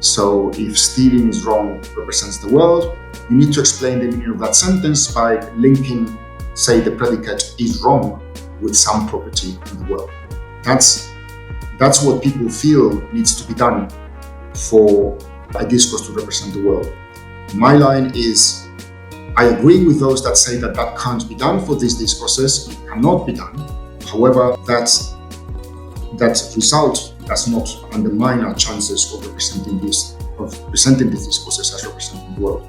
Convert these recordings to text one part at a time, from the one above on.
So if stealing is wrong represents the world, you need to explain the meaning of that sentence by linking, say, the predicate is wrong with some property in the world. That's what people feel needs to be done for a discourse to represent the world. My line is, I agree with those that say that that can't be done for these discourses. It cannot be done. However, that result does not undermine our chances of presenting these discourses as representing the world.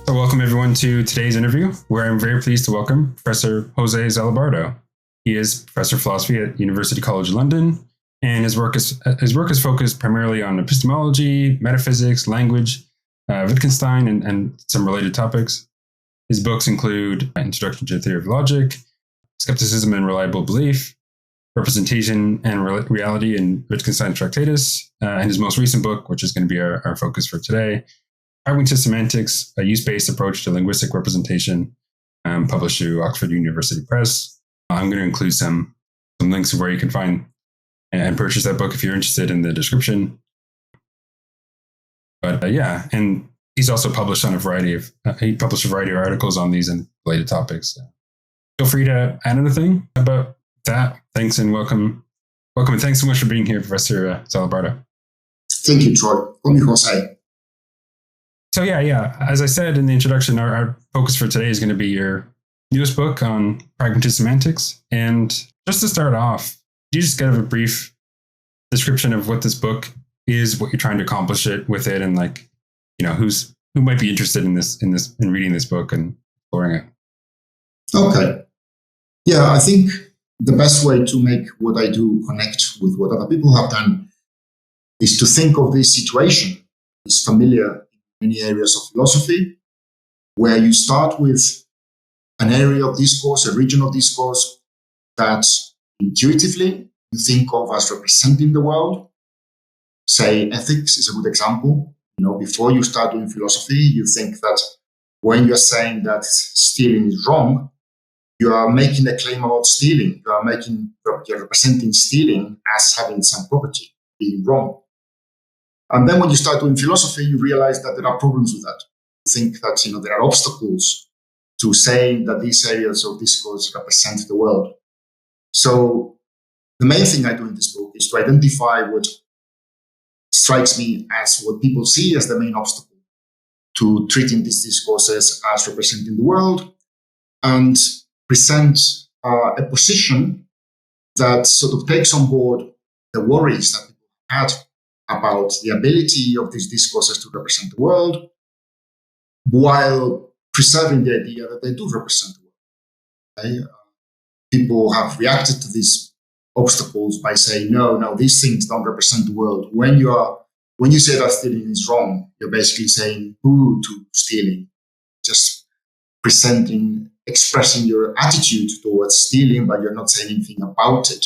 So welcome everyone to today's interview, where I'm very pleased to welcome Professor José Zalabardo. He is Professor of Philosophy at University College London, and his work is focused primarily on epistemology, metaphysics, language, Wittgenstein, and some related topics. His books include Introduction to the Theory of Logic, Skepticism and Reliable Belief, Representation and Reality in Wittgenstein's Tractatus, and his most recent book, which is going to be our focus for today, Pragmatist Semantics, a use-based approach to linguistic representation, published through Oxford University Press. I'm going to include some links of where you can find and purchase that book if you're interested in the description. But and he's also published on a variety of articles on these and related topics. So feel free to add anything about that. Thanks and welcome, and thanks so much for being here, Professor Zalabardo. Thank you, Troy. Call me Jose. So as I said in the introduction, our focus for today is going to be your newest book on Pragmatist Semantics. And just to start off, could you just give a brief description of what this book is, what you're trying to accomplish with it, and who might be interested in reading this book and exploring it? Okay. Yeah, I think the best way to make what I do connect with what other people have done is to think of this situation. It's familiar in many areas of philosophy, where you start with an area of discourse, a region of discourse that intuitively you think of as representing the world. Say ethics is a good example. Before you start doing philosophy, you think that when you're saying that stealing is wrong, you are making a claim about stealing. You're representing stealing as having some property, being wrong. And then when you start doing philosophy, you realize that there are problems with that. You think that there are obstacles to saying that these areas of discourse represent the world. So the main thing I do in this book is to identify what strikes me as what people see as the main obstacle to treating these discourses as representing the world, and present a position that sort of takes on board the worries that people had about the ability of these discourses to represent the world, while preserving the idea that they do represent the world. Okay? People have reacted to these obstacles by saying, no, these things don't represent the world. When you say that stealing is wrong, you're basically saying boo to stealing, just expressing your attitude towards stealing, but you're not saying anything about it.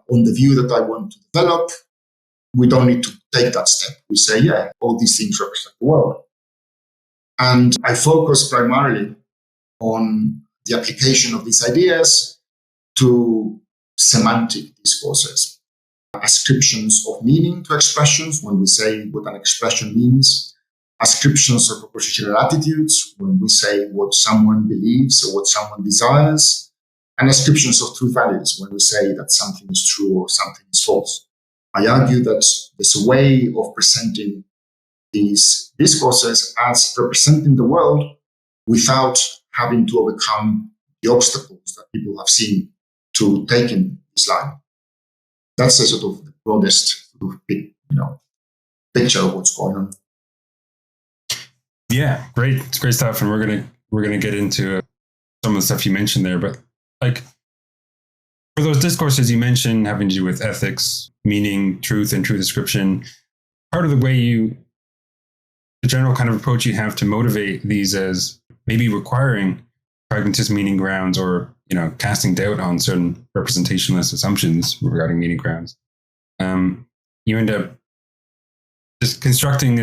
On the view that I want to develop, we don't need to take that step. We say, all these things represent the world. And I focus primarily on the application of these ideas to semantic discourses, ascriptions of meaning to expressions when we say what an expression means, ascriptions of propositional attitudes when we say what someone believes or what someone desires, and ascriptions of true values when we say that something is true or something is false. I argue that there's a way of presenting these discourses as representing the world without having to overcome the obstacles that people have seen to taking this line. That's a sort of the broadest picture of what's going on. Yeah, great. It's great stuff. And we're gonna get into some of the stuff you mentioned there. But for those discourses you mentioned having to do with ethics, meaning, truth, and truth description, part of the way the general kind of approach you have to motivate these as maybe requiring pragmatist meaning grounds or casting doubt on certain representationalist assumptions regarding meaning grounds. You end up just constructing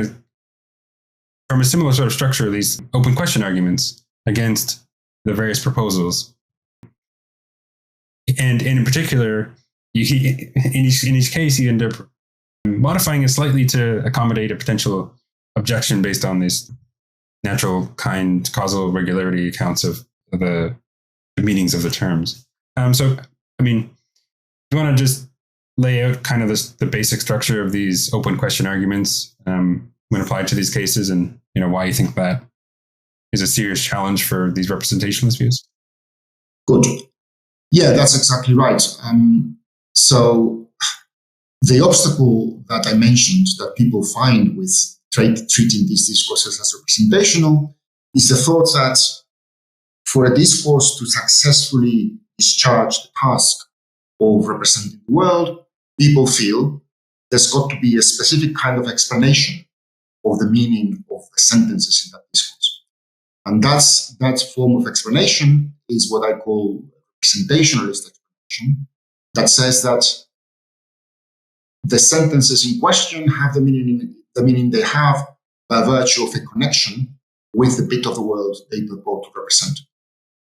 from a similar sort of structure these open question arguments against the various proposals. And in particular, in each case, you end up modifying it slightly to accommodate a potential objection based on these natural kind causal regularity accounts of the meanings of the terms. So, I mean, you want to just lay out kind of the basic structure of these open question arguments when applied to these cases, and why you think that is a serious challenge for these representationalist views? Good. Yeah, that's exactly right. So the obstacle that I mentioned that people find with treating these discourses as representational is the thought that for a discourse to successfully discharge the task of representing the world, people feel there's got to be a specific kind of explanation of the meaning of the sentences in that discourse. And that form of explanation is what I call representationalist explanation, that says that the sentences in question have the meaning they have by virtue of a connection with the bit of the world they purport to represent.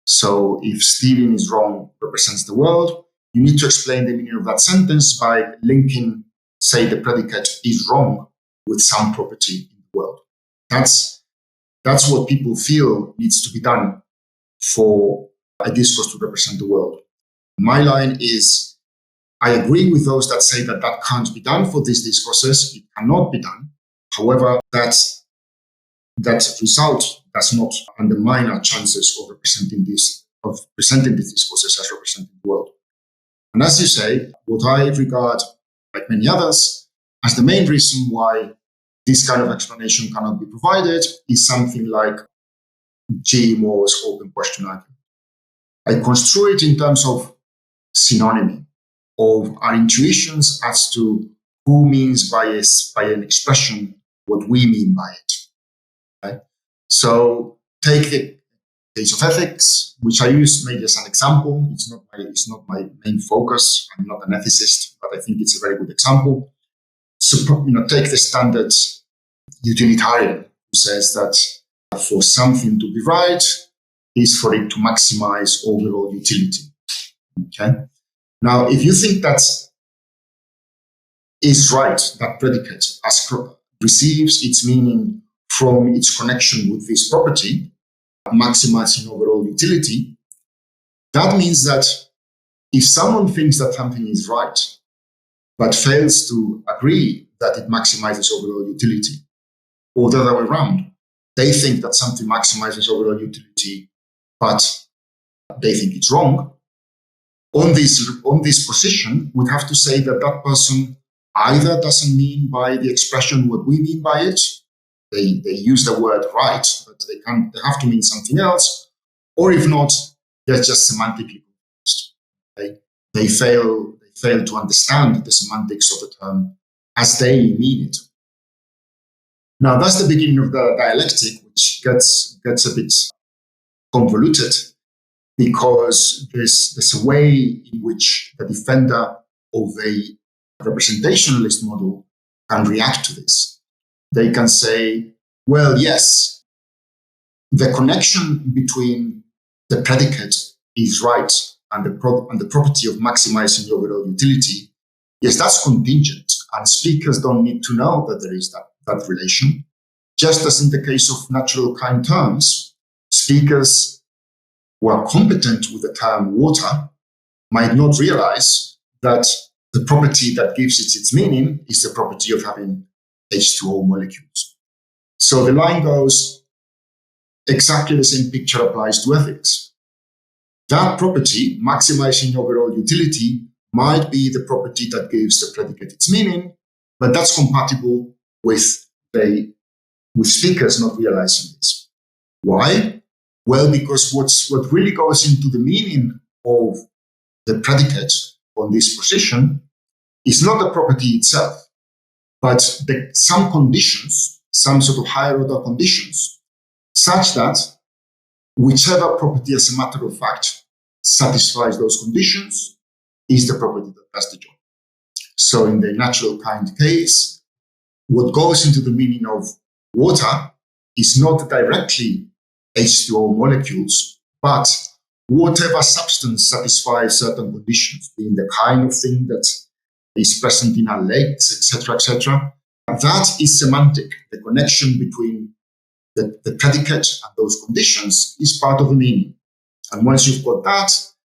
So if stealing is wrong represents the world, you need to explain the meaning of that sentence by linking, say, the predicate is wrong with some property in the world. That's what people feel needs to be done for a discourse to represent the world. My line is, I agree with those that say that that can't be done for these discourses. It cannot be done. However, that result does not undermine our chances of presenting these discourses as representing the world. And as you say, what I regard, like many others, as the main reason why this kind of explanation cannot be provided is something like G. Moore's open question argument. I construe it in terms of synonymy, of our intuitions as to who means by an expression what we mean by it. Okay? So take the case of ethics, which I use maybe as an example. It's not my main focus. I'm not an ethicist, but I think it's a very good example. So, take the standard utilitarian who says that for something to be right is for it to maximize overall utility. Okay. Now, if you think that is right, that predicate receives its meaning from its connection with this property, maximizing overall utility, that means that if someone thinks that something is right, but fails to agree that it maximizes overall utility, or the other way around, they think that something maximizes overall utility, but they think it's wrong, on this position, we have to say that that person either doesn't mean by the expression what we mean by it, they use the word right, but they have to mean something else, or if not, they're just semantically confused. Okay? They fail to understand the semantics of the term as they mean it. Now, that's the beginning of the dialectic, which gets a bit convoluted, because there's a way in which the defender of a representationalist model can react to this. They can say, well, yes, the connection between the predicate is right and the property of maximizing the overall utility, yes, that's contingent, and speakers don't need to know that there is that relation. Just as in the case of natural kind terms, speakers who are competent with the term water might not realize that the property that gives it its meaning is the property of having H2O molecules. So the line goes, exactly the same picture applies to ethics. That property, maximizing overall utility, might be the property that gives the predicate its meaning, but that's compatible with speakers not realizing this. Why? Well, because what really goes into the meaning of the predicate on this position is not the property itself, but some conditions, some sort of higher order conditions, such that whichever property, as a matter of fact, satisfies those conditions is the property that does the job. So in the natural kind case, what goes into the meaning of water is not directly H2O molecules, but whatever substance satisfies certain conditions, being the kind of thing that is present in our lakes, etc., that is semantic. The connection between the predicate and those conditions is part of the meaning. And once you've got that,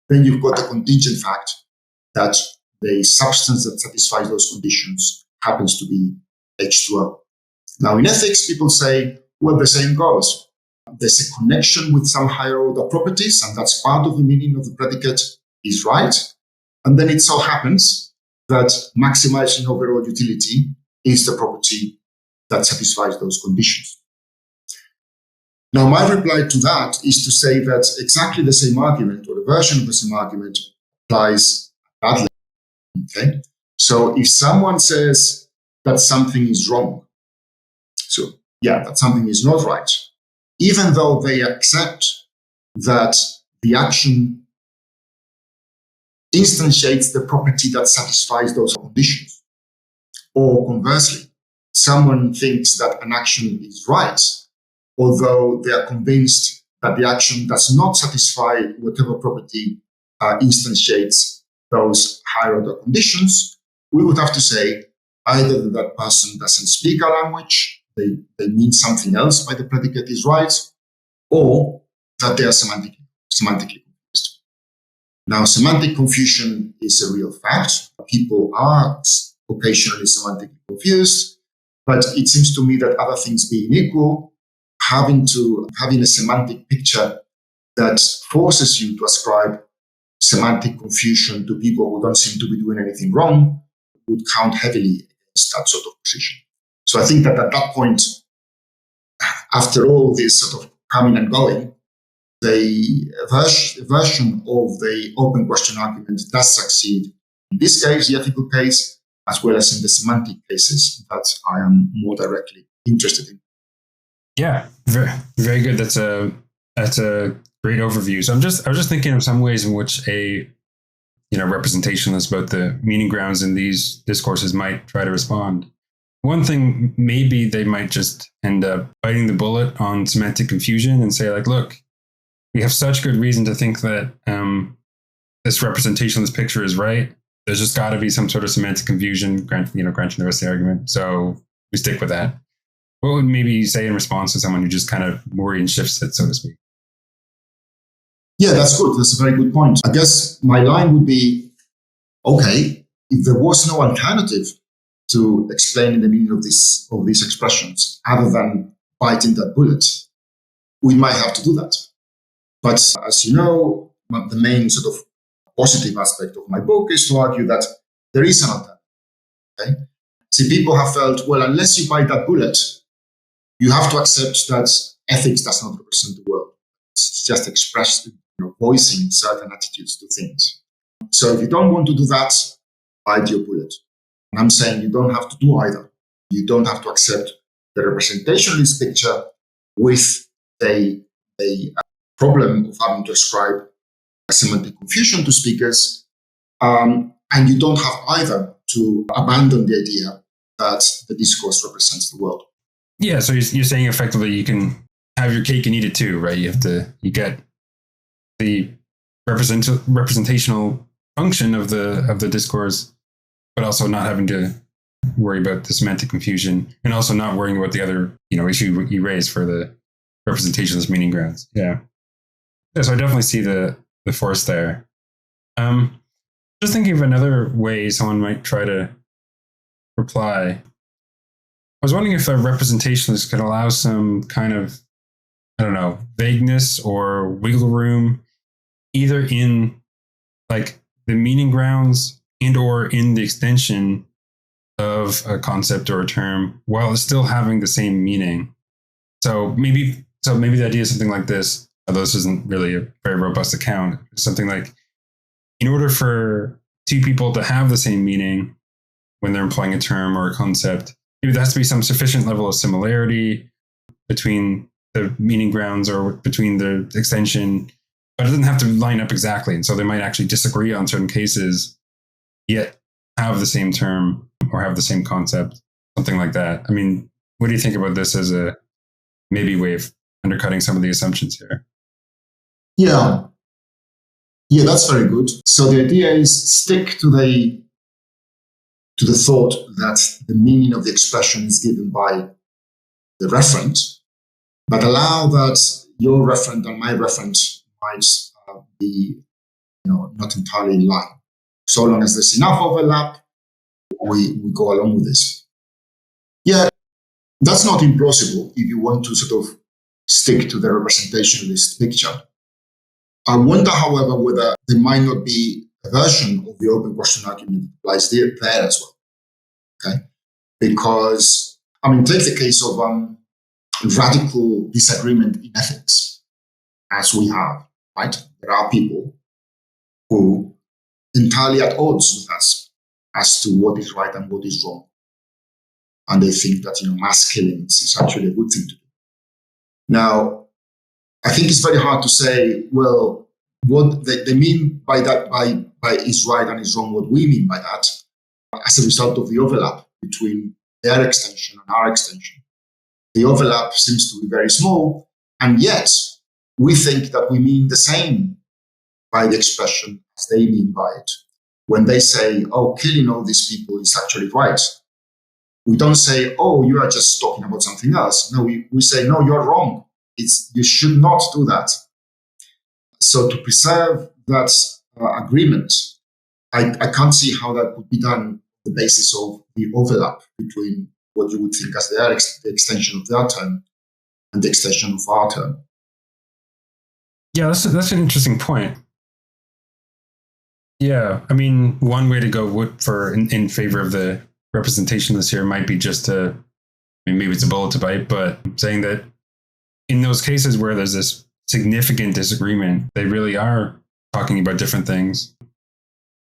then you've got the contingent fact that the substance that satisfies those conditions happens to be H2O. Now, in ethics, people say, well, the same goes. There's a connection with some higher order properties, and that's part of the meaning of the predicate is right. And then it so happens that maximizing overall utility is the property that satisfies those conditions. Now, my reply to that is to say that exactly the same argument, or a version of the same argument, applies at that level. Okay? So if someone says that something is wrong, so yeah, that something is not right, even though they accept that the action instantiates the property that satisfies those conditions, or conversely, someone thinks that an action is right, although they are convinced that the action does not satisfy whatever property instantiates those higher order conditions, we would have to say either that that person doesn't speak a language, they mean something else by the predicate is right, or that they are semantically confused. Now, semantic confusion is a real fact. People are occasionally semantically confused, but it seems to me that other things being equal, having a semantic picture that forces you to ascribe semantic confusion to people who don't seem to be doing anything wrong would count heavily against that sort of position. So I think that at that point, after all this sort of coming and going, the version of the open question argument does succeed in this case, the ethical case, as well as in the semantic cases that I am more directly interested in. Yeah, very, very good. That's a great overview. So I was just thinking of some ways in which a representationalist about the meaning grounds in these discourses might try to respond. One thing, maybe they might just end up biting the bullet on semantic confusion and say, like, look, we have such good reason to think that this representationalist picture is right. There's just got to be some sort of semantic confusion, granting the rest of the argument. So we stick with that. What would maybe you say in response to someone who just kind of Moorean shifts it, so to speak? Yeah, that's good. That's a very good point. I guess my line would be, okay, if there was no alternative to explaining the meaning of these expressions other than biting that bullet, we might have to do that. But as you know, the main sort of positive aspect of my book is to argue that there is an alternative. Okay? See, people have felt, well, unless you bite that bullet, you have to accept that ethics does not represent the world. It's just expressed, voicing certain attitudes to things. So if you don't want to do that, bite your bullet. And I'm saying you don't have to do either. You don't have to accept the representationalist picture with a problem of having to ascribe a semantic confusion to speakers. And you don't have either to abandon the idea that the discourse represents the world. Yeah, so you're saying effectively you can have your cake and eat it too, right? You get the representational function of the discourse, but also not having to worry about the semantic confusion, and also not worrying about the other issue you raised for the representationalist meaning grounds. Yeah, so I definitely see the force there. Just thinking of another way someone might try to reply. I was wondering if a representationalist could allow some kind of, vagueness or wiggle room, either in like the meaning grounds and or in the extension of a concept or a term, while it's still having the same meaning. So maybe the idea is something like this, although this isn't really a very robust account. It's something like, in order for two people to have the same meaning when they're employing a term or a concept, maybe there has to be some sufficient level of similarity between the meaning grounds or between the extension, but it doesn't have to line up exactly. And so they might actually disagree on certain cases, yet have the same term or have the same concept, something like that. I mean, what do you think about this as a maybe way of undercutting some of the assumptions here? Yeah. Yeah, that's very good. So the idea is stick to the thought that the meaning of the expression is given by the referent, but allow that your referent and my referent might be, not entirely in line. So long as there's enough overlap, we go along with this. Yeah, that's not implausible if you want to sort of stick to the representationalist picture. I wonder, however, whether there might not be a version of the open question argument that applies there as well. Okay, because take the case of radical disagreement in ethics, as we have. Right, there are people who entirely at odds with us as to what is right and what is wrong, and they think that mass killings is actually a good thing to do. Now, I think it's very hard to say, well, what they mean by that, by is right and is wrong, what we mean by that, as a result of the overlap between their extension and our extension. The overlap seems to be very small, and yet we think that we mean the same by the expression as they mean by it. When they say, oh, killing all these people is actually right, we don't say, oh, you are just talking about something else. No, we say, no, you're wrong. You should not do that. So to preserve that agreement, I can't see how that could be done on the basis of the overlap between what you would think as the extension of their term and the extension of our term. Yeah, that's an interesting point. Yeah, one way to go in favor of the representationalist here might be just to, maybe it's a bullet to bite, but saying that in those cases where there's this significant disagreement, they really are talking about different things.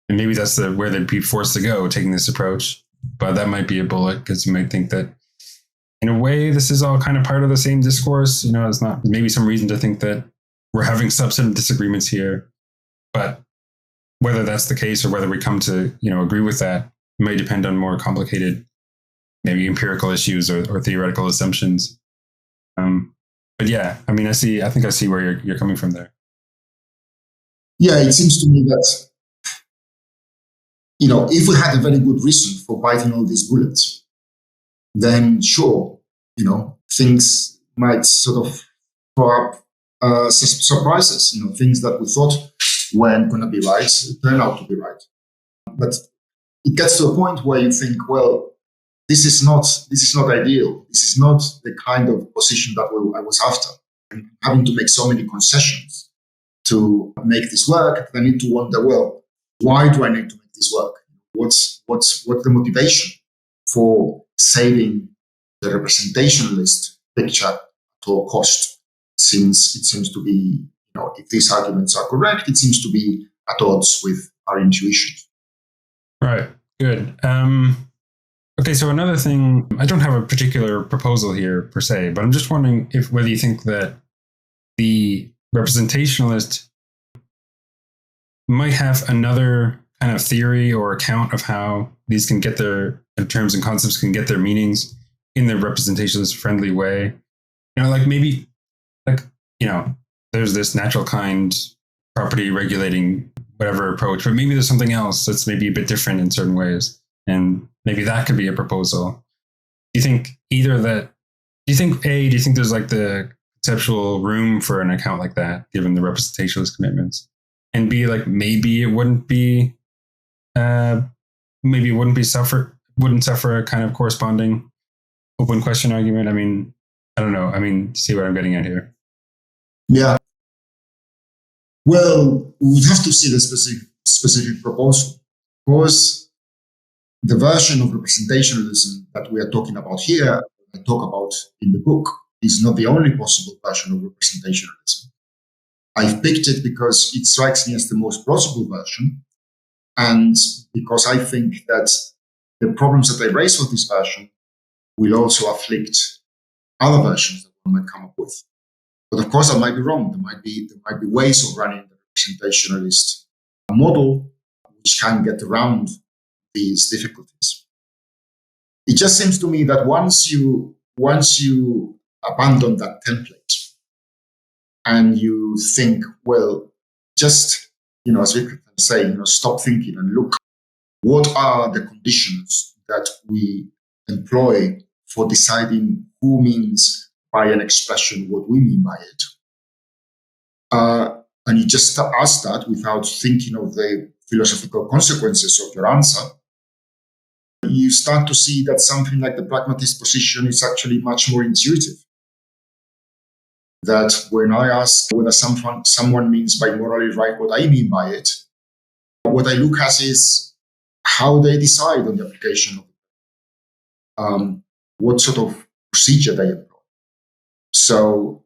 And maybe that's where they'd be forced to go, taking this approach. But that might be a bullet, because you might think that in a way, this is all kind of part of the same discourse. It's not maybe some reason to think that we're having substantive disagreements here. But whether that's the case or whether we come to, agree with that may depend on more complicated, maybe empirical issues or theoretical assumptions. But yeah, I think I see where you're coming from there. Yeah, it seems to me that, if we had a very good reason for biting all these bullets, then sure, things might sort of throw up surprises, things that we thought weren't going to be right turn out to be right. But it gets to a point where you think, well, this is not ideal. This is not the kind of position that I was after. And having to make so many concessions to make this work, I need to wonder, well, why do I need to make this work? What's the motivation for saving the representationalist picture at all cost? Since it seems to be, if these arguments are correct, it seems to be at odds with our intuition. Right. Good. Okay, so another thing, I don't have a particular proposal here per se, but I'm just wondering whether you think that the representationalist might have another kind of theory or account of how these can get their terms and concepts can get their meanings in the representationalist friendly way. There's this natural kind property regulating whatever approach, but maybe there's something else that's maybe a bit different in certain ways. And maybe that could be a proposal. Do you think do you think there's like the conceptual room for an account like that, given the representationalist commitments? And B, maybe it wouldn't suffer a kind of corresponding open question argument. I don't know. See what I'm getting at here. Yeah. Well, we would have to see the specific proposal. Of course, the version of representationalism that we are talking about here, I talk about in the book, is not the only possible version of representationalism. I've picked it because it strikes me as the most plausible version, and because I think that the problems that I raise with this version will also afflict other versions that one might come up with. But of course, I might be wrong. There might be ways of running the representationalist model which can get around these difficulties. It just seems to me that once you abandon that template, and you think, well, just, as we say, stop thinking and look, what are the conditions that we employ for deciding who means by an expression what we mean by it? And you just ask that without thinking of the philosophical consequences of your answer. You start to see that something like the pragmatist position is actually much more intuitive. That when I ask whether someone means by morally right what I mean by it, what I look at is how they decide on the application of it, what sort of procedure they employ. So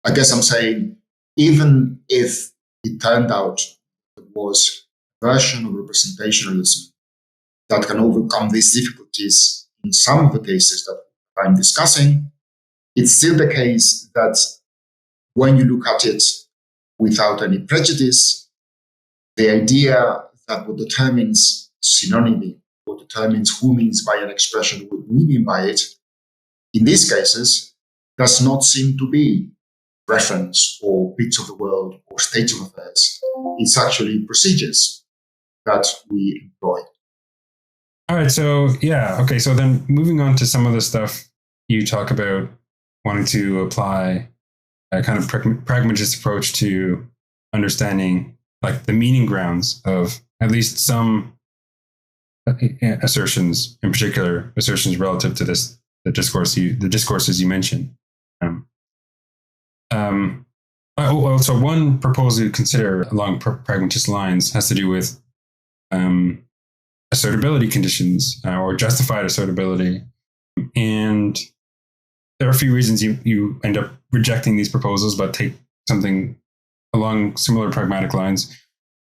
I guess I'm saying, even if it turned out there was a version of representationalism that can overcome these difficulties in some of the cases that I'm discussing, it's still the case that when you look at it without any prejudice, the idea that what determines synonymy, what determines who means by an expression what we mean by it, in these cases, does not seem to be reference or bits of the world or state of affairs. It's actually procedures that we employ. All right. So, yeah. Okay. So then moving on to some of the stuff you talk about wanting to apply a kind of pragmatist approach to understanding like the meaning grounds of at least some assertions, in particular assertions relative to the discourses you mentioned. So one proposal to consider along pragmatist lines has to do with assertability conditions or justified assertability. And there are a few reasons you end up rejecting these proposals, but take something along similar pragmatic lines.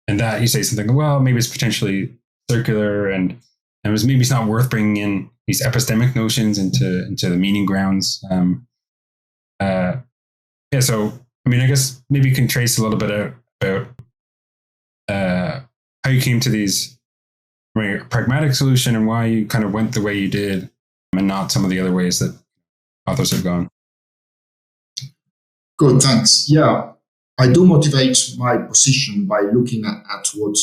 And that you say something, well, maybe it's potentially circular and maybe it's not worth bringing in these epistemic notions into the meaning grounds. So, I mean, I guess maybe you can trace a little bit about how you came to these pragmatic solution and why you kind of went the way you did and not some of the other ways that authors have gone. Good, thanks. Yeah, I do motivate my position by looking at what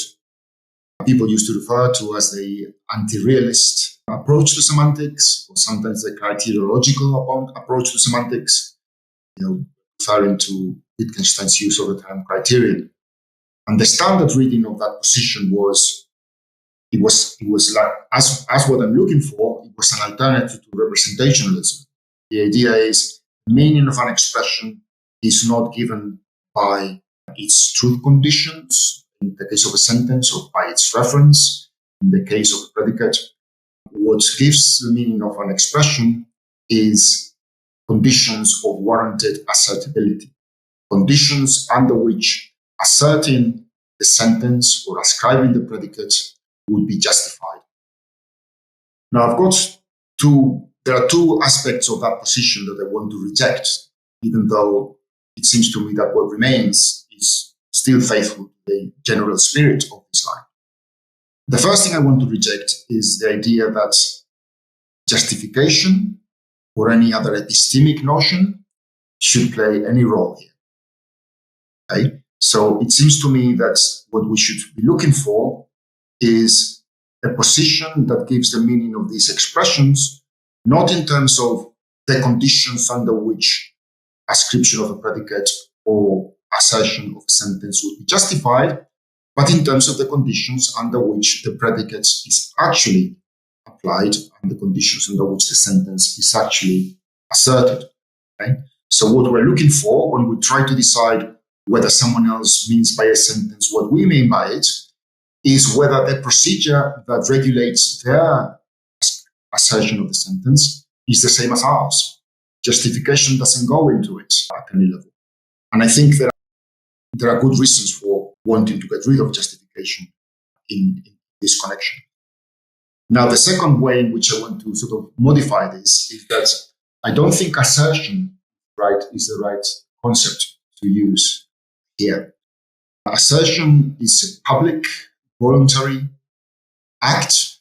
people used to refer to as the anti-realist approach to semantics, or sometimes the criteriological approach to semantics, referring to Wittgenstein's use of the term criterion. And the standard reading of that position was like, as what I'm looking for, it was an alternative to representationalism. The idea is the meaning of an expression is not given by its truth conditions, in the case of a sentence, or by its reference, in the case of a predicate. What gives the meaning of an expression is conditions of warranted assertability, conditions under which asserting the sentence or ascribing the predicate would be justified. Now, there are two aspects of that position that I want to reject, even though it seems to me that what remains is still faithful to the general spirit of this line. The first thing I want to reject is the idea that justification or any other epistemic notion should play any role here. Okay? So it seems to me that what we should be looking for is a position that gives the meaning of these expressions, not in terms of the conditions under which ascription of a predicate or assertion of a sentence would be justified, but in terms of the conditions under which the predicate is actually applied and the conditions under which the sentence is actually asserted. Okay? So what we're looking for when we try to decide whether someone else means by a sentence what we mean by it is whether the procedure that regulates their assertion of the sentence is the same as ours. Justification doesn't go into it at any level. And I think that there are good reasons for wanting to get rid of justification in this connection. Now, the second way in which I want to sort of modify this is that I don't think assertion is the right concept to use here. Assertion is a public, voluntary act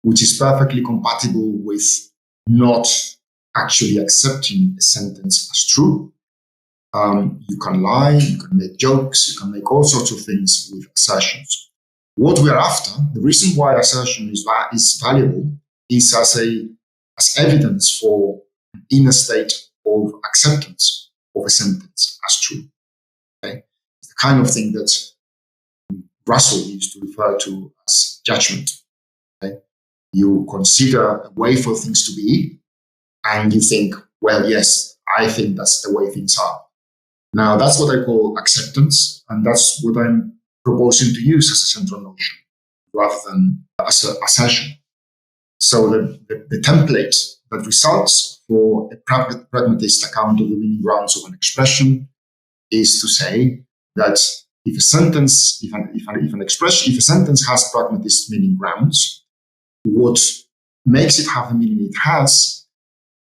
which is perfectly compatible with not actually accepting a sentence as true. You can lie, you can make jokes, you can make all sorts of things with assertions. What we are after, the reason why assertion is valuable, is as evidence for an inner state of acceptance of a sentence as true. Okay? It's the kind of thing that Russell used to refer to as judgment. Okay? You consider a way for things to be, and you think, well, yes, I think that's the way things are. Now, that's what I call acceptance, and that's what I'm proposing to use as a central notion, rather than as an assertion. So the template that results for a pragmatist account of the meaning grounds of an expression is to say that if a sentence has pragmatist meaning grounds, what makes it have the meaning it has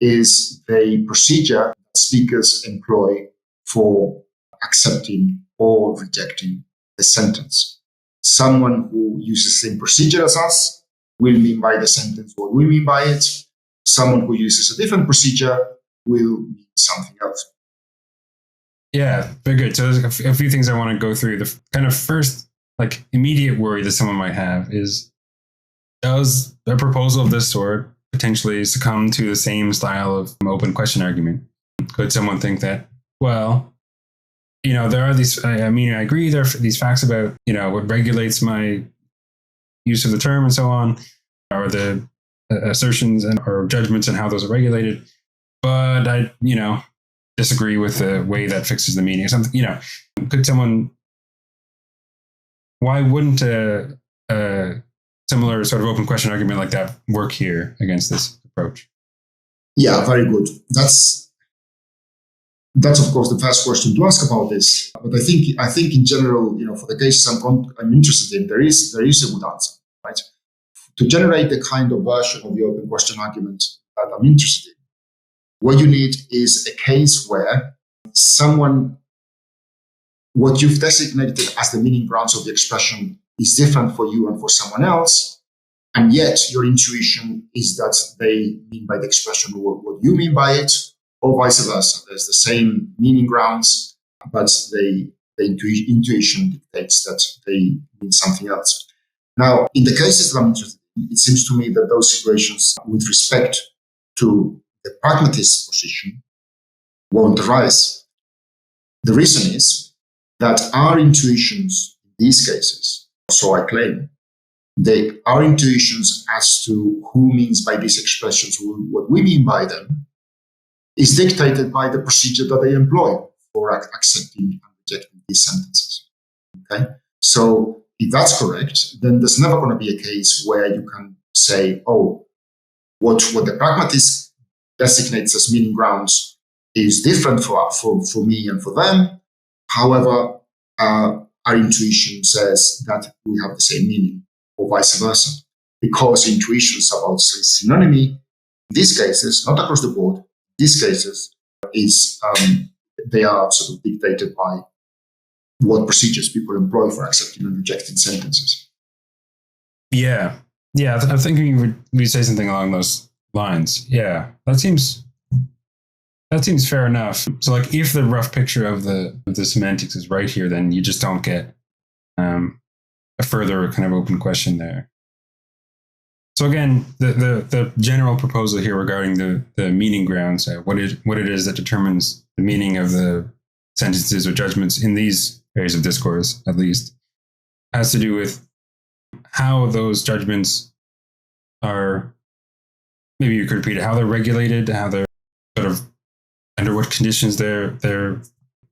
is the procedure that speakers employ for accepting or rejecting the sentence. Someone who uses the same procedure as us will mean by the sentence what we mean by it. Someone who uses a different procedure will mean something else. Yeah, very good. So there's a few things I want to go through. The kind of first, immediate worry that someone might have is, does a proposal of this sort potentially succumb to the same style of open question argument? Could someone think that, well, there are these, I agree, there are these facts about, what regulates my use of the term and so on, or the assertions or judgments and how those are regulated. But I, disagree with the way that fixes the meaning or something. Could someone, why wouldn't a similar sort of open question argument like that work here against this approach? Yeah, very good. That's of course the first question to ask about this. But I think in general, for the cases I'm interested in, there is a good answer, right? To generate the kind of version of the open question argument that I'm interested in, what you need is a case where what you've designated as the meaning grounds of the expression is different for you and for someone else, and yet your intuition is that they mean by the expression what you mean by it, or vice versa. There's the same meaning grounds, but the intuition dictates that they mean something else. Now, in the cases that I'm interested in, it seems to me that those situations with respect to the pragmatist position won't arise. The reason is that our intuitions in these cases, so I claim, our intuitions as to who means by these expressions what we mean by them is dictated by the procedure that they employ for accepting and rejecting these sentences. Okay? So if that's correct, then there's never going to be a case where you can say, oh, what the pragmatist designates as meaning grounds is different for me and for them. However, our intuition says that we have the same meaning, or vice versa. Because intuitions about synonymy, in these cases, not across the board, these cases they are sort of dictated by what procedures people employ for accepting and rejecting sentences. Yeah. I'm thinking you would say something along those lines. Yeah, that seems fair enough. So, if the rough picture of the semantics is right here, then you just don't get a further kind of open question there. So again, the general proposal here regarding the meaning grounds, what it is that determines the meaning of the sentences or judgments in these areas of discourse, at least, has to do with how those judgments are, maybe you could repeat it, how they're regulated, how they're sort of, under what conditions they're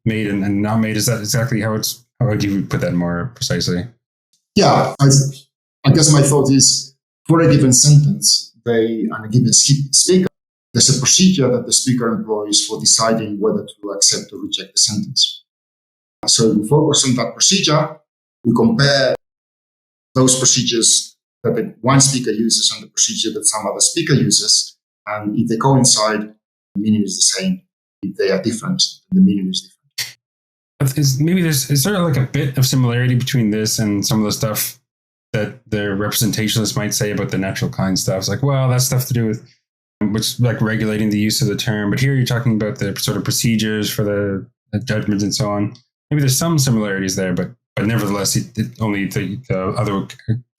made and not made. Is that exactly how would you put that more precisely? Yeah, I guess my thought is, for a given sentence, and a given speaker, there's a procedure that the speaker employs for deciding whether to accept or reject the sentence. So we focus on that procedure, we compare those procedures that the one speaker uses and the procedure that some other speaker uses, and if they coincide, the meaning is the same. If they are different, then the meaning is different. Is there a bit of similarity between this and some of the stuff that the representationalists might say about the natural kind stuff? It's that's stuff to do with regulating the use of the term. But here you're talking about the sort of procedures for the judgment and so on. Maybe there's some similarities there, but nevertheless, only the other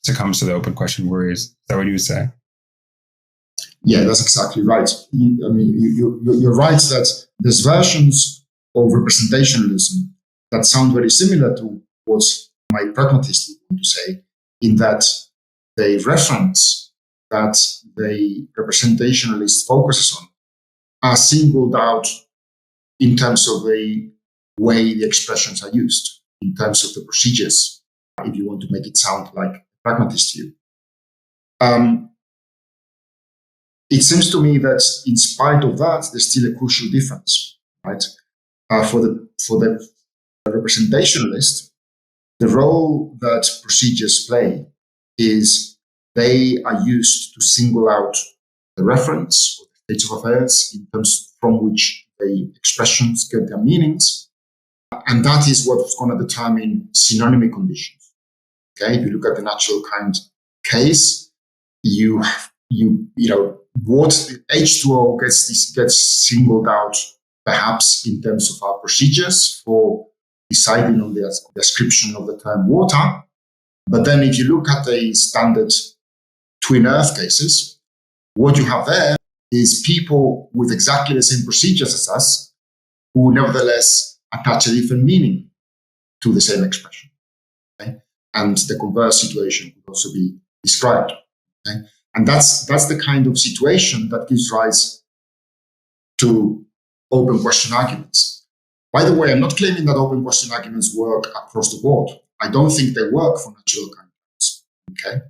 succumbs to the open question worries. Is that what you would say? Yeah, that's exactly right. You're right that there's versions of representationalism that sound very similar to what my pragmatist would want to say, in that they reference that the representationalist focuses on are singled out in terms of the way the expressions are used, in terms of the procedures, if you want to make it sound like a pragmatist view. It seems to me that in spite of that, there's still a crucial difference, right? For the representationalist, the role that procedures play is they are used to single out the reference or the state of affairs in terms from which the expressions get their meanings. And that is what's going to determine synonymy conditions. Okay, if you look at the natural kind case, you know, what H2O gets singled out perhaps in terms of our procedures for deciding on the ascription of the term water. But then if you look at the standard twin earth cases, what you have there is people with exactly the same procedures as us who nevertheless attach a different meaning to the same expression. Okay? And the converse situation could also be described. Okay? And that's the kind of situation that gives rise to open question arguments. By the way, I'm not claiming that open question arguments work across the board. I don't think they work for natural kinds. Okay,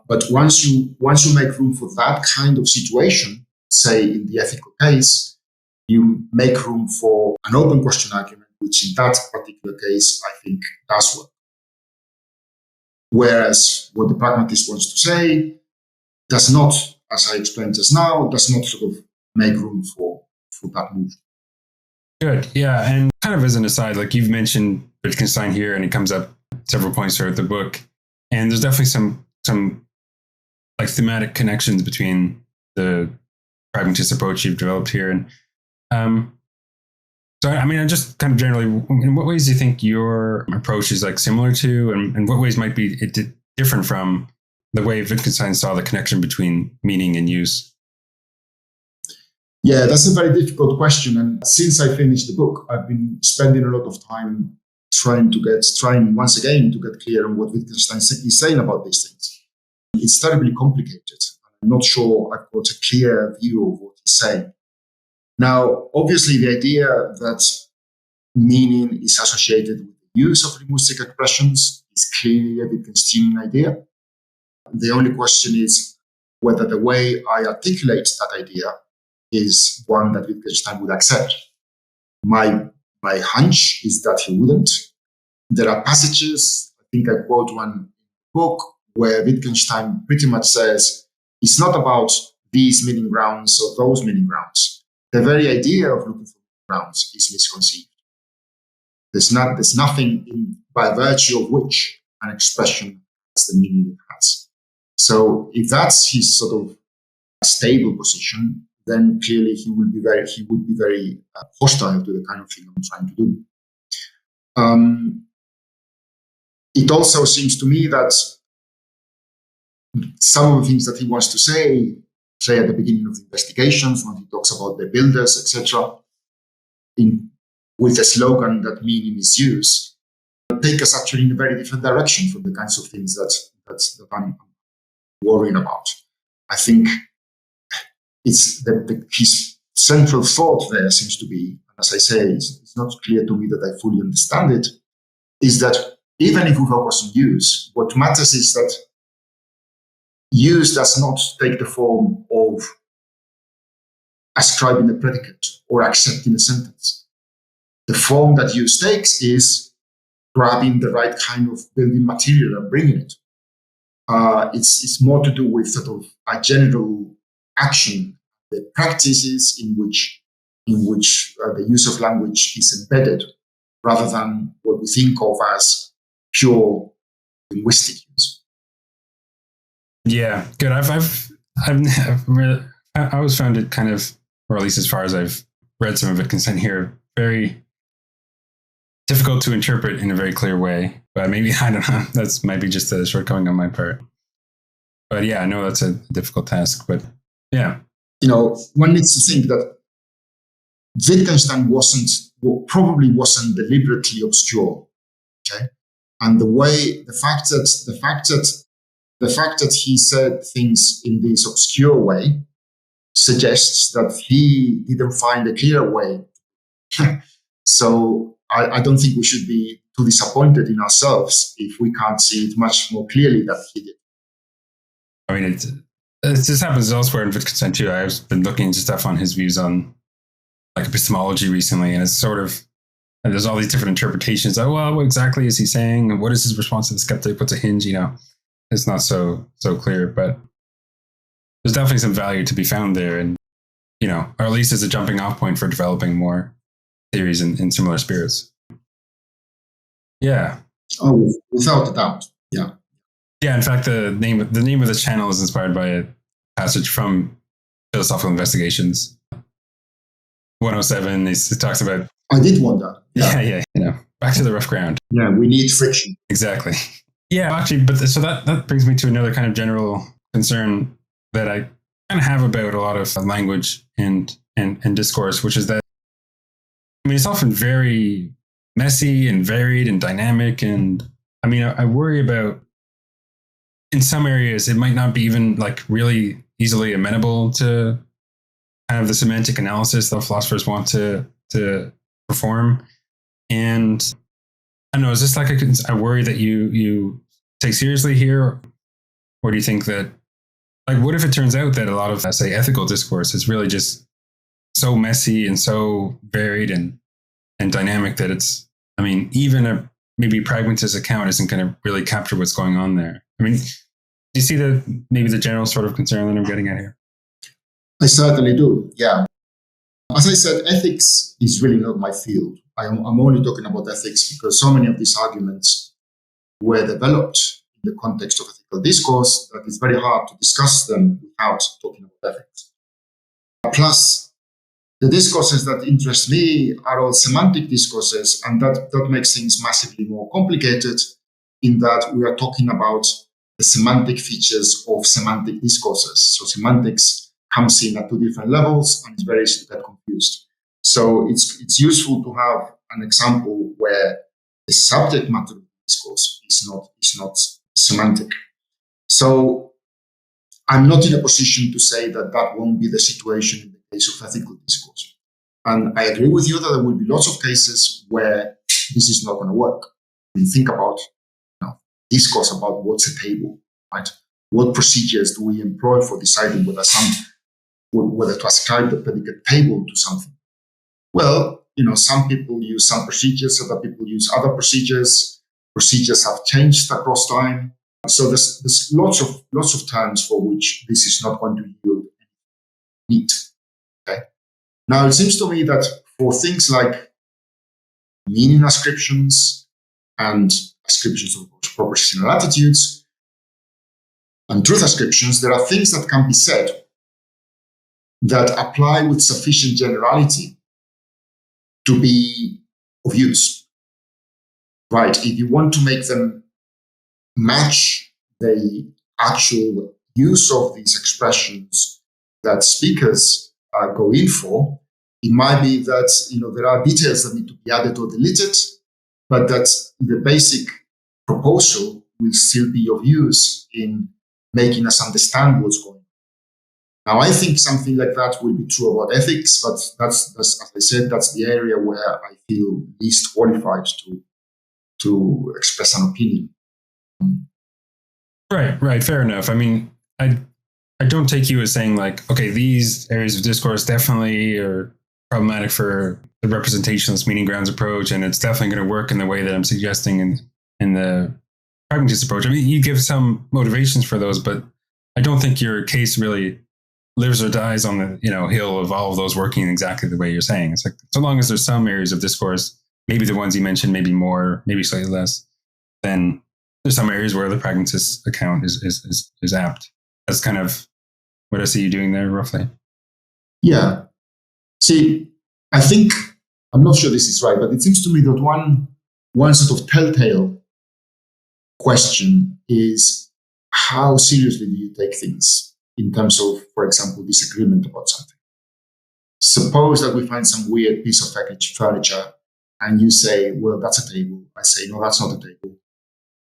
but once you make room for that kind of situation, say in the ethical case, you make room for an open question argument, which in that particular case I think does work. Whereas what the pragmatist wants to say does not, as I explained just now, does not sort of make room for that move. Good. Yeah. And kind of as an aside, like you've mentioned Wittgenstein here, and it comes up several points throughout the book. And there's definitely some like thematic connections between the pragmatist approach you've developed here. And so, I mean, I just kind of generally, in what ways do you think your approach is like similar to, and what ways might be it different from the way Wittgenstein saw the connection between meaning and use? Yeah, that's a very difficult question. And since I finished the book, I've been spending a lot of time trying once again to get clear on what Wittgenstein is saying about these things. It's terribly complicated. I'm not sure I've got a clear view of what he's saying. Now, obviously, the idea that meaning is associated with the use of linguistic expressions is clearly a Wittgensteinian idea. The only question is whether the way I articulate that idea is one that Wittgenstein would accept. My hunch is that he wouldn't. There are passages, I think I quote one in the book, where Wittgenstein pretty much says, it's not about these meaning grounds or those meaning grounds. The very idea of looking for grounds is misconceived. There's nothing by virtue of which an expression has the meaning it has. So if that's his sort of stable position, then clearly he would be very hostile to the kind of thing I'm trying to do. It also seems to me that some of the things that he wants to say at the beginning of the investigations, when he talks about the builders, etc., with the slogan that meaning is use, take us actually in a very different direction from the kinds of things that I'm worrying about. I think it's his central thought there seems to be, as I say, it's not clear to me that I fully understand it, is that even if we focus on use, what matters is that use does not take the form of ascribing a predicate or accepting a sentence. The form that use takes is grabbing the right kind of building material and bringing it. It's more to do with sort of a general action, the practices in which the use of language is embedded, rather than what we think of as pure linguistic use. Yeah, good. I always found it kind of, or at least as far as I've read some of Wittgenstein here, very difficult to interpret in a very clear way. But maybe, I don't know, that's might be just a shortcoming on my part. But yeah, I know that's a difficult task, but yeah. One needs to think that Wittgenstein probably wasn't deliberately obscure. Okay. And the fact that he said things in this obscure way suggests that he didn't find a clear way. So I don't think we should be too disappointed in ourselves if we can't see it much more clearly than he did. I mean, it just happens elsewhere in Wittgenstein too. I've been looking into stuff on his views on like epistemology recently, and it's sort of, and there's all these different interpretations. Oh, well, what exactly is he saying? And what is his response to the skeptic? What's a hinge? It's not so clear, but there's definitely some value to be found there, and or at least as a jumping off point for developing more theories in similar spirits. Yeah. Oh, without a doubt. Yeah. Yeah. In fact, the name of the channel is inspired by a passage from Philosophical Investigations 107. He talks about. I did wonder. Yeah. Back to the rough ground. Yeah, we need friction. Exactly. Yeah, actually, but so that brings me to another kind of general concern that I kind of have about a lot of language and discourse, which is that, I mean, it's often very messy and varied and dynamic. And I mean, I worry about, in some areas, it might not be even like really easily amenable to kind of the semantic analysis that philosophers want to perform. And I don't know, is this like a worry that you take seriously here? Or do you think that, like, what if it turns out that a lot of, say, ethical discourse is really just so messy and so varied and dynamic that it's, I mean, even a maybe pragmatist account isn't going to really capture what's going on there? I mean, do you see maybe the general sort of concern that I'm getting at here? I certainly do, yeah. As I said, ethics is really not my field. I'm only talking about ethics because so many of these arguments were developed in the context of ethical discourse that it's very hard to discuss them without talking about ethics. Plus, the discourses that interest me are all semantic discourses, and that makes things massively more complicated in that we are talking about the semantic features of semantic discourses. So semantics comes in at two different levels, and it's very easy to get confused. So it's useful to have an example where the subject matter of the discourse is not semantic. So I'm not in a position to say that won't be the situation in the case of ethical discourse. And I agree with you that there will be lots of cases where this is not going to work. I mean, think about discourse about what's a table, right? What procedures do we employ for deciding whether to ascribe the predicate table to something? Well, some people use some procedures, other people use other procedures. Procedures have changed across time. So there's lots of terms for which this is not going to yield neat. Okay. Now it seems to me that for things like meaning ascriptions and ascriptions of propositional attitudes and truth ascriptions, there are things that can be said that apply with sufficient generality to be of use. Right? If you want to make them match the actual use of these expressions that speakers go in for, it might be that there are details that need to be added or deleted, but that the basic proposal will still be of use in making us understand what's going on. Now, I think something like that will be true about ethics, but that's as I said, that's the area where I feel least qualified to express an opinion. Right. Fair enough. I mean, I don't take you as saying like, okay, these areas of discourse definitely are problematic for the representationalist meaning grounds approach, and it's definitely going to work in the way that I'm suggesting in the pragmatist approach. I mean, you give some motivations for those, but I don't think your case really lives or dies on the hill of all of those working exactly the way you're saying. It's like, so long as there's some areas of discourse, maybe the ones you mentioned, maybe more, maybe slightly less, then there's some areas where the pragmatist account is apt. That's kind of what I see you doing there, roughly. Yeah. See, I think, I'm not sure this is right, but it seems to me that one one sort of telltale question is, how seriously do you take things in terms of, for example, disagreement about something? Suppose that we find some weird piece of furniture and you say, well, that's a table. I say, no, that's not a table.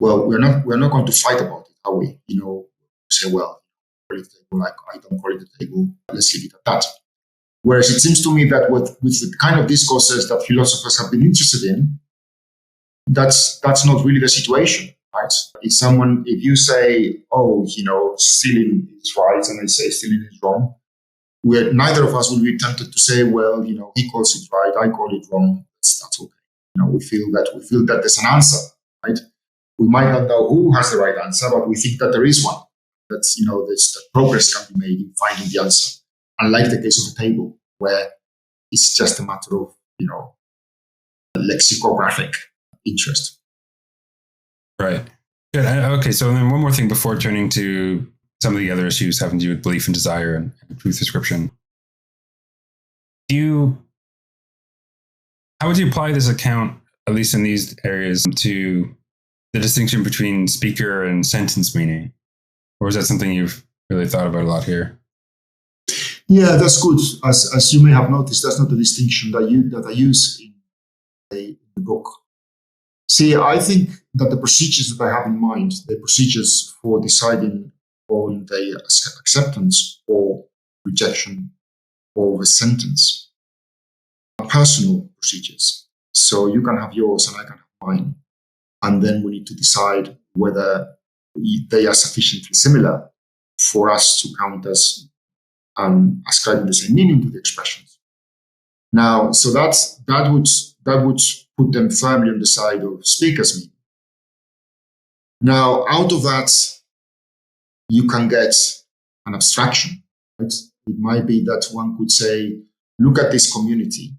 Well, we're not going to fight about it, are we? Say, well, call it a table, like I don't call it a table. Let's leave it at that. Whereas it seems to me that with the kind of discourses that philosophers have been interested in, that's not really the situation, right? If you say, oh, stealing is right, and I say stealing is wrong, neither of us will be tempted to say, well, he calls it right, I call it wrong. That's okay. We feel that there's an answer, right? We might not know who has the right answer, but we think that there is one. That that progress can be made in finding the answer. Unlike the case of a table, where it's just a matter of lexicographic interest. Right. Good. Okay. So then one more thing before turning to some of the other issues having to do with belief and desire and truth description. How would you apply this account, at least in these areas, to the distinction between speaker and sentence meaning? Or is that something you've really thought about a lot here? Yeah, that's good. As you may have noticed, that's not the distinction that I use in the book. See, I think that the procedures that I have in mind, the procedures for deciding on the acceptance or rejection of a sentence, are personal procedures. So you can have yours and I can have mine. And then we need to decide whether they are sufficiently similar for us to count as ascribing the same meaning to the expressions. Now, so that would put them firmly on the side of speaker's meaning. Now, out of that, you can get an abstraction. Right? It might be that one could say, look at this community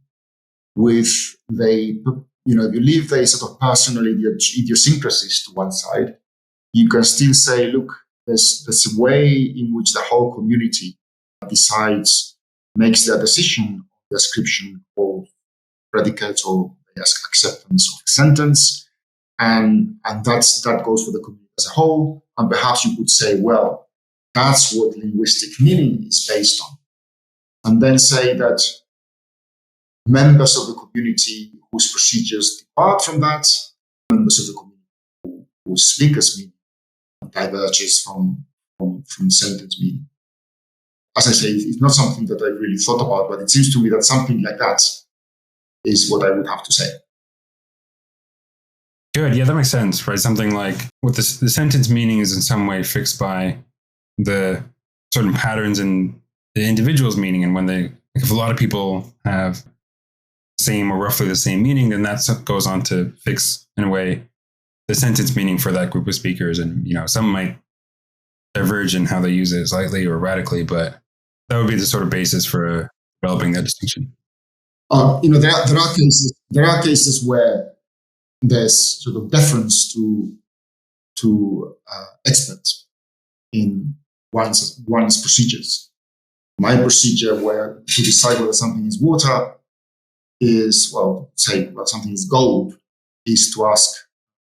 with if you leave the sort of personal idiosyncrasies to one side, you can still say, look, there's a way in which the whole community makes their decision, the ascription or predicate or the acceptance of a sentence, and that goes for the community as a whole. And perhaps you could say, well, that's what linguistic meaning is based on. And then say that members of the community whose procedures depart from that, members of the community whose speakers meaning diverges from sentence meaning. As I say, it's not something that I've really thought about, but it seems to me that something like that is what I would have to say. Good. Yeah, that makes sense, right? Something like what the sentence meaning is in some way fixed by the certain patterns in the individual's meaning. And when if a lot of people have same or roughly the same meaning, then that goes on to fix, in a way, the sentence meaning for that group of speakers. And, some might diverge in how they use it slightly or radically, but that would be the sort of basis for developing that distinction. There are cases where there's sort of deference to experts in one's procedures. My procedure where to decide whether something is water is, something is gold, is to ask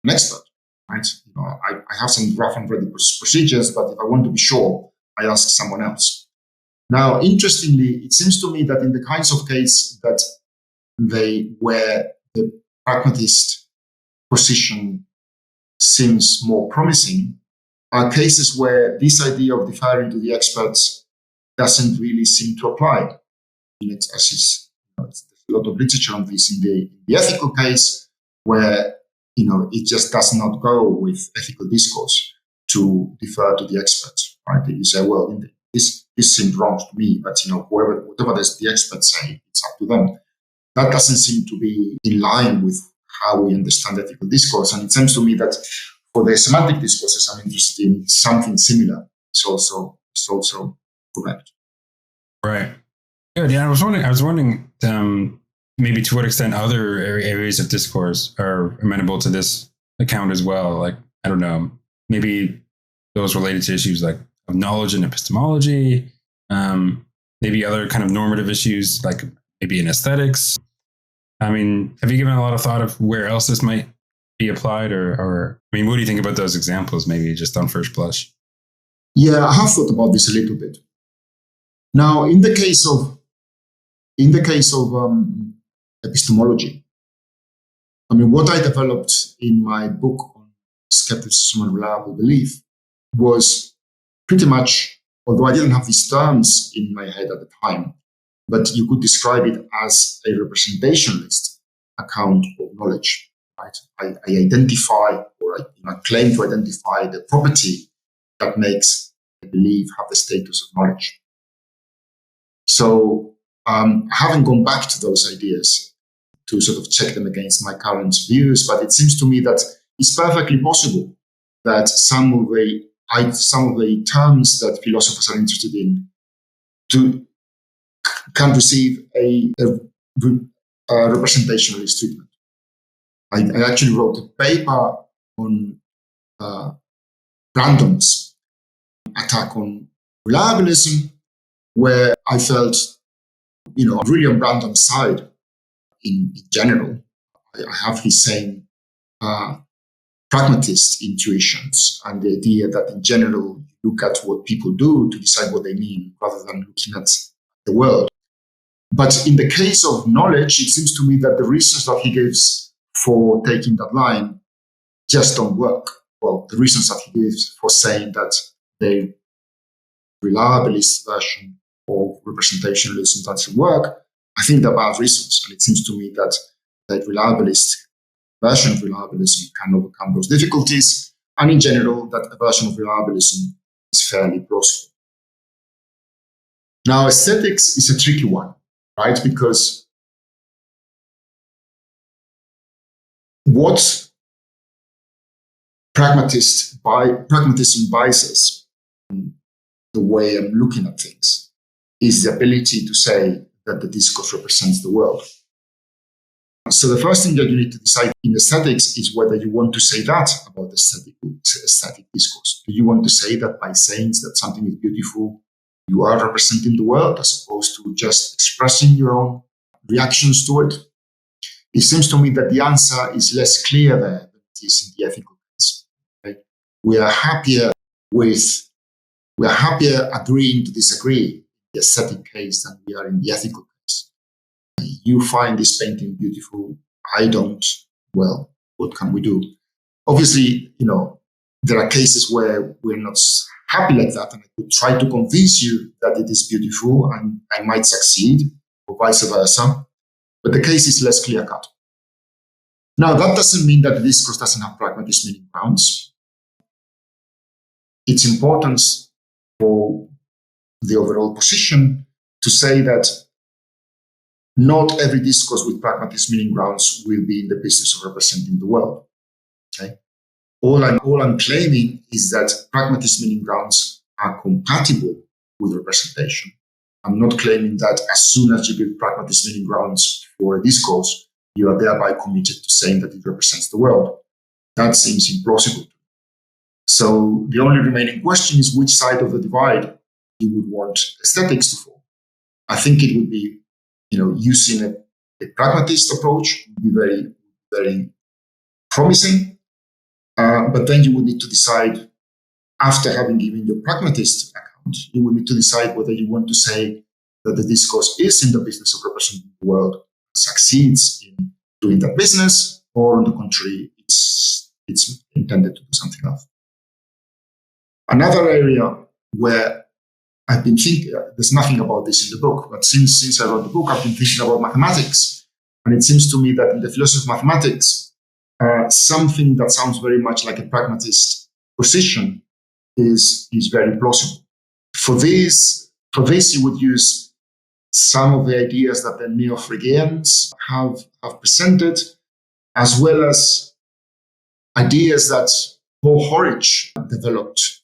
an expert, right? I have some rough and ready procedures, but if I want to be sure, I ask someone else. Now, interestingly, it seems to me that in the kinds of case that where the pragmatist position seems more promising are cases where this idea of deferring to the experts doesn't really seem to apply. There's a lot of literature on this in the ethical case, where it just does not go with ethical discourse to defer to the experts, right? You say, well, this seemed wrong to me, but whatever the experts say, it's up to them. That doesn't seem to be in line with how we understand ethical discourse. And it seems to me that for the semantic discourses I'm interested in, something similar is also correct. Right. Good. Yeah, I was wondering maybe to what extent other areas of discourse are amenable to this account as well. Like, I don't know, maybe those related to issues like of knowledge and epistemology, maybe other kind of normative issues, like maybe in aesthetics. I mean, have you given a lot of thought of where else this might be applied? Or I mean, what do you think about those examples, maybe just on first blush? Yeah, I have thought about this a little bit. Now, in the case of epistemology, I mean, what I developed in my book on skepticism and reliable belief was pretty much, although I didn't have these terms in my head at the time, but you could describe it as a representationalist account of knowledge. Right? I identify, or I claim to identify the property that makes a belief have the status of knowledge. So I haven't gone back to those ideas to sort of check them against my current views, but it seems to me that it's perfectly possible that some of the terms that philosophers are interested in can receive a representationalist treatment. I actually wrote a paper on Brandon's attack on reliabilism, where I felt, really on Brandon's side in general. I have his same pragmatist intuitions and the idea that in general, you look at what people do to decide what they mean rather than looking at the world. But in the case of knowledge, it seems to me that the reasons that he gives for taking that line just don't work. Well, the reasons that he gives for saying that the reliabilist version of representationalism doesn't work, I think they're bad reasons. And it seems to me that the reliabilist version of reliabilism can overcome those difficulties. And in general, that a version of reliabilism is fairly plausible. Now, aesthetics is a tricky one, right? Because what pragmatism biases the way I'm looking at things is the ability to say that the discourse represents the world. So the first thing that you need to decide in aesthetics is whether you want to say that about aesthetic discourse. Do you want to say that by saying that something is beautiful, you are representing the world as opposed to just expressing your own reactions to it? It seems to me that the answer is less clear there than it is in the ethical case. Right? We are happier agreeing to disagree in the aesthetic case than we are in the ethical case. You find this painting beautiful, I don't. Well, what can we do? Obviously, there are cases where we're not happy like that, and I could try to convince you that it is beautiful and I might succeed, or vice versa. But the case is less clear-cut. Now, that doesn't mean that the discourse doesn't have pragmatist meaning grounds. It's important for the overall position to say that not every discourse with pragmatist meaning grounds will be in the business of representing the world. Okay? All I'm claiming is that pragmatist meaning grounds are compatible with representation. I'm not claiming that as soon as you give pragmatist meaning grounds for a discourse, you are thereby committed to saying that it represents the world. That seems implausible. So the only remaining question is which side of the divide you would want aesthetics to fall. I think it would be, using a pragmatist approach would be very, very promising. But then you would need to decide, after having given your pragmatist account, you would need to decide whether you want to say that the discourse is in the business of representing the world, succeeds in doing that business, or on the contrary, it's intended to do something else. Another area where I've been thinking, there's nothing about this in the book, but since I wrote the book, I've been thinking about mathematics. And it seems to me that in the philosophy of mathematics, something that sounds very much like a pragmatist position is very plausible. For this, you would use some of the ideas that the neo-Fregeans have presented, as well as ideas that Paul Horwich developed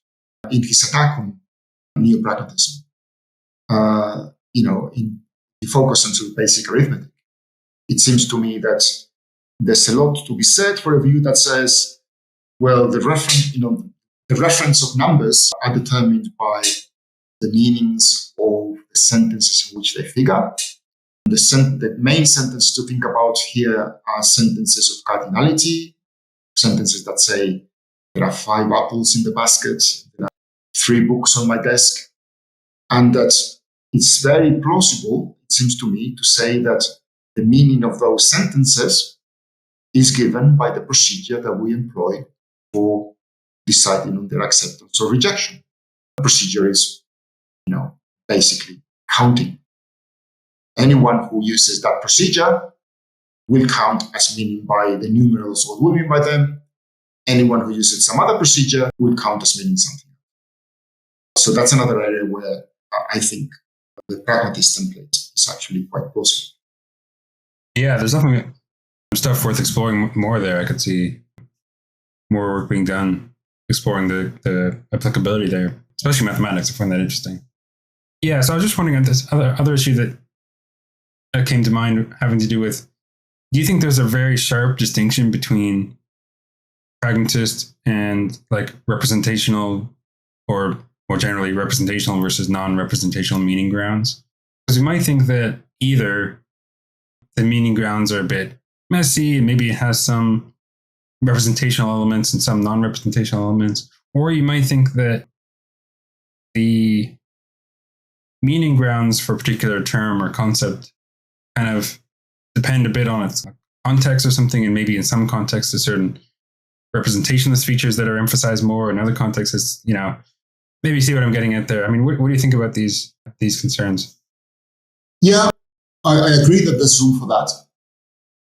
in his attack on neo-pragmatism. He focused on sort of basic arithmetic. It seems to me that there's a lot to be said for a view that says, well, the reference of numbers are determined by the meanings of the sentences in which they figure. The main sentences to think about here are sentences of cardinality, sentences that say, there are 5 apples in the basket, there are 3 books on my desk, and that it's very plausible, it seems to me, to say that the meaning of those sentences is given by the procedure that we employ for deciding on their acceptance or rejection. The procedure is, basically counting. Anyone who uses that procedure will count as meaning by the numerals what we mean by them. Anyone who uses some other procedure will count as meaning something. So that's another area where I think the pragmatist template is actually quite plausible. Yeah, there's definitely some stuff worth exploring more there. I could see more work being done exploring the applicability there, especially mathematics. I find that interesting. Yeah, so I was just wondering on this other issue that came to mind having to do with, do you think there's a very sharp distinction between pragmatist and like representational, or more generally representational versus non-representational meaning grounds? Because you might think that either the meaning grounds are a bit messy and maybe it has some representational elements and some non-representational elements, or you might think that the meaning grounds for a particular term or concept kind of depend a bit on its context or something, and maybe in some contexts there's certain representationalist features that are emphasized more, in other contexts, maybe you see what I'm getting at there. I mean, what do you think about these concerns? Yeah, I agree that there's room for that.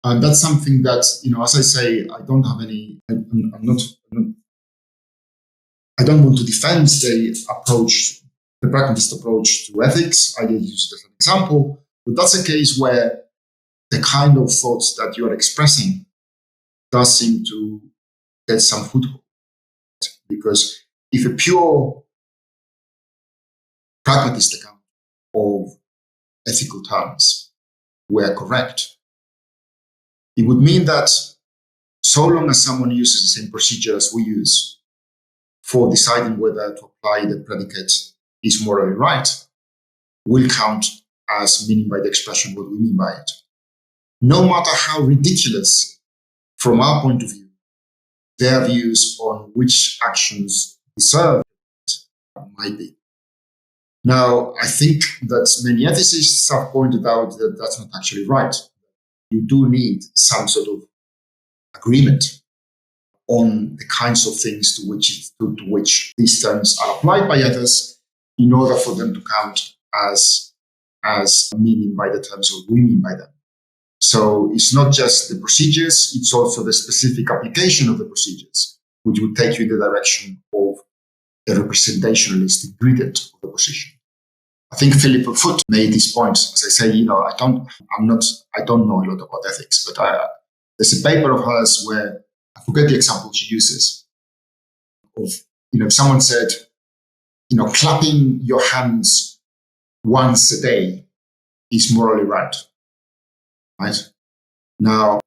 And that's something that, as I say, I don't have any, I don't want to defend the pragmatist approach to ethics. I did use it as an example, but that's a case where the kind of thoughts that you are expressing does seem to get some foothold. Because if a pure pragmatist account of ethical terms were correct, it would mean that so long as someone uses the same procedure as we use for deciding whether to apply the predicate is morally right, will count as meaning by the expression what we mean by it. No matter how ridiculous, from our point of view, their views on which actions deserve it might be. Now, I think that many ethicists have pointed out that that's not actually right. You do need some sort of agreement on the kinds of things to which these terms are applied by others in order for them to count as meaning by the terms what we mean by them. So it's not just the procedures, it's also the specific application of the procedures, which would take you in the direction of a representationalist ingredient of the position. I think Philippa Foot made these points. As I say, I don't know a lot about ethics, but there's a paper of hers where I forget the example she uses of, if someone said, clapping your hands once a day is morally right. Right? Now,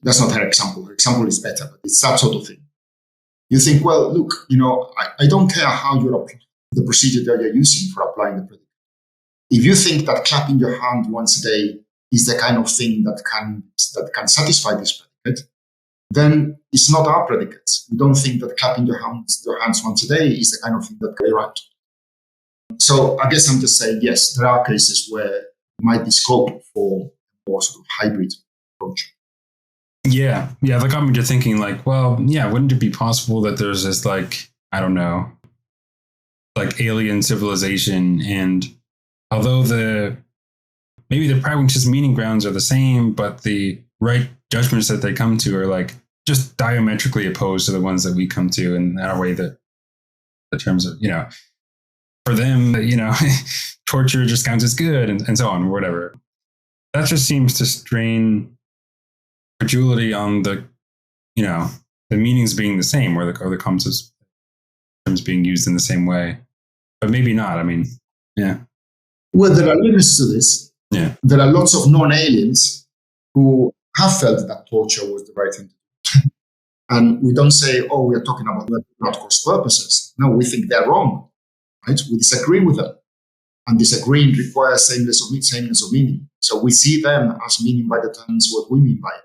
that's not her example. Her example is better, but it's that sort of thing. You think, well, look, I don't care how you're applying the procedure that you're using for applying the predicate. If you think that clapping your hand once a day is the kind of thing that can satisfy this predicate, then it's not our predicate. We don't think that clapping your hands once a day is the kind of thing that can be right. So I guess I'm just saying, yes, there are cases where there might be scope for more sort of hybrid approach. Yeah. That got me to thinking wouldn't it be possible that there's this alien civilization, and although maybe the pragmatist meaning grounds are the same, but the right judgments that they come to are just diametrically opposed to the ones that we come to, in our way that the terms of, for them, torture just counts as good and so on, or whatever. That just seems to strain credulity on the meanings being the same, or the concepts terms being used in the same way. But maybe not. I mean, yeah. Well, there are limits to this. Yeah. There are lots of non-aliens who have felt that torture was the right thing to do. And we don't say, we are talking about not cross purposes. No, we think they're wrong. Right? We disagree with them. And disagreeing requires sameness of meaning. So we see them as meaning by the terms what we mean by it.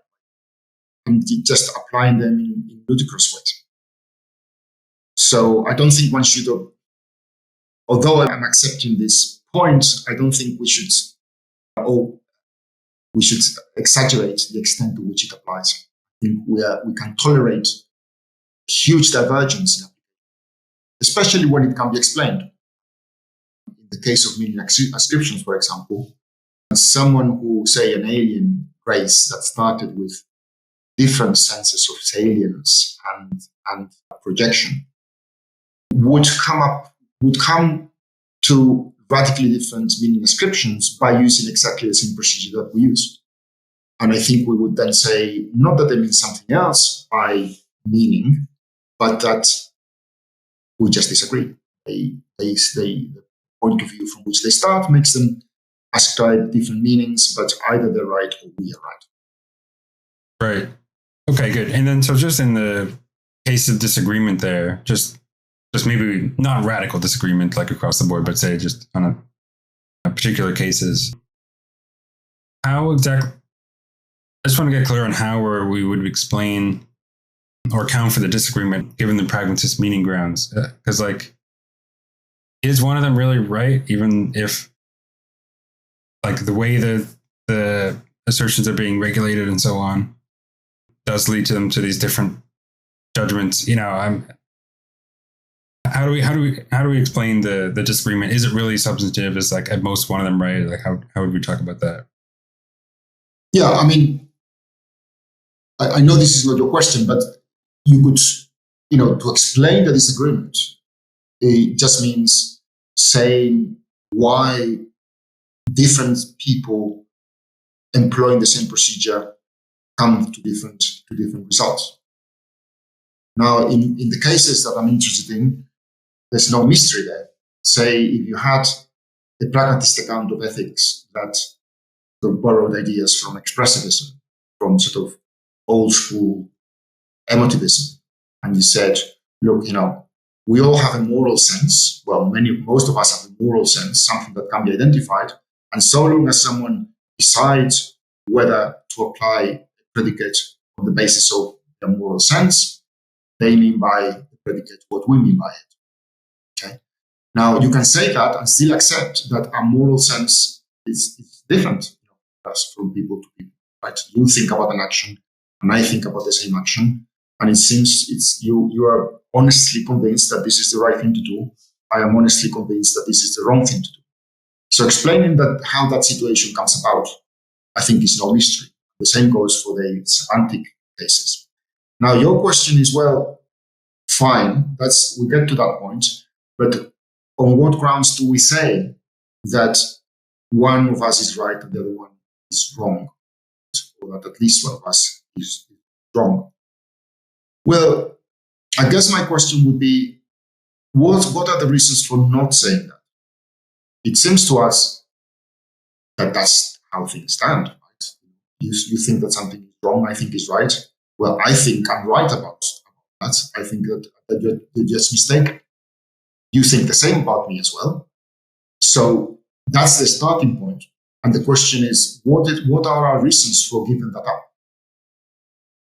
I'm just applying them in ludicrous ways. So I don't think one should, although I'm accepting this point, I don't think we should exaggerate the extent to which it applies. I think we can tolerate huge divergence, especially when it can be explained. In the case of meaning ascriptions, for example, someone who, say, an alien race that started with different senses of salience and projection would come to radically different meaning ascriptions by using exactly the same procedure that we use. And I think we would then say, not that they mean something else by meaning, but that we just disagree. The point of view from which they start makes them ascribe different meanings, but either they're right or we are right. Right. Okay, good. And then, so just in the case of disagreement there, just maybe not radical disagreement like across the board, but say just on a particular cases, how exactly, I just want to get clear on how we would explain or account for the disagreement given the pragmatist meaning grounds. Because is one of them really right, even if the way the assertions are being regulated and so on does lead to them to these different judgments? How do we explain the disagreement? Is it really substantive? Is at most one of them right? How would we talk about that? Yeah, I mean, I know this is not your question, but you could, to explain the disagreement, it just means saying why different people employing the same procedure come to different results. Now, in the cases that I'm interested in, there's no mystery there. Say, if you had a pragmatist account of ethics that sort of borrowed ideas from expressivism, from sort of old school emotivism, and you said, look, we all have a moral sense. Well, most of us have a moral sense, something that can be identified. And so long as someone decides whether to apply a predicate on the basis of a moral sense, they mean by the predicate what we mean by it. Okay. Now, you can say that and still accept that a moral sense is different from people to people. Right? You think about an action, and I think about the same action, and it seems you are honestly convinced that this is the right thing to do. I am honestly convinced that this is the wrong thing to do. So explaining how that situation comes about, I think, is no mystery. The same goes for the semantic cases. Now, your question is, well, fine, we get to that point, but on what grounds do we say that one of us is right and the other one is wrong, or that at least one of us is wrong? Well, I guess my question would be, what are the reasons for not saying that? It seems to us that that's how things stand. Right? You think that something is wrong, I think is right. Well, I think I'm right about that. I think that you're just mistaken. You think the same about me as well. So that's the starting point. And the question is, what are our reasons for giving that up?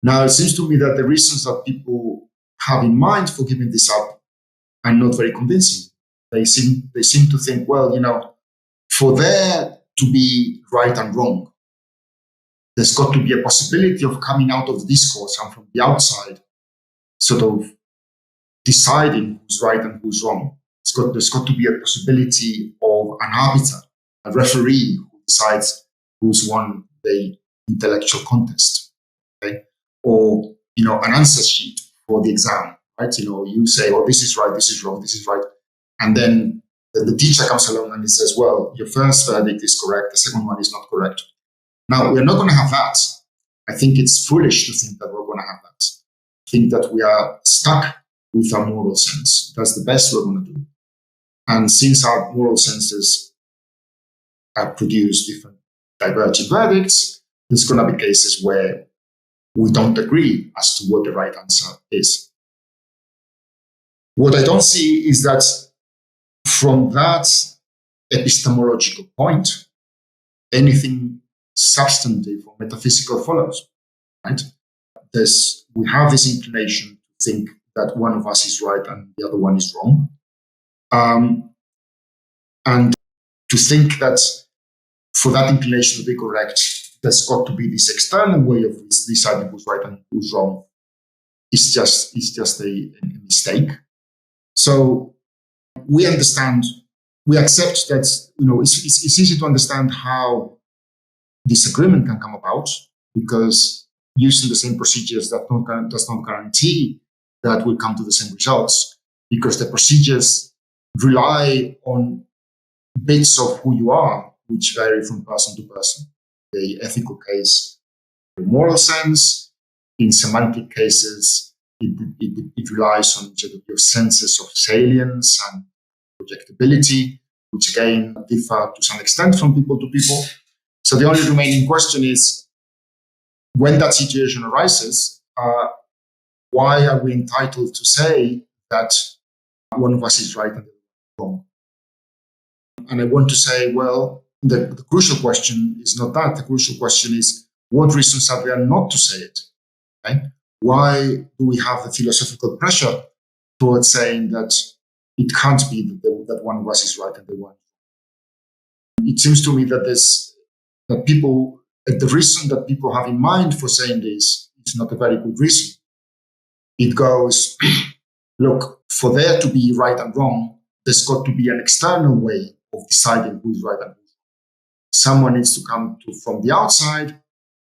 Now, it seems to me that the reasons that people have in mind for giving this up are not very convincing. They seem to think, well, for there to be right and wrong, there's got to be a possibility of coming out of the discourse and from the outside sort of deciding who's right and who's wrong. There's got to be a possibility of an arbiter, a referee who decides who's won the intellectual contest, okay? Or, an answer sheet for the exam, right? You say, oh, this is right, this is wrong, this is right. And then the teacher comes along and he says, well, your first verdict is correct, the second one is not correct. Now, we're not going to have that. I think it's foolish to think that we're going to have that. I think that we are stuck with our moral sense. That's the best we're going to do. And since our moral senses produce different divergent verdicts, there's going to be cases where we don't agree as to what the right answer is. What I don't see is that from that epistemological point, anything substantive or metaphysical follows, right? we have this inclination to think that one of us is right and the other one is wrong. And to think that for that inclination to be correct, there's got to be this external way of deciding who's right and who's wrong. It's just a mistake. So we accept that, it's easy to understand how disagreement can come about, because using the same procedures does not guarantee that we'll come to the same results, because the procedures rely on bits of who you are, which vary from person to person. The ethical case, the moral sense. In semantic cases, it relies on your senses of salience and projectability, which again differ to some extent from people to people. So the only remaining question is, when that situation arises, why are we entitled to say that one of us is right and the other is wrong? And I want to say, well, the crucial question is not that. The crucial question is, what reasons are there not to say it? Right? Why do we have the philosophical pressure towards saying that it can't be that one of us is right and the one? It seems to me that the reason that people have in mind for saying this is not a very good reason. It goes, look, for there to be right and wrong, there's got to be an external way of deciding who's right and who's wrong. Someone needs to come from the outside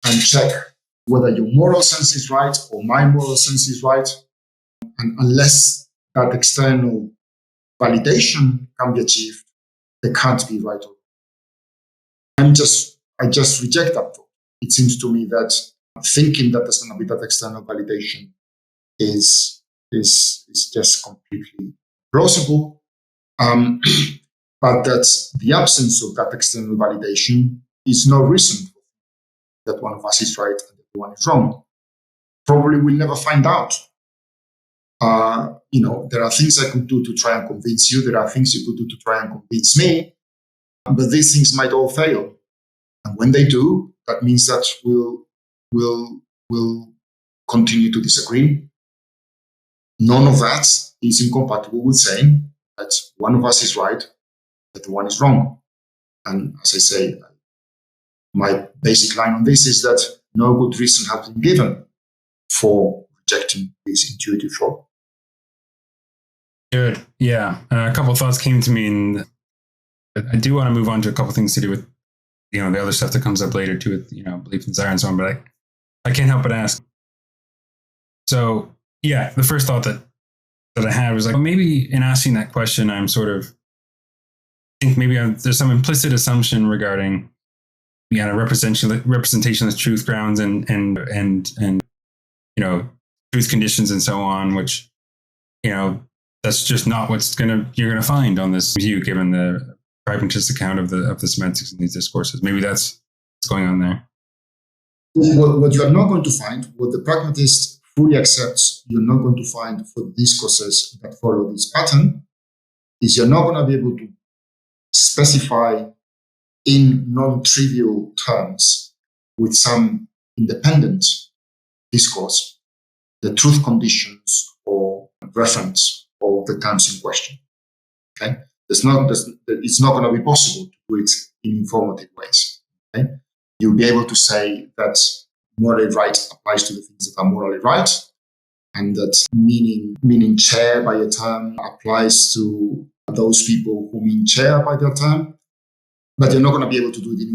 and check whether your moral sense is right or my moral sense is right. And unless that external validation can be achieved, there can't be right or wrong. I just reject that thought. It seems to me that thinking that there's going to be that external validation is just completely plausible. But that the absence of that external validation is no reason that one of us is right and the other one is wrong. Probably we'll never find out. There are things I could do to try and convince you. There are things you could do to try and convince me. But these things might all fail. And when they do, that means that we'll continue to disagree. None of that is incompatible with saying that one of us is right, that the one is wrong. And as I say, my basic line on this is that no good reason has been given for rejecting this intuitive thought. Good. Yeah. A couple of thoughts came to me, and I do want to move on to a couple of things to do with, the other stuff that comes up later too, with, belief and desire and so on, but I can't help but ask. So yeah, the first thought that I had was like, maybe in asking that question, I'm sort of think maybe there's some implicit assumption regarding representationalist truth grounds and truth conditions and so on, which that's just not you're gonna find on this view, given the pragmatist account of the semantics in these discourses. Maybe that's what's going on there. What you are not going to find, what the pragmatist fully accepts, you're not going to find for discourses that follow this pattern, is you're not going to be able to specify in non-trivial terms with some independent discourse the truth conditions or reference of the terms in question. Okay, it's not going to be possible to do it in informative ways. Okay, you'll be able to say that morally right applies to the things that are morally right, and that meaning chair by a term applies to those people who mean chair by their term, but you're not going to be able to do it in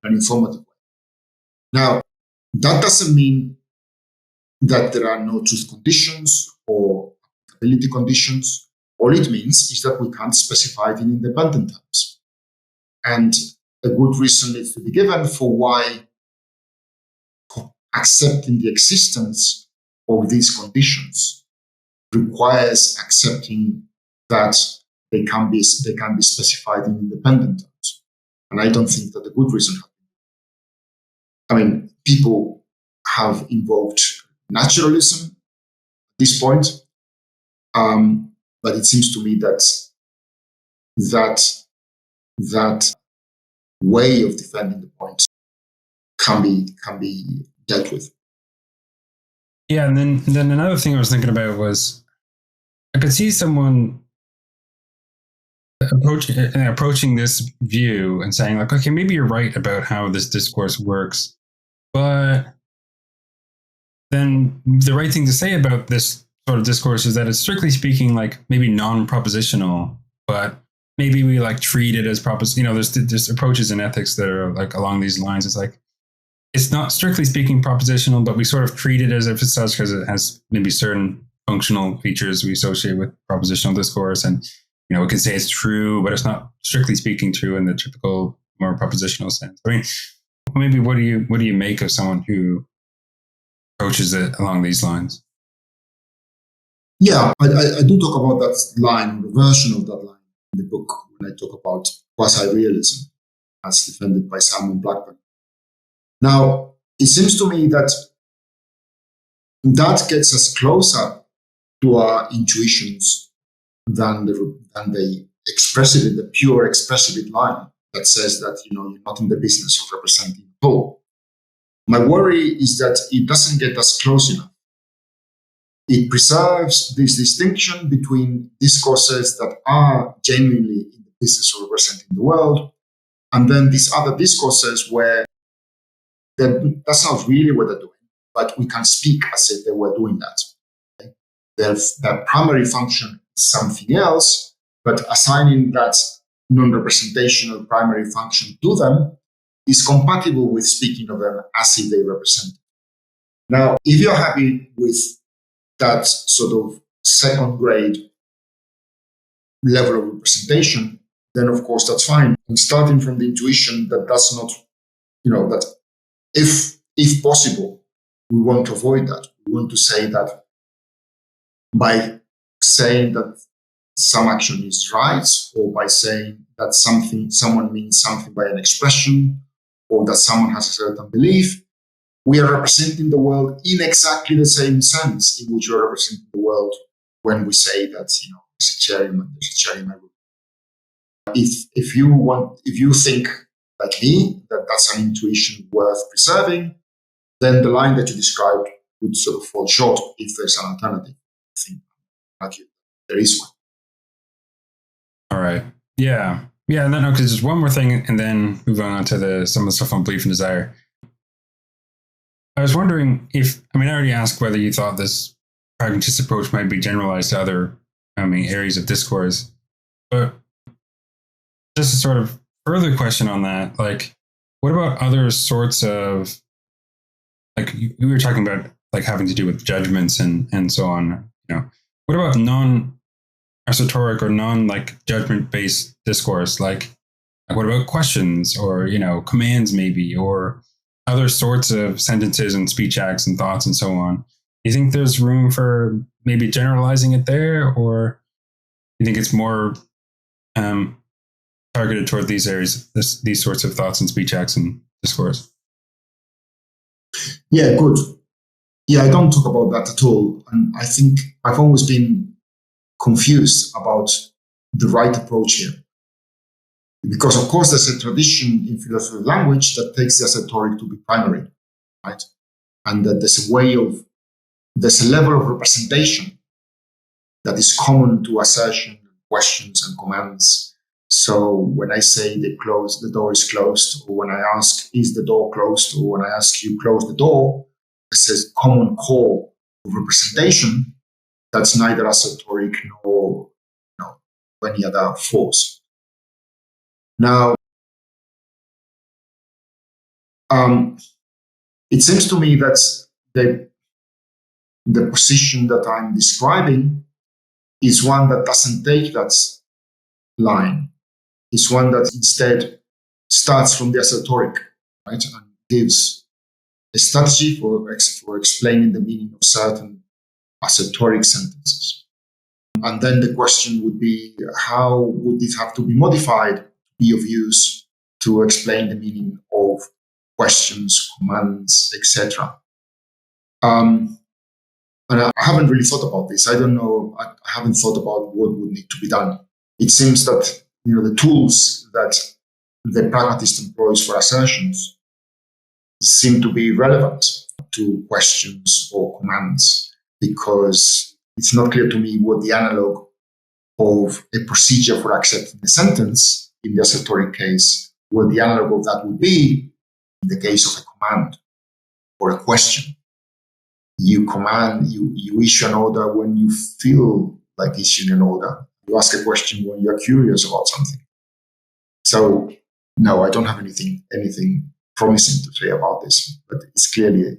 an informative way. Now, that doesn't mean that there are no truth conditions or applicability conditions. All it means is that we can't specify it in independent terms. And a good reason needs to be given for why accepting the existence of these conditions requires accepting that they can be specified in independent terms. And I don't think that a good reason. I mean, people have invoked naturalism at this point, but it seems to me that way of defending the point can be dealt with. Yeah, and then another thing I was thinking about was I could see someone approaching this view and saying like, okay, maybe you're right about how this discourse works, but then the right thing to say about this sort of discourse is that it's strictly speaking like maybe non-propositional, but maybe we like treat it as there's approaches in ethics that are like along these lines. It's like it's not strictly speaking propositional, but we sort of treat it as if it's such because it has maybe certain functional features we associate with propositional discourse. And, we can say it's true, but it's not strictly speaking true in the typical more propositional sense. I mean, maybe what do you make of someone who approaches it along these lines? Yeah, I do talk about that line, the version of that line in the book when I talk about quasi-realism as defended by Simon Blackburn. Now, it seems to me that gets us closer to our intuitions than the expressive, the pure expressive line that says that you're not in the business of representing the whole. My worry is that it doesn't get us close enough. It preserves this distinction between discourses that are genuinely in the business of representing the world, and then these other discourses where that's not really what they're doing, but we can speak as if they were doing that. Okay? Their primary function is something else, but assigning that non-representational primary function to them is compatible with speaking of them as if they represent. Now, if you're happy with that sort of second grade level of representation, then of course that's fine. And starting from the intuition that that's not, that if possible, we want to avoid that. We want to say that by saying that some action is right, or by saying that someone means something by an expression, or that someone has a certain belief, we are representing the world in exactly the same sense in which we are representing the world when we say that there's a Gerrymandered. If you think like me that that's an intuition worth preserving, then the line that you described would sort of fall short if there's an alternative. I think there is one. All right. Yeah. Yeah. And then, okay, just one more thing, and then moving on to some of the stuff on belief and desire. I was wondering I already asked whether you thought this pragmatist approach might be generalized to other, areas of discourse, but just a sort of further question on that, like, what about other sorts of, like, we were talking about, like, having to do with judgments and so on, what about non-esoteric or non-like judgment-based discourse? Like what about questions or, commands maybe, or other sorts of sentences and speech acts and thoughts and so on? Do you think there's room for maybe generalizing it there, or you think it's more targeted toward these areas, these sorts of thoughts and speech acts and discourse? Yeah, good. Yeah, I don't talk about that at all. And I think I've always been confused about the right approach here. Because, of course, there's a tradition in philosophy of language that takes the esoteric to be primary, right? And that there's a level of representation that is common to assertion, questions, and commands. So when I say the door is closed, or when I ask, is the door closed, or when I ask you, close the door, this is a common core of representation that's neither esoteric nor any other force. Now, it seems to me that the position that I'm describing is one that doesn't take that line. It's one that instead starts from the esoteric, right, and gives a strategy for explaining the meaning of certain esoteric sentences. And then the question would be, how would it have to be modified to be of use to explain the meaning of questions, commands, etc.? And I haven't really thought about this. I don't know. I haven't thought about what would need to be done. It seems that the tools that the pragmatist employs for assertions seem to be relevant to questions or commands, because it's not clear to me what the analog of a procedure for accepting a sentence in the assertoric case, what the analog of that would be in the case of a command or a question. You command, you issue an order when you feel like issuing an order. You ask a question when you're curious about something. So, no, I don't have anything promising to say about this, but it's clearly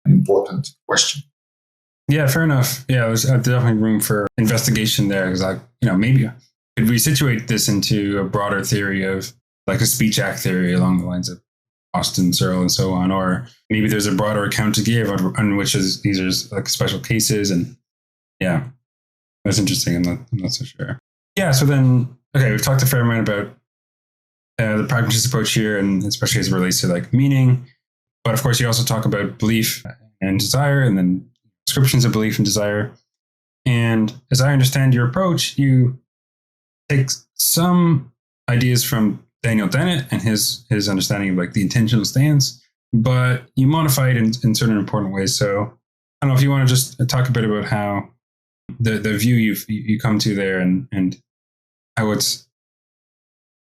an important question. Yeah, fair enough. Yeah, there's definitely room for investigation there, because maybe could we situate this into a broader theory of like a speech act theory along the lines of Austin, Searle, and so on, or maybe there's a broader account to give on which these are like special cases, and yeah, that's interesting. I'm not so sure. Yeah, so then we've talked a fair amount about the pragmatist approach here, and especially as it relates to like meaning, but of course you also talk about belief and desire, and then descriptions of belief and desire. And as I understand your approach, you take some ideas from Daniel Dennett and his understanding of like the intentional stance, but you modify it in certain important ways. So I don't know if you want to just talk a bit about how the view you come to there and how it's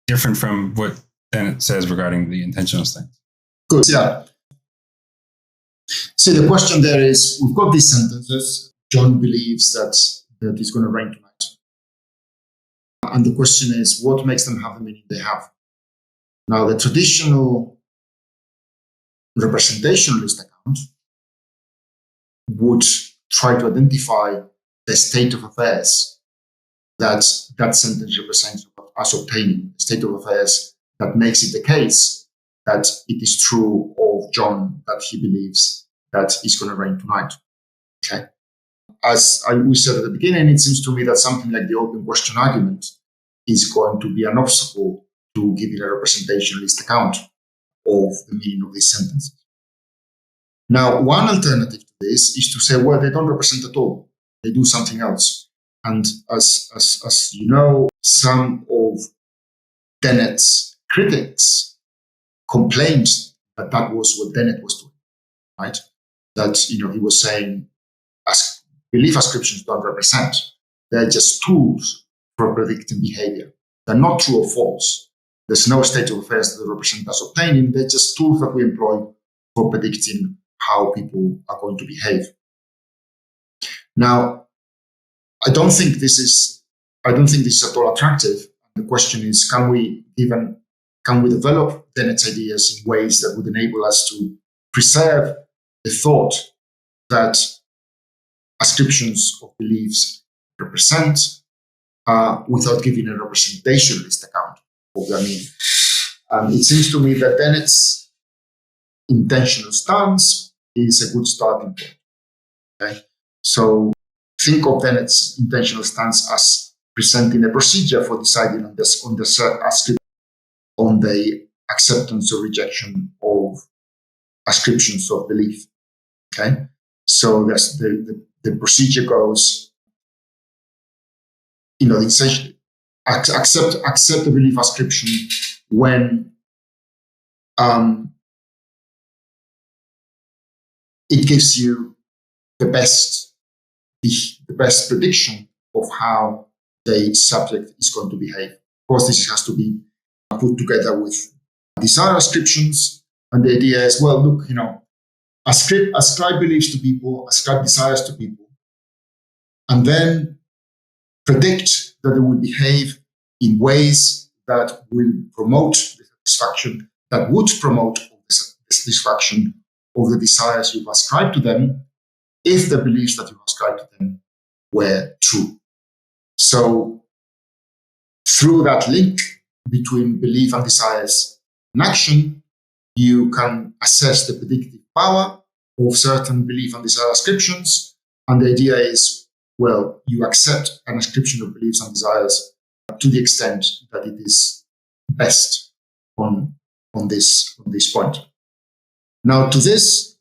different from what Dennett says regarding the intentional stance. Good, yeah. So the question there is, we've got these sentences. John believes that it's going to rain tonight. And the question is, what makes them have the meaning they have? Now, the traditional representationalist account would try to identify the state of affairs that sentence represents as obtaining, the state of affairs that makes it the case that it is true of John that he believes that it's going to rain tonight. Okay. As we said at the beginning, it seems to me that something like the open question argument is going to be an obstacle to giving a representationalist account of the meaning of these sentences. Now, one alternative to this is to say, well, they don't represent at all. They do something else. And as you know, some of Dennett's critics complained that was what Dennett was doing, right? That, he was saying, belief ascriptions don't represent. They're just tools for predicting behavior. They're not true or false. There's no state of affairs that represent as obtaining. They're just tools that we employ for predicting how people are going to behave. Now, I don't think this is at all attractive. The question is, can we develop Dennett's ideas in ways that would enable us to preserve the thought that ascriptions of beliefs represent without giving a representationalist account of their meaning? It seems to me that Dennett's intentional stance is a good starting point. Okay? So think of Dennett's intentional stance as presenting a procedure for deciding on the acceptance or rejection of ascriptions of belief. Okay, so that's the procedure goes, essentially accept a belief ascription when it gives you the best prediction of how the subject is going to behave. Of course, this has to be put together with desire ascriptions, and the idea is, well, look, ascribe beliefs to people, ascribe desires to people, and then predict that they will behave in ways that will promote the satisfaction, that would promote the satisfaction of the desires you've ascribed to them, if the beliefs that you ascribed to them were true. So through that link between belief and desires and action, you can assess the predictive power of certain belief and desire ascriptions. And the idea is, well, you accept an ascription of beliefs and desires to the extent that it is best on this point. Now, to this,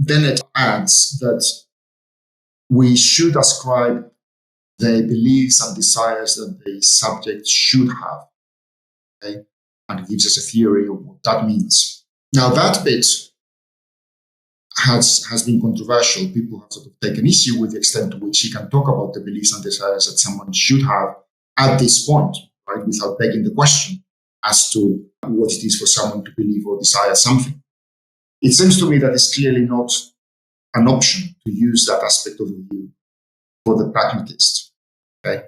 Dennett adds that we should ascribe the beliefs and desires that the subject should have. Okay? And it gives us a theory of what that means. Now that bit has been controversial. People have sort of taken issue with the extent to which he can talk about the beliefs and desires that someone should have at this point, right, without begging the question as to what it is for someone to believe or desire something. It seems to me that it's clearly not an option to use that aspect of the view for the pragmatist. Okay?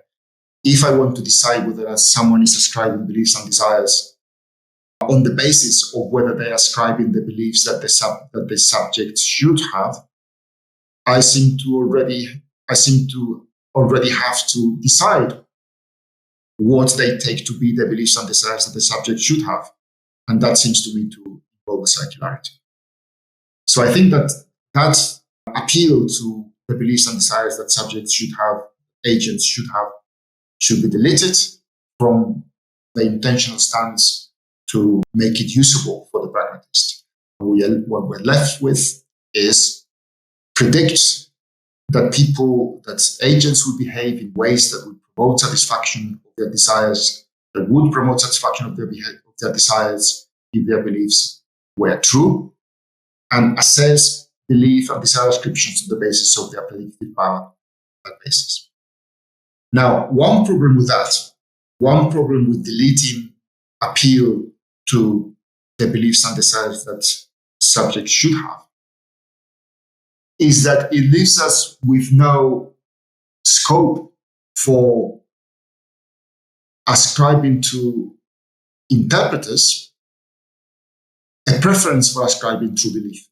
If I want to decide whether someone is ascribing beliefs and desires on the basis of whether they are ascribing the beliefs that the subject should have, I seem to already have to decide what they take to be the beliefs and desires that the subject should have. And that seems to me to involve circularity. So I think that appeal to the beliefs and desires that subjects should have, agents should have, should be deleted from the intentional stance to make it usable for the pragmatist. What we're left with is predict that agents would behave in ways that would promote satisfaction of their desires, that would promote satisfaction of their desires if their beliefs were true, and assess belief and desire ascriptions on the basis of their predictive power on that basis. Now, one problem with deleting appeal to the beliefs and desires that subjects should have is that it leaves us with no scope for ascribing to interpreters a preference for ascribing true belief.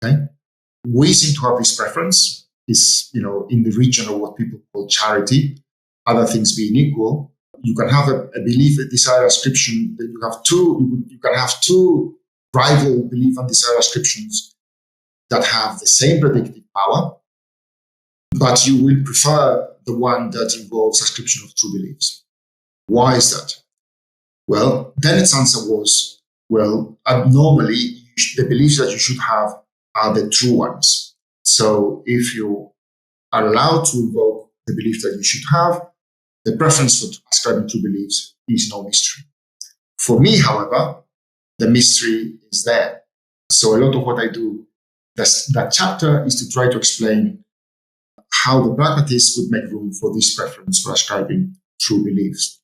Okay? We seem to have this preference, in the region of what people call charity, other things being equal. You can have a belief, a desire ascription, that you can have two rival belief and desire ascriptions that have the same predictive power, but you will prefer the one that involves ascription of true beliefs. Why is that? Well, Dennett's answer was, abnormally, the beliefs that you should have are the true ones. So if you are allowed to invoke the belief that you should have, the preference for ascribing true beliefs is no mystery. For me, however, the mystery is there. So a lot of what I do, that chapter is to try to explain how the pragmatist would make room for this preference for ascribing true beliefs.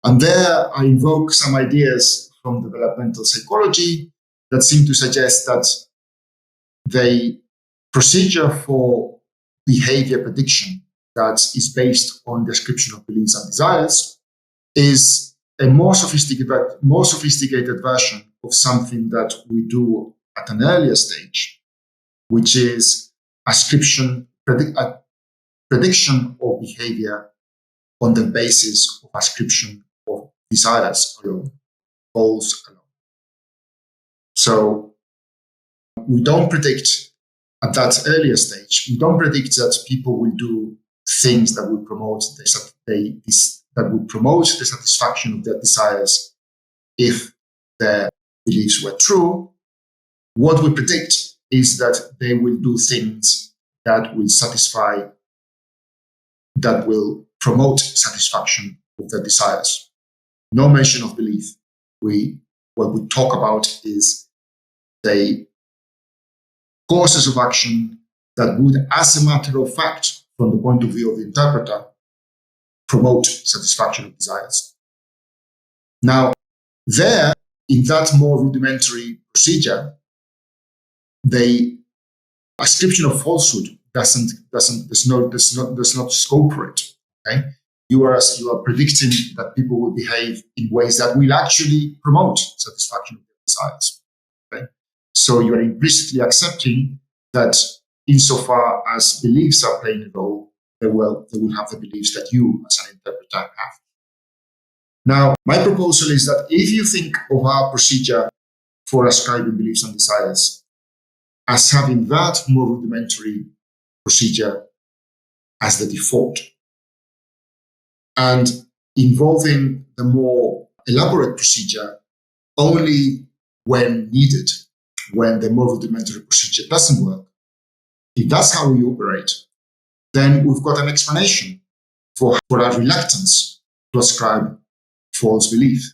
And there I invoke some ideas from developmental psychology that seem to suggest that the procedure for behavior prediction that is based on description of beliefs and desires is a more sophisticated version of something that we do at an earlier stage, which is prediction of behavior on the basis of ascription of desires alone, goals alone. So we don't predict at that earlier stage, we don't predict that people will do things that would promote the satisfaction of their desires if their beliefs were true. What we predict is that they will do things that will promote satisfaction of their desires. No mention of belief. What we talk about is the courses of action that would, as a matter of fact, from the point of view of the interpreter, promote satisfaction of desires. Now, there, in that more rudimentary procedure, the ascription of falsehood does not scope for it. Okay? You are predicting that people will behave in ways that will actually promote satisfaction of their desires. Okay? So you are implicitly accepting that insofar as beliefs are playing a role, they will have the beliefs that you, as an interpreter, have. Now, my proposal is that if you think of our procedure for ascribing beliefs and desires as having that more rudimentary procedure as the default, and involving the more elaborate procedure only when needed, when the more rudimentary procedure doesn't work, if that's how we operate, then we've got an explanation for our reluctance to ascribe false belief.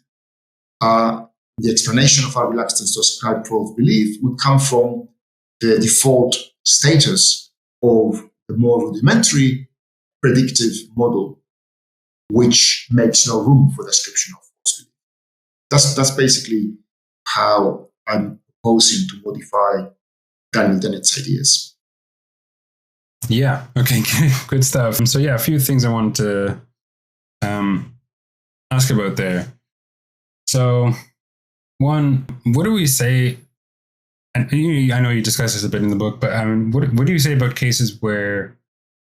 the explanation of our reluctance to ascribe false belief would come from the default status of the more rudimentary predictive model, which makes no room for the ascription of false belief. That's basically how I'm proposing to modify Daniel Dennett's ideas. Yeah. Okay. Good stuff. So yeah, a few things I wanted to ask about there. So one, what do we say? And I know you discussed this a bit in the book, but what do you say about cases where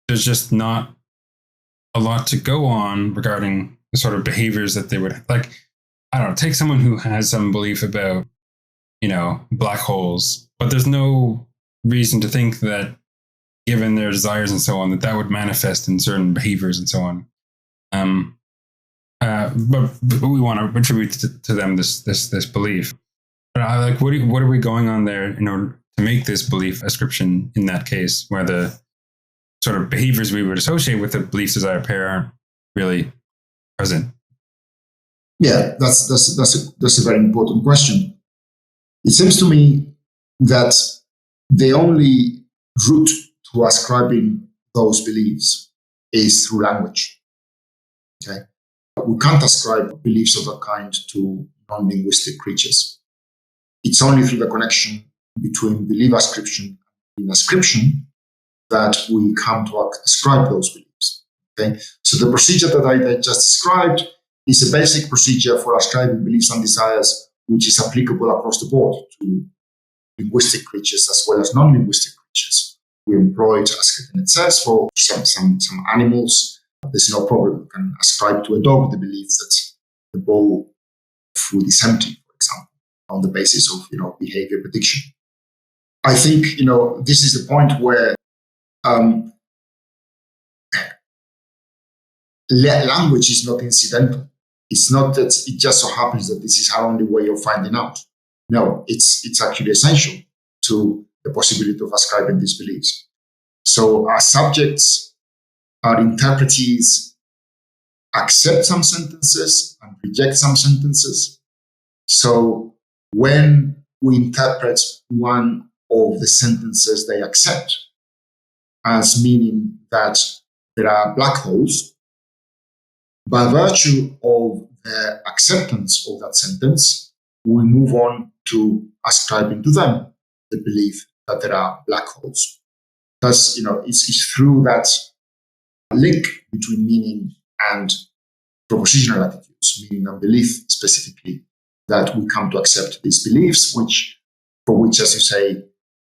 there's just not a lot to go on regarding the sort of behaviors that they would like? I don't know. Take someone who has some belief about, black holes, but there's no reason to think that, given their desires and so on, that would manifest in certain behaviors and so on. But we want to attribute to them this belief. But what are we going on there in order to make this belief ascription in that case, where the sort of behaviors we would associate with the belief desire pair aren't really present? Yeah, that's a very important question. It seems to me that the only route to ascribing those beliefs is through language. Okay, we can't ascribe beliefs of that kind to non-linguistic creatures. It's only through the connection between belief ascription and ascription that we come to ascribe those beliefs. Okay, so the procedure that I just described is a basic procedure for ascribing beliefs and desires, which is applicable across the board to linguistic creatures as well as non-linguistic creatures. We employ it, as it says, for some animals. There's no problem. You can ascribe to a dog the belief that the bowl of food is empty, for example, on the basis of behavior prediction. I think this is the point where language is not incidental. It's not that it just so happens that this is our only way of finding out. No, it's actually essential to the possibility of ascribing these beliefs. So our subjects, our interpretees, accept some sentences and reject some sentences. So when we interpret one of the sentences they accept as meaning that there are black holes, by virtue of their acceptance of that sentence, we move on to ascribing to them the belief that there are black holes. Thus, it's through that link between meaning and propositional attitudes, meaning and belief specifically, that we come to accept these beliefs, for which, as you say,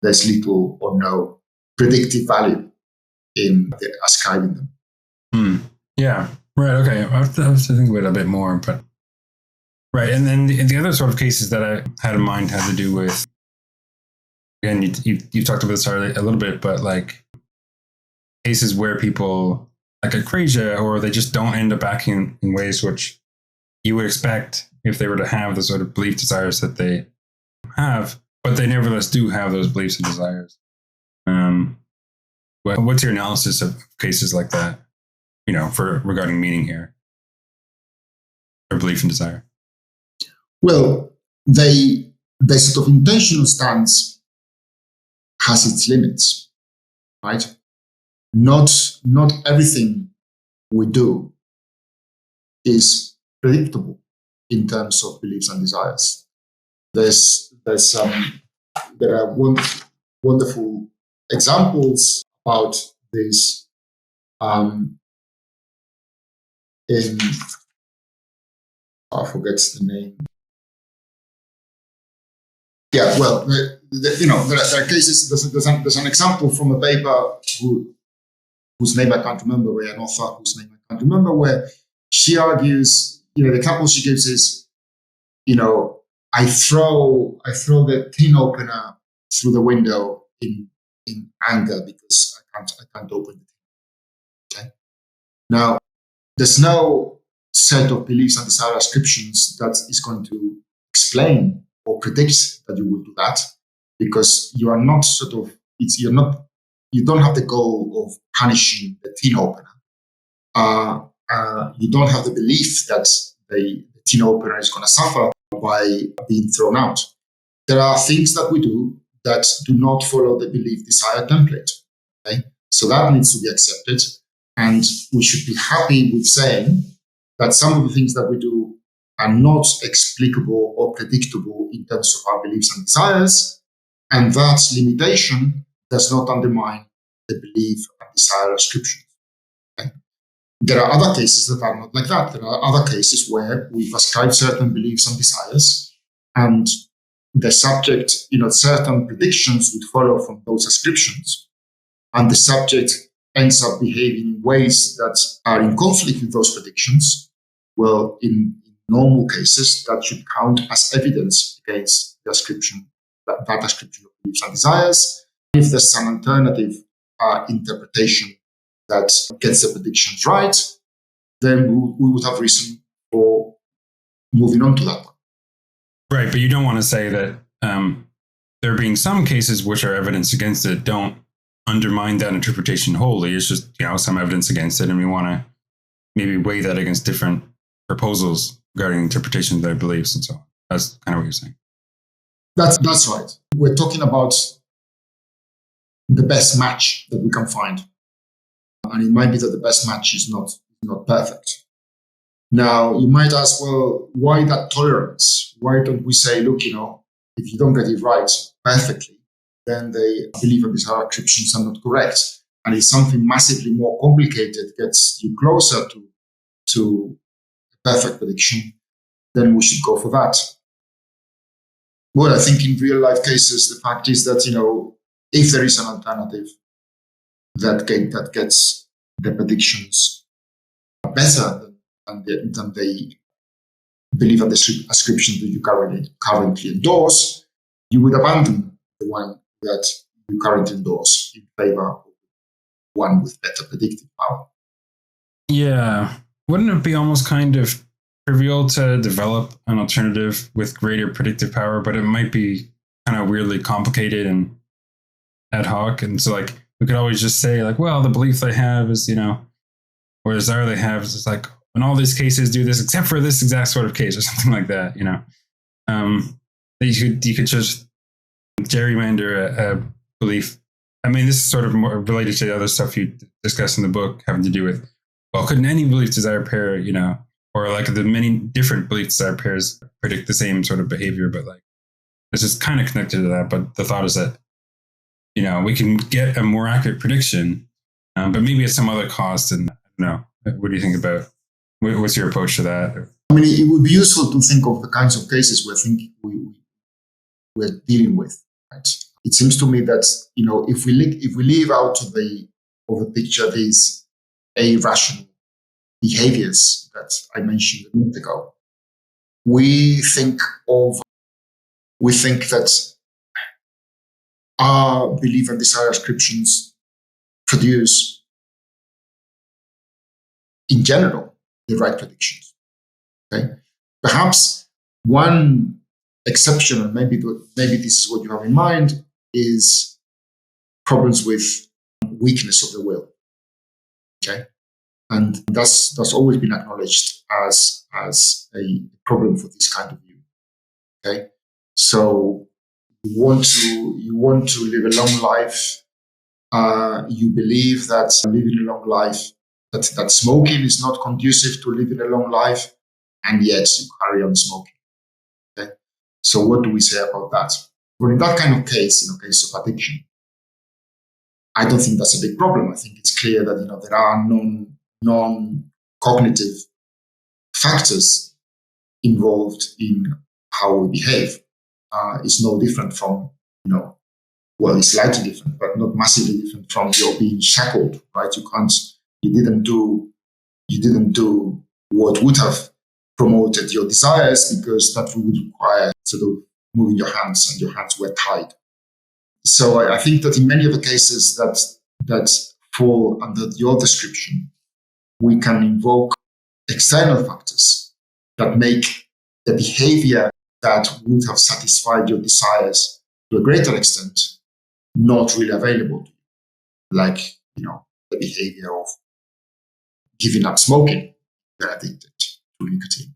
there's little or no predictive value in ascribing them. Yeah. Right. Okay. I have to think about it a bit more, but right. And then the other sort of cases that I had in mind had to do with, again, you talked about this already a little bit, but like cases where people like Akrasia, or they just don't end up acting in ways which you would expect if they were to have the sort of belief desires that they have, but they nevertheless do have those beliefs and desires. What's your analysis of cases like that? For regarding meaning here, or belief and desire? Well, the sort of intentional stance has its limits, right? Not everything we do is predictable in terms of beliefs and desires. There are wonderful examples about this. I forget the name. Yeah, well, there are cases. There's an example from a paper whose name I can't remember, where an author whose name I can't remember, where she argues, the example she gives is, I throw the tin opener through the window in anger because I can't open it. Okay. Now, there's no set of beliefs and desire ascriptions that is going to explain or predict that you will do that, because you are not you don't have the goal of punishing the tin opener. You don't have the belief that the tin opener is going to suffer by being thrown out. There are things that we do that do not follow the belief desire template. Okay? So that needs to be accepted. And we should be happy with saying that some of the things that we do are not explicable or predictable in terms of our beliefs and desires. And that limitation does not undermine the belief and desire ascription. Okay? There are other cases that are not like that. There are other cases where we've ascribed certain beliefs and desires, and the subject, certain predictions would follow from those ascriptions, and the subject ends up behaving in ways that are in conflict with those predictions. Well, in normal cases, that should count as evidence against the ascription, that ascription of beliefs and desires. If there's an alternative interpretation that gets the predictions right, then we would have reason for moving on to that one. Right, but you don't want to say that there being some cases which are evidence against it don't undermine that interpretation wholly. It's just, some evidence against it, and we want to maybe weigh that against different proposals regarding interpretation of their beliefs and so on. That's kind of what you're saying. That's right. We're talking about the best match that we can find. And it might be that the best match is not perfect. Now, you might ask, well, why that tolerance? Why don't we say, look, if you don't get it right perfectly, then the belief and desire ascriptions are not correct. And if something massively more complicated gets you closer to perfect prediction, then we should go for that. Well, I think in real life cases, the fact is that, if there is an alternative that gets the predictions better than the belief and the ascription that you currently endorse, you would abandon the one that you currently endorse in favor of one with better predictive power. Yeah. Wouldn't it be almost kind of trivial to develop an alternative with greater predictive power, but it might be kind of weirdly complicated and ad hoc? And so we could always just say well, the belief they have is, or the desire they have is in all these cases do this except for this exact sort of case or something like that, you could just gerrymander a belief. I mean, this is sort of more related to the other stuff you discuss in the book having to do with, well, couldn't any belief desire pair, or the many different belief desire pairs predict the same sort of behavior, but this is kind of connected to that. But the thought is that, we can get a more accurate prediction, but maybe at some other cost. And I don't know, what do you think about, what's your approach to that? I mean, it would be useful to think of the kinds of cases we're dealing with. Right? It seems to me that, if we leave out of the picture these irrational behaviors that I mentioned a minute ago, we think that our belief and desire ascriptions produce, in general, the right predictions. Okay? Perhaps one exception, and maybe this is what you have in mind, is problems with weakness of the will. Okay, and that's always been acknowledged as a problem for this kind of view. Okay, so you want to live a long life. You believe that living a long life, that smoking is not conducive to living a long life, and yet you carry on smoking. Okay, so what do we say about that? Well, in that kind of case, in a case of addiction, I don't think that's a big problem. I think it's clear that there are non-cognitive factors involved in how we behave. It's no different from, it's slightly different, but not massively different from your being shackled, right? You didn't do what would have promoted your desires because that would require sort of moving your hands, and your hands were tied. So I think that in many of the cases that fall under your description, we can invoke external factors that make the behavior that would have satisfied your desires to a greater extent not really available to you. Like, the behavior of giving up smoking, you're addicted to nicotine.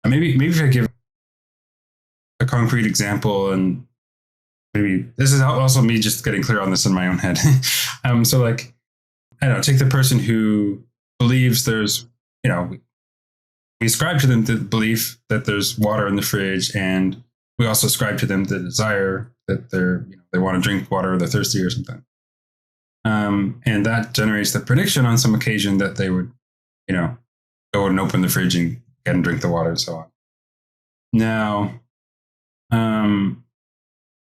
Maybe if I give a concrete example, and maybe this is also me just getting clear on this in my own head. So like, I don't know, take the person who believes there's, we ascribe to them the belief that there's water in the fridge, and we also ascribe to them the desire that they want to drink water or they're thirsty or something. And that generates the prediction on some occasion that they would, go and open the fridge and get and drink the water and so on. Now,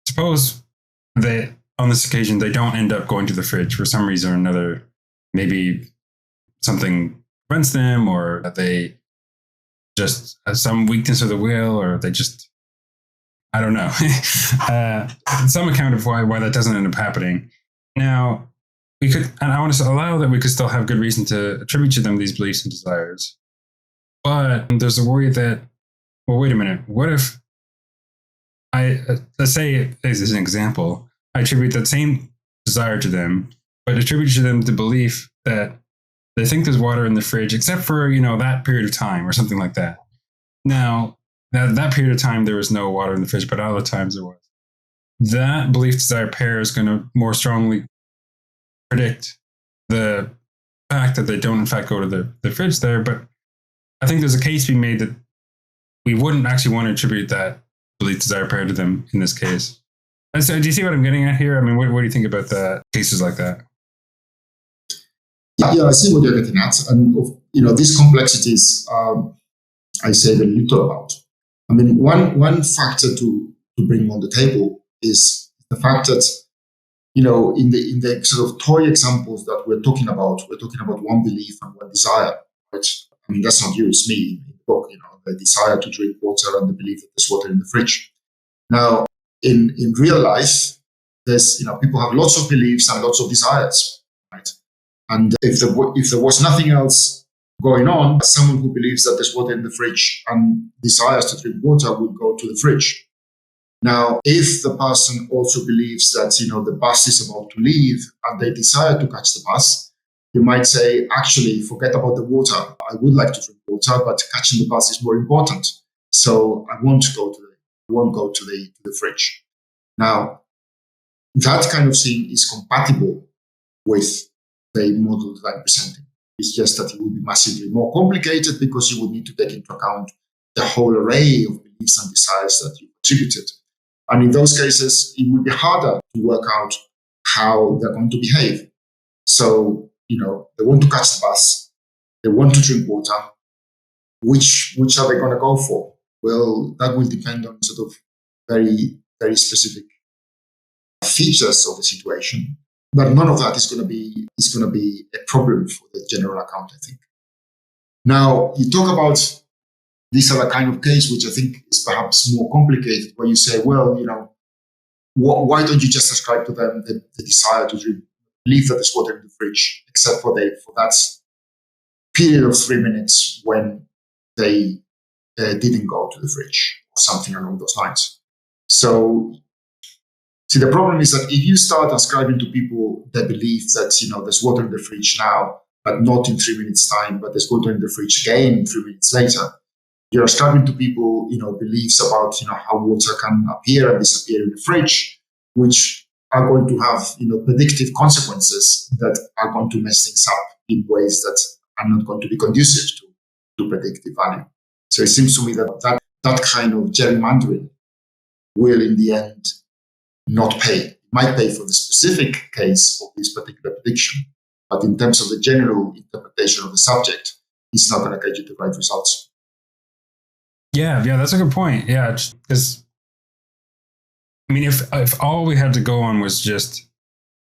suppose that on this occasion, they don't end up going to the fridge for some reason or another. Maybe something prevents them, or that they just have some weakness of the will, or they just, I don't know, some account of why that doesn't end up happening. Now, we could, and I want to allow that we could still have good reason to attribute to them these beliefs and desires. But there's a worry that, well, wait a minute, what if let's say, as an example, I attribute that same desire to them, but attribute to them the belief that they think there's water in the fridge, except for, that period of time or something like that. Now, that period of time, there was no water in the fridge, but other times there was. That belief-desire pair is going to more strongly predict the fact that they don't, in fact, go to the fridge there. But I think there's a case to be made that we wouldn't actually want to attribute that belief-desire pair to them in this case. And so, do you see what I'm getting at here? I mean, what do you think about cases like that? Yeah, I see what you're getting at. And, these complexities, I say very little about. I mean, one factor to bring on the table is the fact that, in the sort of toy examples that we're talking about one belief and one desire, which, I mean, that's not you, it's me in the book, the desire to drink water and the belief that there's water in the fridge. Now, in real life, there's, people have lots of beliefs and lots of desires, right? And if there was nothing else going on, someone who believes that there's water in the fridge and desires to drink water would go to the fridge. Now, if the person also believes that, the bus is about to leave and they desire to catch the bus, they might say, actually, forget about the water. I would like to drink water, but catching the bus is more important. So I won't go to the fridge. Now, that kind of thing is compatible with the model that I'm presenting. It's just that it would be massively more complicated because you would need to take into account the whole array of beliefs and desires that you attributed. And in those cases, it would be harder to work out how they're going to behave. So, they want to catch the bus, they want to drink water. Which are they going to go for? Well, that will depend on sort of very, very specific features of the situation. But none of that is going to be a problem for the general account, I think. Now, you talk about this other kind of case, which I think is perhaps more complicated, where you say, well, why don't you just ascribe to them the desire to drink, believe that there's water in the fridge, except for that period of 3 minutes when they didn't go to the fridge or something along those lines. So, see, the problem is that if you start ascribing to people the belief that, there's water in the fridge now, but not in 3 minutes' time, but there's water in the fridge again 3 minutes later, you're ascribing to people, beliefs about, how water can appear and disappear in the fridge, which are going to have, predictive consequences that are going to mess things up in ways that are not going to be conducive to predictive value. So it seems to me that kind of gerrymandering will, in the end, not pay. It might pay for the specific case of this particular prediction, but in terms of the general interpretation of the subject, it's not going to get you the right results. Yeah, that's a good point. Yeah, because I mean, if all we had to go on was just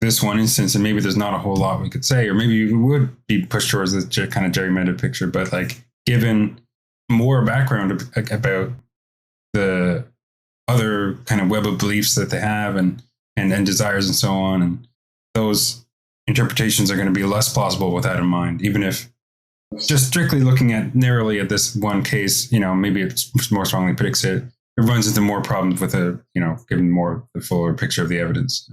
this one instance, and maybe there's not a whole lot we could say, or maybe we would be pushed towards this kind of gerrymandered picture, but like given more background about the other kind of web of beliefs that they have and desires and so on, and those interpretations are going to be less plausible with that in mind, even if just strictly looking at narrowly at this one case, maybe it's more strongly predicts it. It runs into more problems with given more the fuller picture of the evidence.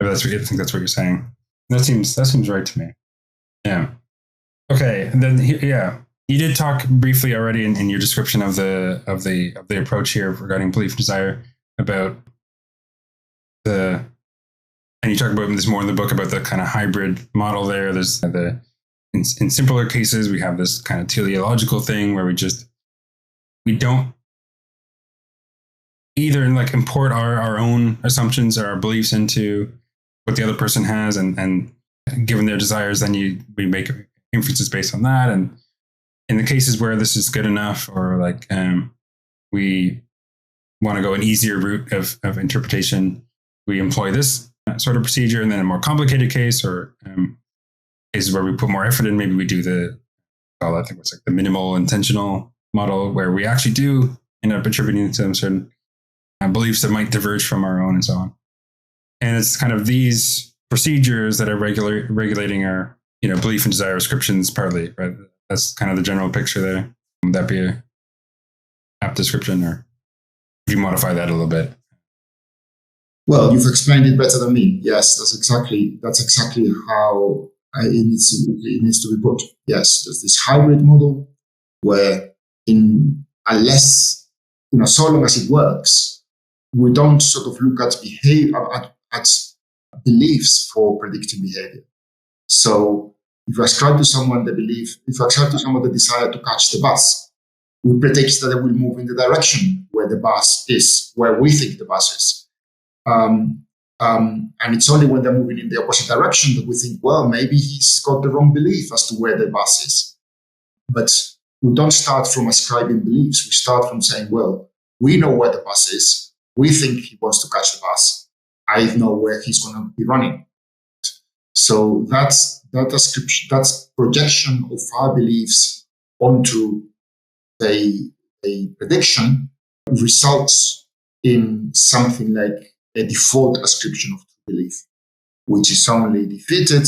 I think that's what you're saying. That seems right to me. Yeah. Okay. And then you did talk briefly already in your description of the approach here regarding belief and desire about and you talk about this more in the book about the kind of hybrid model there. There's in simpler cases, we have this kind of teleological thing where we don't either like import our own assumptions or our beliefs into what the other person has, and given their desires, then we make inferences based on that. And in the cases where this is good enough, or like we want to go an easier route of interpretation, we employ this sort of procedure. And then a more complicated case, or cases where we put more effort in, maybe we do I think it's like the minimal intentional model, where we actually do end up attributing to them certain beliefs that might diverge from our own, and so on. And it's kind of these procedures that are regulating our, belief and desire ascriptions partly, right? That's kind of the general picture there. Would that be a apt description, or would you modify that a little bit? Well, you've explained it better than me. Yes, that's exactly how it needs to be put. Yes, there's this hybrid model where unless, so long as it works, we don't sort of look at behavior, at beliefs for predicting behavior. So if you ascribe to someone the desire to catch the bus, we predict that they will move in the direction where the bus is, where we think the bus is. And it's only when they're moving in the opposite direction that we think, well, maybe he's got the wrong belief as to where the bus is. But we don't start from ascribing beliefs. We start from saying, well, we know where the bus is. We think he wants to catch the bus. I know where he's going to be running. So that's projection of our beliefs onto a prediction results in something like a default ascription of true belief, which is only defeated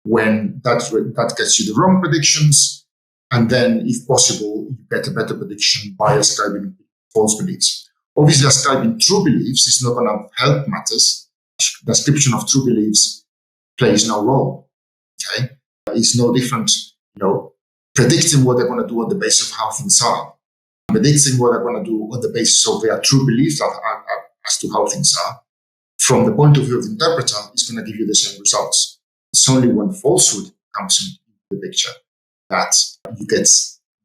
when that gets you the wrong predictions, and then, if possible, you get a better prediction by ascribing false beliefs. Obviously, ascribing true beliefs is not going to help matters. The ascription of true beliefs plays no role. Okay, it's no different. Predicting what they're going to do on the basis of how things are, predicting what they're going to do on the basis of their true beliefs as to how things are, from the point of view of the interpreter, it's going to give you the same results. It's only when falsehood comes into the picture that you get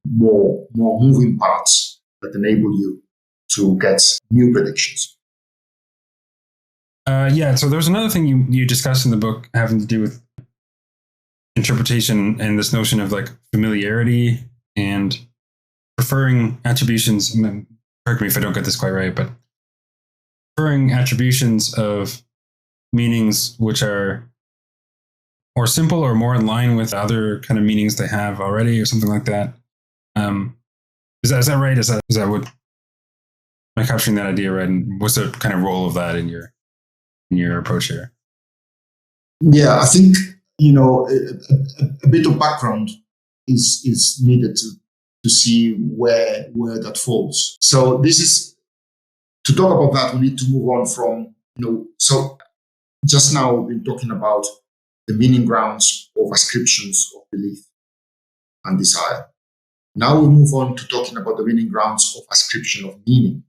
more moving parts that enable you to get new predictions. So there's another thing you discussed in the book having to do with interpretation and this notion of like familiarity and preferring attributions. Correct me if I don't get this quite right, but preferring attributions of meanings which are more simple or more in line with other kind of meanings they have already, or something like that. Is that right? Is that what, am I capturing that idea right? And what's the kind of role of that in your approach here? Yeah, I think a bit of background is needed to see where that falls. So this is, to talk about that, we need to move on from, so just now we've been talking about the meaning grounds of ascriptions of belief and desire. Now we move on to talking about the meaning grounds of ascription of meaning.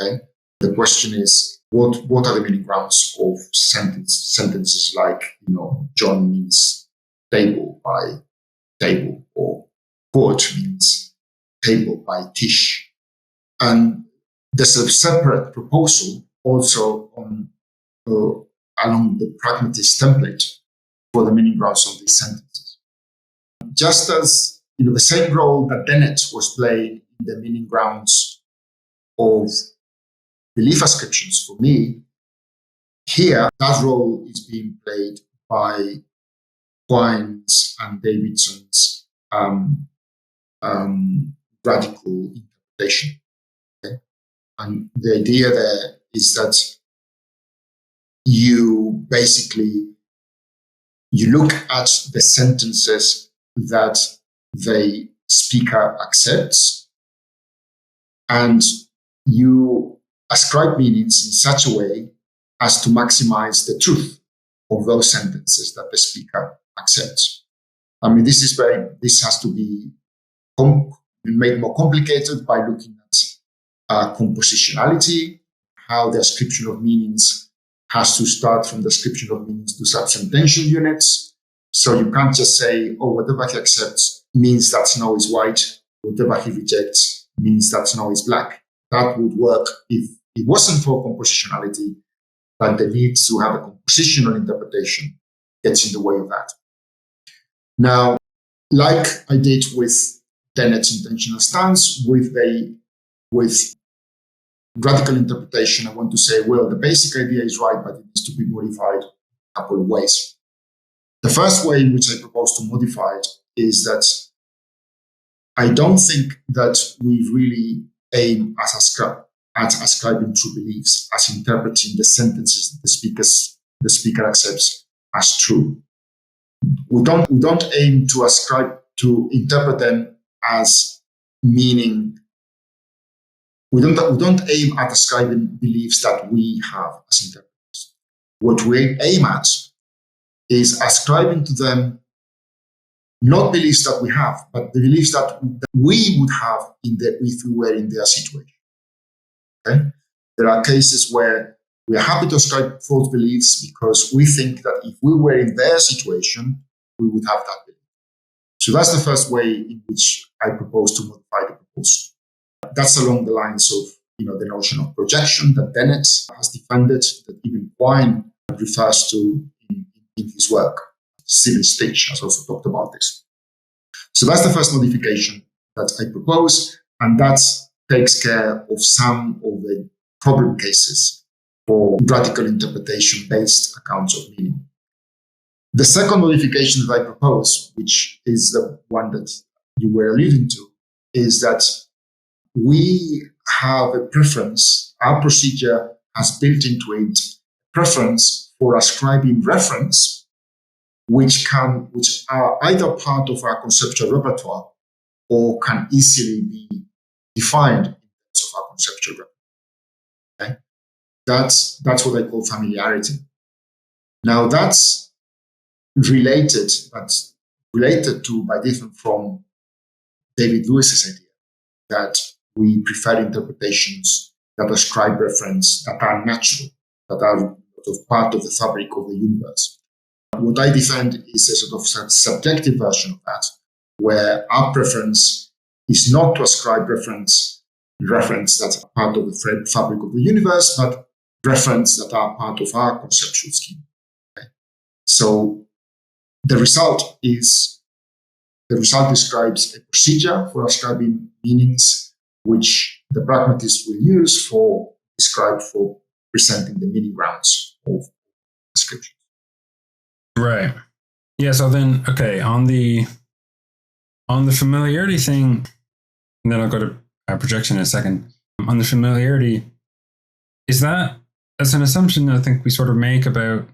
Okay, the question is, what are the meaning grounds of sentences like, John means table by table, or court means table by Tish. And there's a separate proposal also along the pragmatist template for the meaning grounds of these sentences. Just as, the same role that Dennett was playing in the meaning grounds of belief ascriptions for me, here that role is being played by Quine's and Davidson's radical interpretation. Okay? And the idea there is that you look at the sentences that the speaker accepts, and you ascribe meanings in such a way as to maximize the truth of those sentences that the speaker accepts. I mean, this has to be made more complicated by looking at compositionality, how the ascription of meanings has to start from the ascription of meanings to substantial units. So you can't just say, oh, whatever he accepts means that snow is white, whatever he rejects means that snow is black. That would work if it wasn't for compositionality, but the need to have a compositional interpretation gets in the way of that. Now, like I did with Dennett's intentional stance, with radical interpretation, I want to say, well, the basic idea is right, but it needs to be modified a couple of ways. The first way in which I propose to modify it is that I don't think that we really aim at ascribing true beliefs, as interpreting the sentences that the speaker accepts as true. We don't aim to interpret them as meaning. We don't aim at ascribing beliefs that we have as interpreters. What we aim at is ascribing to them not beliefs that we have, but the beliefs that we would have if we were in their situation. Okay? There are cases where we are happy to ascribe false beliefs because we think that if we were in their situation, we would have that belief. So that's the first way in which I propose to modify the proposal. That's along the lines of the notion of projection that Dennett has defended, that even Quine refers to in his work. Stephen Stitch has also talked about this. So that's the first modification that I propose, and that takes care of some of the problem cases for radical interpretation-based accounts of meaning. The second modification that I propose, which is the one that you were alluding to, is that we have a preference, our procedure has built into it preference for ascribing reference, which are either part of our conceptual repertoire or can easily be defined in terms of our conceptual repertoire. Okay? That's what I call familiarity. Now that's related to, by different from David Lewis's idea that we prefer interpretations that ascribe reference, that are natural, that are sort of part of the fabric of the universe. What I defend is a sort of subjective version of that, where our preference is not to ascribe reference that's part of the fabric of the universe, but reference that are part of our conceptual scheme. Okay? So the result describes a procedure for ascribing meanings, which the pragmatist will use for presenting the meaning grounds of ascription. Right. Yeah. So then, okay, on the familiarity thing, and then I'll go to projection in a second. On the familiarity, that's an assumption that I think we sort of make about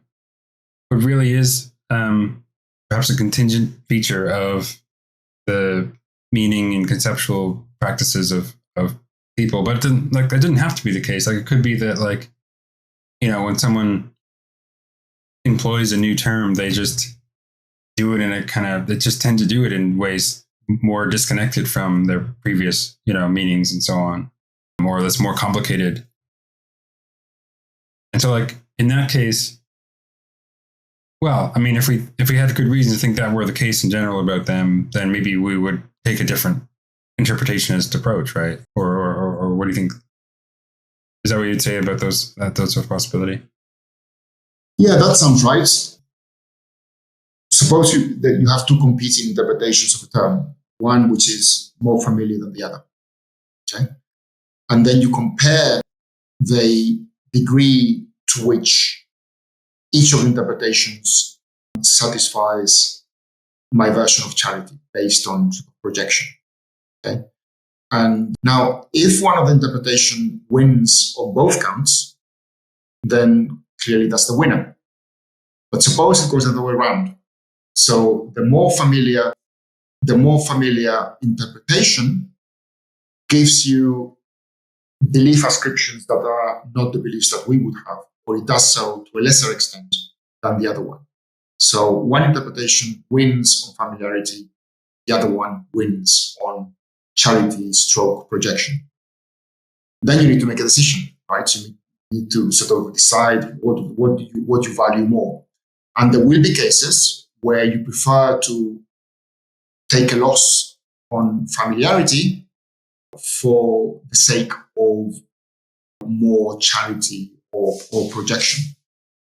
what really is perhaps a contingent feature of the meaning and conceptual practices of people, but that didn't have to be the case. Like, it could be that, like, when someone employs a new term, they just do it they just tend to do it in ways more disconnected from their previous, meanings and so on, or that's more complicated. And so, like, in that case, well, I mean, if we had good reason to think that were the case in general about them, then maybe we would take a different interpretationist approach, right? Or what do you think? Is that what you'd say about that sort of possibility? Yeah, that sounds right. Suppose that you have two competing interpretations of a term, one which is more familiar than the other. Okay? And then you compare the degree to which each of the interpretations satisfies my version of charity based on projection. Okay? And now, if one of the interpretation wins on both counts, then clearly that's the winner. But suppose it goes the other way around. So the more familiar interpretation gives you belief ascriptions that are not the beliefs that we would have, or it does so to a lesser extent than the other one. So one interpretation wins on familiarity the other one wins on charity stroke projection. Then you need to make a decision, right? So you need to sort of decide what you value more. And there will be cases where you prefer to take a loss on familiarity for the sake of more charity or projection.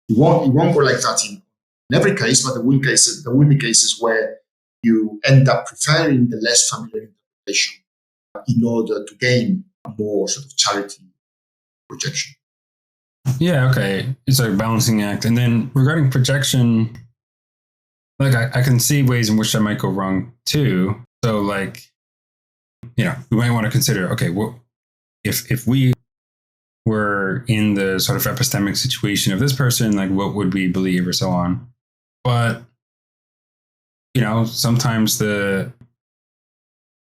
You won't go like that in every case, but there will be cases where you end up preferring the less familiar interpretation in order to gain more sort of charity projection. Yeah, okay. It's a balancing act. And then regarding projection, like I can see ways in which that might go wrong too. So like, you know, we might want to consider, okay, well, if we were in the sort of epistemic situation of this person, like what would we believe or so on. But, you know, sometimes there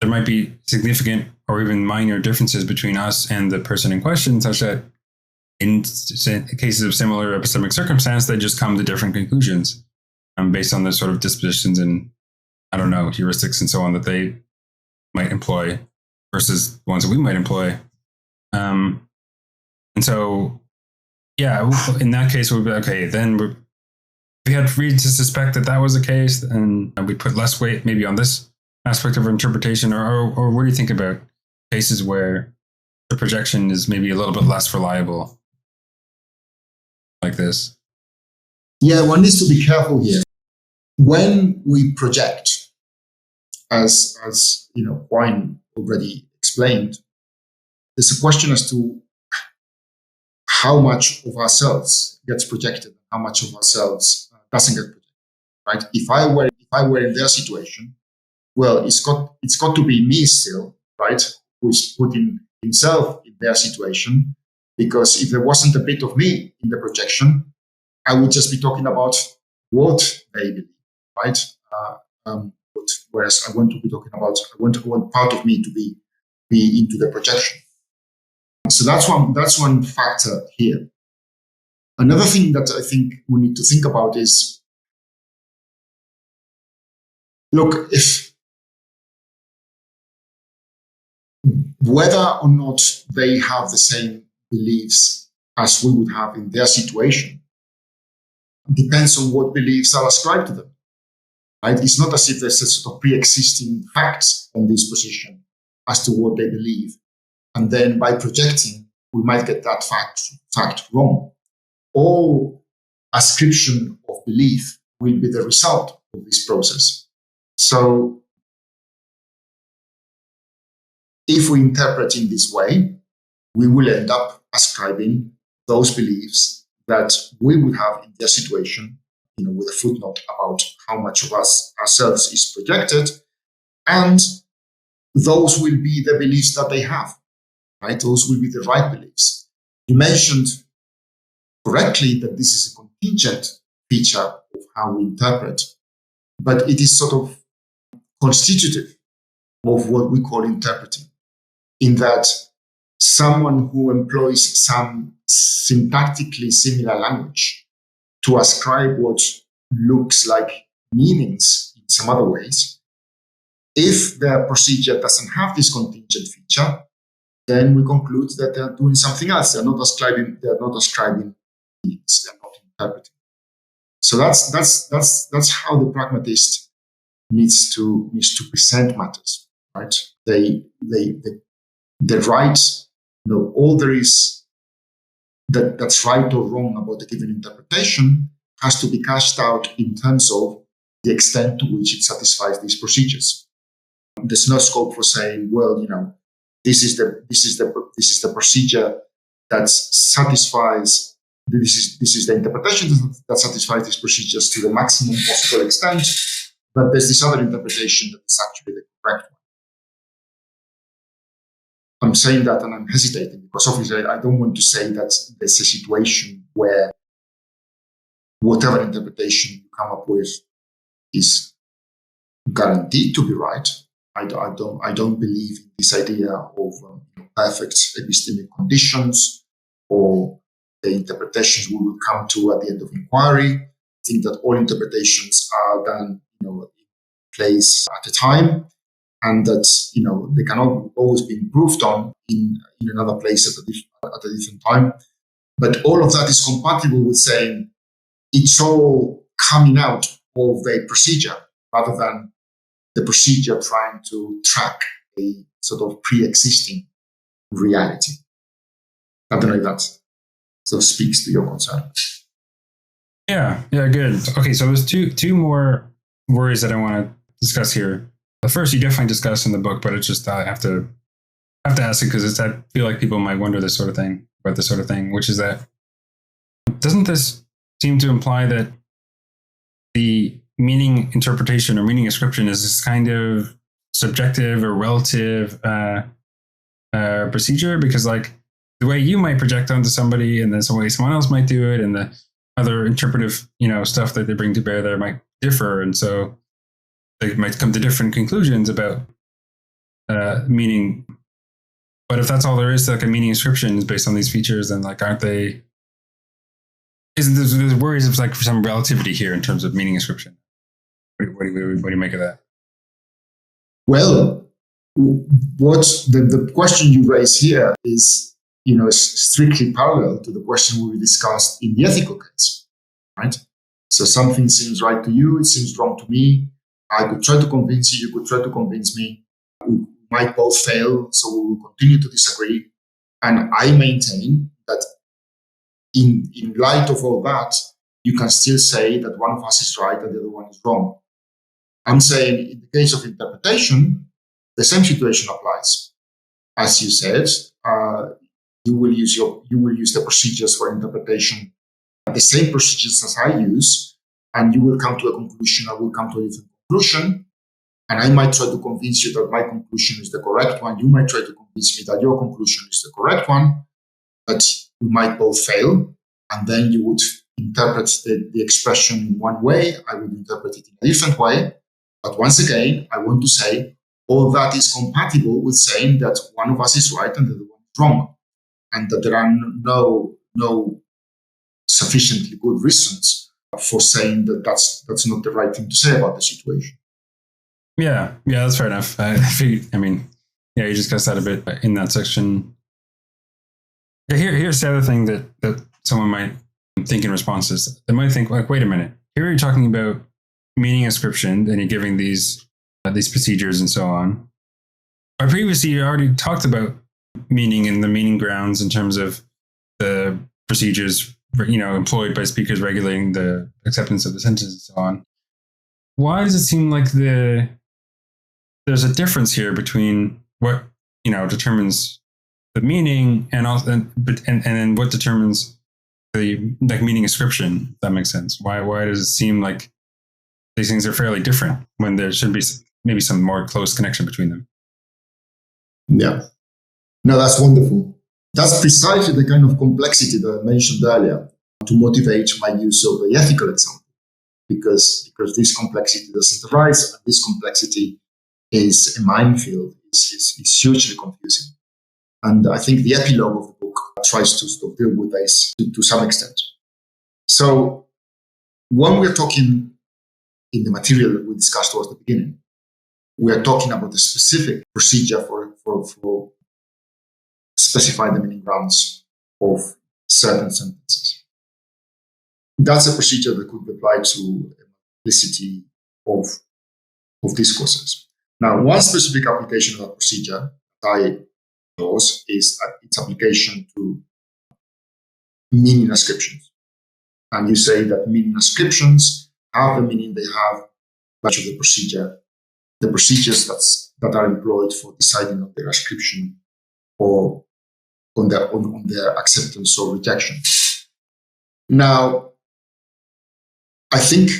might be significant or even minor differences between us and the person in question, such that in cases of similar epistemic circumstance, they just come to different conclusions based on the sort of dispositions and, I don't know, heuristics and so on that they might employ versus the ones that we might employ. And so, yeah, in that case, we'd be okay, then we had reason to suspect that was the case, and we put less weight maybe on this aspect of interpretation, or what do you think about cases where the projection is maybe a little bit less reliable like this? Yeah, one needs to be careful here. When we project, as you know, Quine already explained, there's a question as to how much of ourselves gets projected, how much of ourselves doesn't get projected. Right? If I were in their situation, well, it's got to be me still, right? Who's putting himself in their situation, because if there wasn't a bit of me in the projection, I would just be talking about what they believe, right? Whereas I want to be talking about, I want part of me to be into the projection. So that's one factor here. Another thing that I think we need to think about is, look, if whether or not they have the same beliefs as we would have in their situation depends on what beliefs are ascribed to them. Right? It's not as if there's a sort of pre-existing facts on this position as to what they believe. And then by projecting, we might get that fact wrong. All ascription of belief will be the result of this process. So if we interpret in this way, we will end up ascribing those beliefs that we would have in their situation, you know, with a footnote about how much of us ourselves is projected, and those will be the beliefs that they have, right? Those will be the right beliefs. You mentioned correctly that this is a contingent feature of how we interpret, but it is sort of constitutive of what we call interpreting, in that someone who employs some syntactically similar language to ascribe what looks like meanings in some other ways, if their procedure doesn't have this contingent feature, then we conclude that they're doing something else. They're not ascribing meanings, they're not interpreting. So that's how the pragmatist needs to present matters, right? The right, you know, all there is that's right or wrong about a given interpretation has to be cashed out in terms of the extent to which it satisfies these procedures. There's no scope for saying, well, you know, this is the procedure that satisfies. This is the interpretation that satisfies these procedures to the maximum possible extent. But there's this other interpretation that is actually the correct one. I'm saying that and I'm hesitating because obviously I don't want to say that there's a situation where whatever interpretation you come up with is guaranteed to be right. I don't believe in this idea of perfect epistemic conditions or the interpretations we will come to at the end of inquiry. I think that all interpretations are done, in place at a time, and that, they cannot always be improved on in another place at a different time. But all of that is compatible with saying it's all coming out of a procedure rather than the procedure trying to track a sort of pre-existing reality. I don't know if that sort of speaks to your concern. Yeah, good. Okay, so there's two more worries that I want to discuss here. The first you definitely discussed in the book, but it's just I have to ask it because I feel like people might wonder about this sort of thing, which is that doesn't this seem to imply that the meaning interpretation or meaning ascription is this kind of subjective or relative procedure? Because like the way you might project onto somebody and then some way someone else might do it and the other interpretive, stuff that they bring to bear there might differ. And so they might come to different conclusions about meaning. But if that's all there is to like a meaning ascription is based on these features, then like isn't there's worries of like some relativity here in terms of meaning ascription? What do you make of that? Well, what the question you raise here is, strictly parallel to the question we discussed in the ethical case, right? So something seems right to you, it seems wrong to me. I could try to convince you, you could try to convince me. We might both fail, so we will continue to disagree. And I maintain that in light of all that, you can still say that one of us is right and the other one is wrong. I'm saying in the case of interpretation, the same situation applies. As you said, you will use the procedures for interpretation, the same procedures as I use, and you will come to a conclusion. I will come to a different conclusion, and I might try to convince you that my conclusion is the correct one. You might try to convince me that your conclusion is the correct one, but we might both fail, and then you would interpret the expression in one way. I would interpret it in a different way. But once again, I want to say all that is compatible with saying that one of us is right and the other one is wrong, and that there are no sufficiently good reasons for saying that that's not the right thing to say about the situation. Yeah, that's fair enough. You discussed that a bit in that section. Here's the other thing that someone might think in response to this. They might think, like, wait a minute, here you're talking about meaning ascription and you're giving these procedures and so on. But previously, you already talked about meaning and the meaning grounds in terms of the procedures, employed by speakers regulating the acceptance of the sentence and so on. Why does it seem like there's a difference here between what determines the meaning and then what determines the meaning ascription? If that makes sense. Why does it seem like these things are fairly different when there should be maybe some more close connection between them? Yeah. No, that's wonderful. That's precisely the kind of complexity that I mentioned earlier to motivate my use of the ethical example, because this complexity doesn't arise, and this complexity is a minefield, is hugely confusing. And I think the epilogue of the book tries to sort of deal with this to some extent. So when we're talking in the material that we discussed towards the beginning, we are talking about the specific procedure for specifying the meaning grounds of certain sentences. That's a procedure that could be applied to a multiplicity of discourses. Now, one specific application of that procedure that I knows is its application to meaning ascriptions. And you say that meaning ascriptions have the meaning they have by of the procedures that are employed for deciding on their ascription or on their acceptance or rejection. Now, I think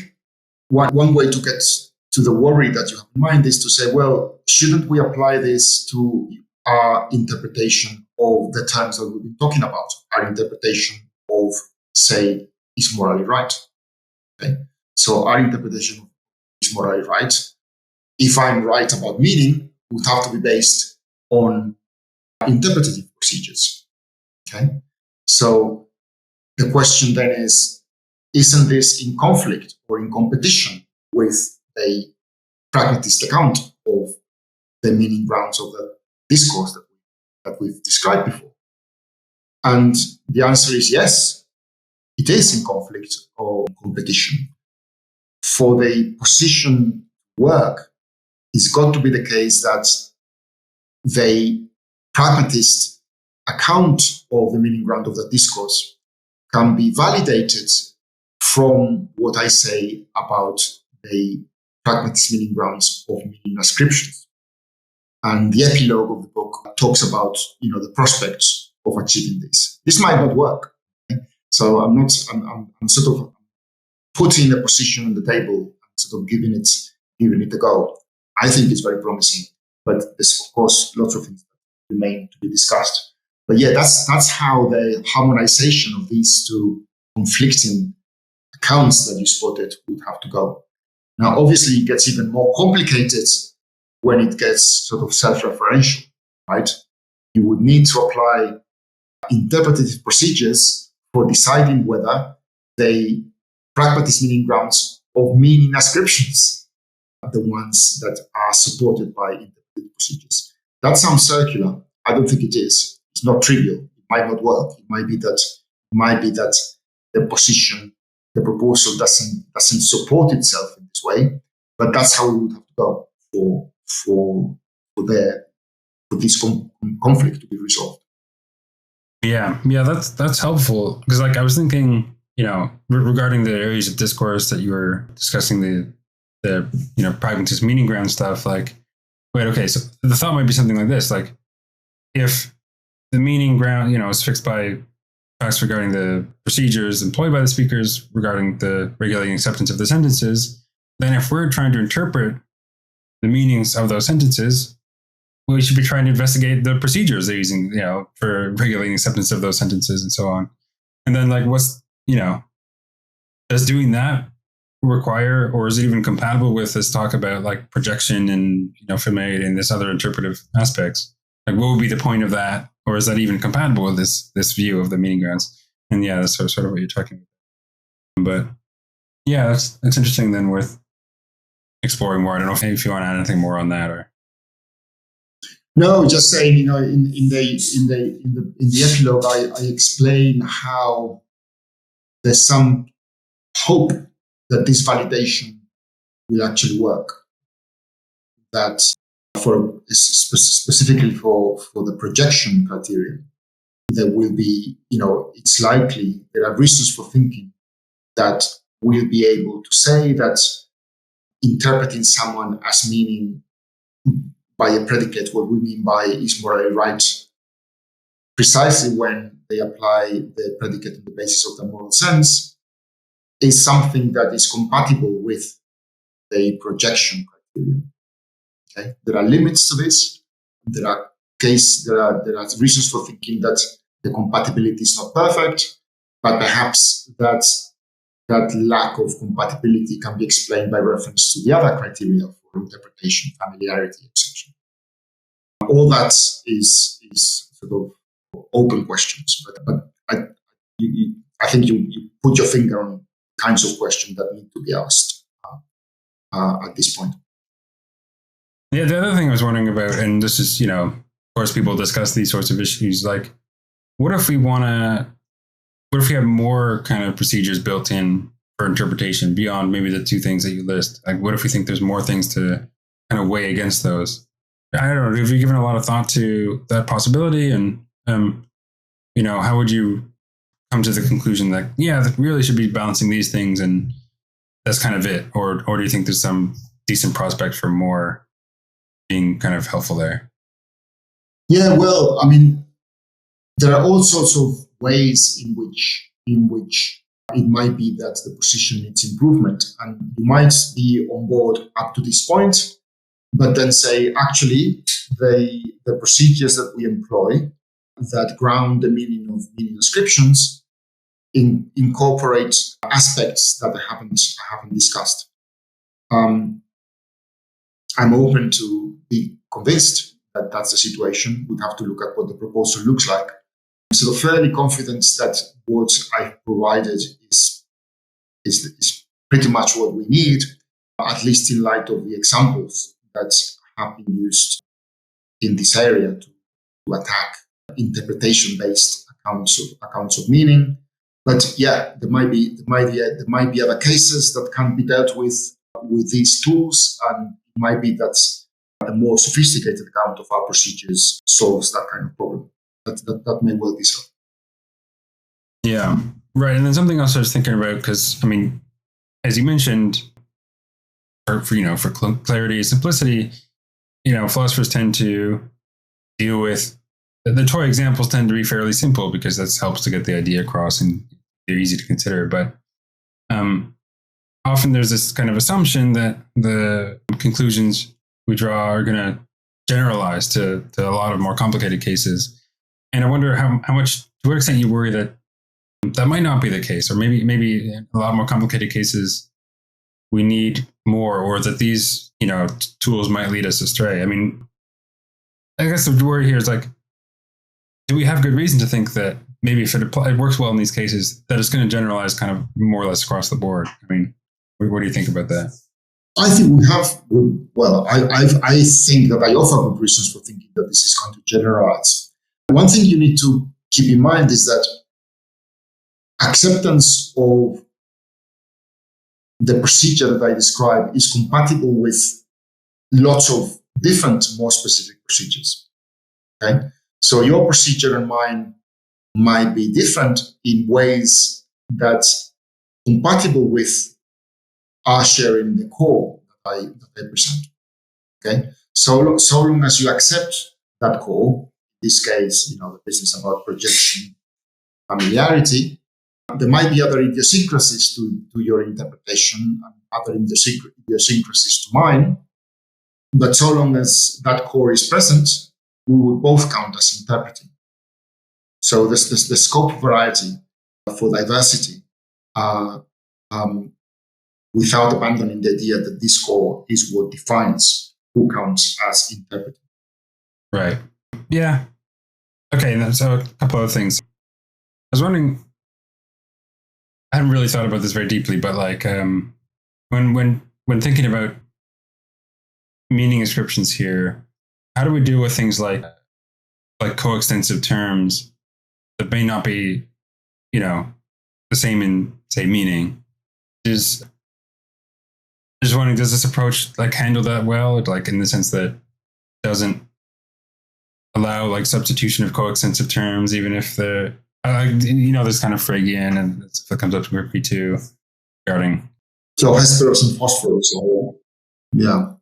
one way to get to the worry that you have in mind is to say, well, shouldn't we apply this to our interpretation of the terms that we've been talking about? Our interpretation of, say, is morally right. Okay? So our interpretation is morally right. If I'm right about meaning, it would have to be based on interpretative procedures. Okay? So the question then is, isn't this in conflict or in competition with a pragmatist account of the meaning grounds of the discourse that we've described before? And the answer is yes, it is in conflict or competition. For the position work, it's got to be the case that the pragmatist account of the meaning ground of the discourse can be validated from what I say about the pragmatist meaning grounds of meaning ascriptions. And the epilogue of the book talks about, the prospects of achieving this. This might not work. Okay? So I'm sort of putting a position on the table, sort of giving it a go. I think it's very promising, but there's of course lots of things that remain to be discussed. But yeah, that's how the harmonization of these two conflicting accounts that you spotted would have to go. Now, obviously, it gets even more complicated when it gets sort of self-referential, right? You would need to apply interpretive procedures for deciding whether the pragmatist meaning grounds of meaning ascriptions are the ones that are supported by interpretive procedures. That sounds circular. I don't think it is. It's not trivial. It might not work. It might be that the position, the proposal doesn't support itself in this way. But that's how we would have to go for this conflict to be resolved. Yeah, that's helpful, because I was thinking, regarding the areas of discourse that you were discussing, the pragmatist meaning ground stuff. Wait, okay, so the thought might be something like this: if the meaning ground, is fixed by facts regarding the procedures employed by the speakers regarding the regulating acceptance of the sentences, then if we're trying to interpret the meanings of those sentences, we should be trying to investigate the procedures they're using, for regulating acceptance of those sentences and so on. And then does doing that require, or is it even compatible with this talk about projection and, familiarity and this other interpretive aspects? What would be the point of that? Or is that even compatible with this view of the meaning grounds? And yeah, that's sort of what you're talking about. But yeah, that's interesting, then worth exploring more. I don't know if you want to add anything more on that, or. No, just saying, in the epilogue, I explain how there's some hope that this validation will actually work. That specifically for the projection criterion, there will be, it's likely, there are reasons for thinking that we'll be able to say that interpreting someone as meaning by a predicate what we mean by is morally right, precisely when they apply the predicate on the basis of the moral sense, is something that is compatible with the projection criterion. Okay? There are limits to this. There are reasons for thinking that the compatibility is not perfect, but perhaps that lack of compatibility can be explained by reference to the other criteria for interpretation, familiarity, etc. All that is sort of open questions, but I think you put your finger on kinds of questions that need to be asked at this point. Yeah, the other thing I was wondering about, and this is, of course, people discuss these sorts of issues, what if we have more kind of procedures built in for interpretation beyond maybe the two things that you list? What if we think there's more things to kind of weigh against those? I don't know. Have you given a lot of thought to that possibility? And, how would you come to the conclusion that, that really should be balancing these things and that's kind of it? Or do you think there's some decent prospect for more being kind of helpful there? Yeah, well, there are all sorts of ways in which it might be that the position needs improvement, and you might be on board up to this point, but then say, actually, the procedures that we employ that ground the meaning of meaning ascriptions incorporate aspects that I haven't discussed. I'm open to be convinced that that's the situation. We'd have to look at what the proposal looks like. I'm sort of fairly confident that what I've provided is pretty much what we need. at least in light of the examples that have been used in this area to attack interpretation-based accounts of meaning. But yeah, there might be other cases that can be dealt with these tools, and it might be that a more sophisticated account of our procedures solves that kind of problem. That may well be so. Yeah, right. And then something else I was thinking about, because I mean, as you mentioned, for clarity and simplicity, philosophers tend to deal with the toy examples tend to be fairly simple because that helps to get the idea across and they're easy to consider. But often there's this kind of assumption that the conclusions we draw are going to generalize to a lot of more complicated cases. And I wonder how much, to what extent you worry that might not be the case, or maybe in a lot more complicated cases we need more, or that these tools might lead us astray. I mean, I guess the worry here is like, do we have good reason to think that maybe if it works well in these cases, that it's going to generalize kind of more or less across the board? I mean, what do you think about that? I think we have, well, I think that I offer good reasons for thinking that this is going to generalize. One thing you need to keep in mind is that acceptance of the procedure that I described is compatible with lots of different, more specific procedures. Okay? So your procedure and mine might be different in ways that's compatible with our sharing the core that I present. Okay? So long as you accept that core, in this case, the business about projection, familiarity, there might be other idiosyncrasies to your interpretation and other idiosyncrasies to mine, but so long as that core is present, we would both count as interpreting. So the scope of variety for diversity, without abandoning the idea that this core is what defines who counts as interpreting. Right. Yeah. Okay. And so a couple other things. I was wondering, I haven't really thought about this very deeply, but like when thinking about meaning ascriptions here, how do we deal with things like coextensive terms that may not be, the same in, say, meaning? Just wondering, does this approach handle that well? Like in the sense that it doesn't allow substitution of coextensive terms, even if the there's kind of Phrygian and that comes up quickly too regarding. So Hesperus and Phosphorus. Yeah.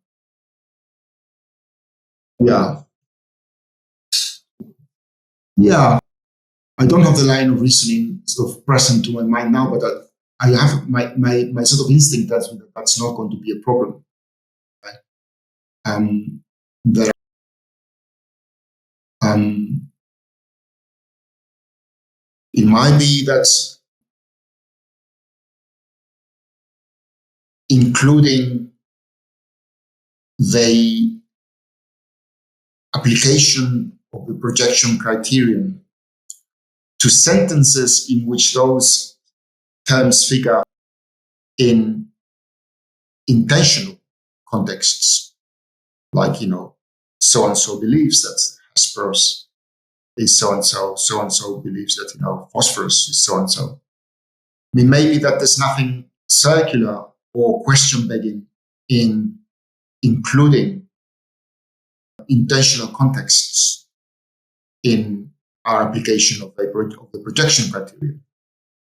I don't have the line of reasoning sort of present to my mind now, but I have my sort of instinct that's not going to be a problem. Right? It might be that including the application of the projection criterion to sentences in which those terms figure in intentional contexts, like, so-and-so believes that Hesperus is so-and-so, so-and-so believes that, Phosphorus is so-and-so. I mean, maybe that there's nothing circular or question-begging in including intentional contexts in our application of the projection criteria.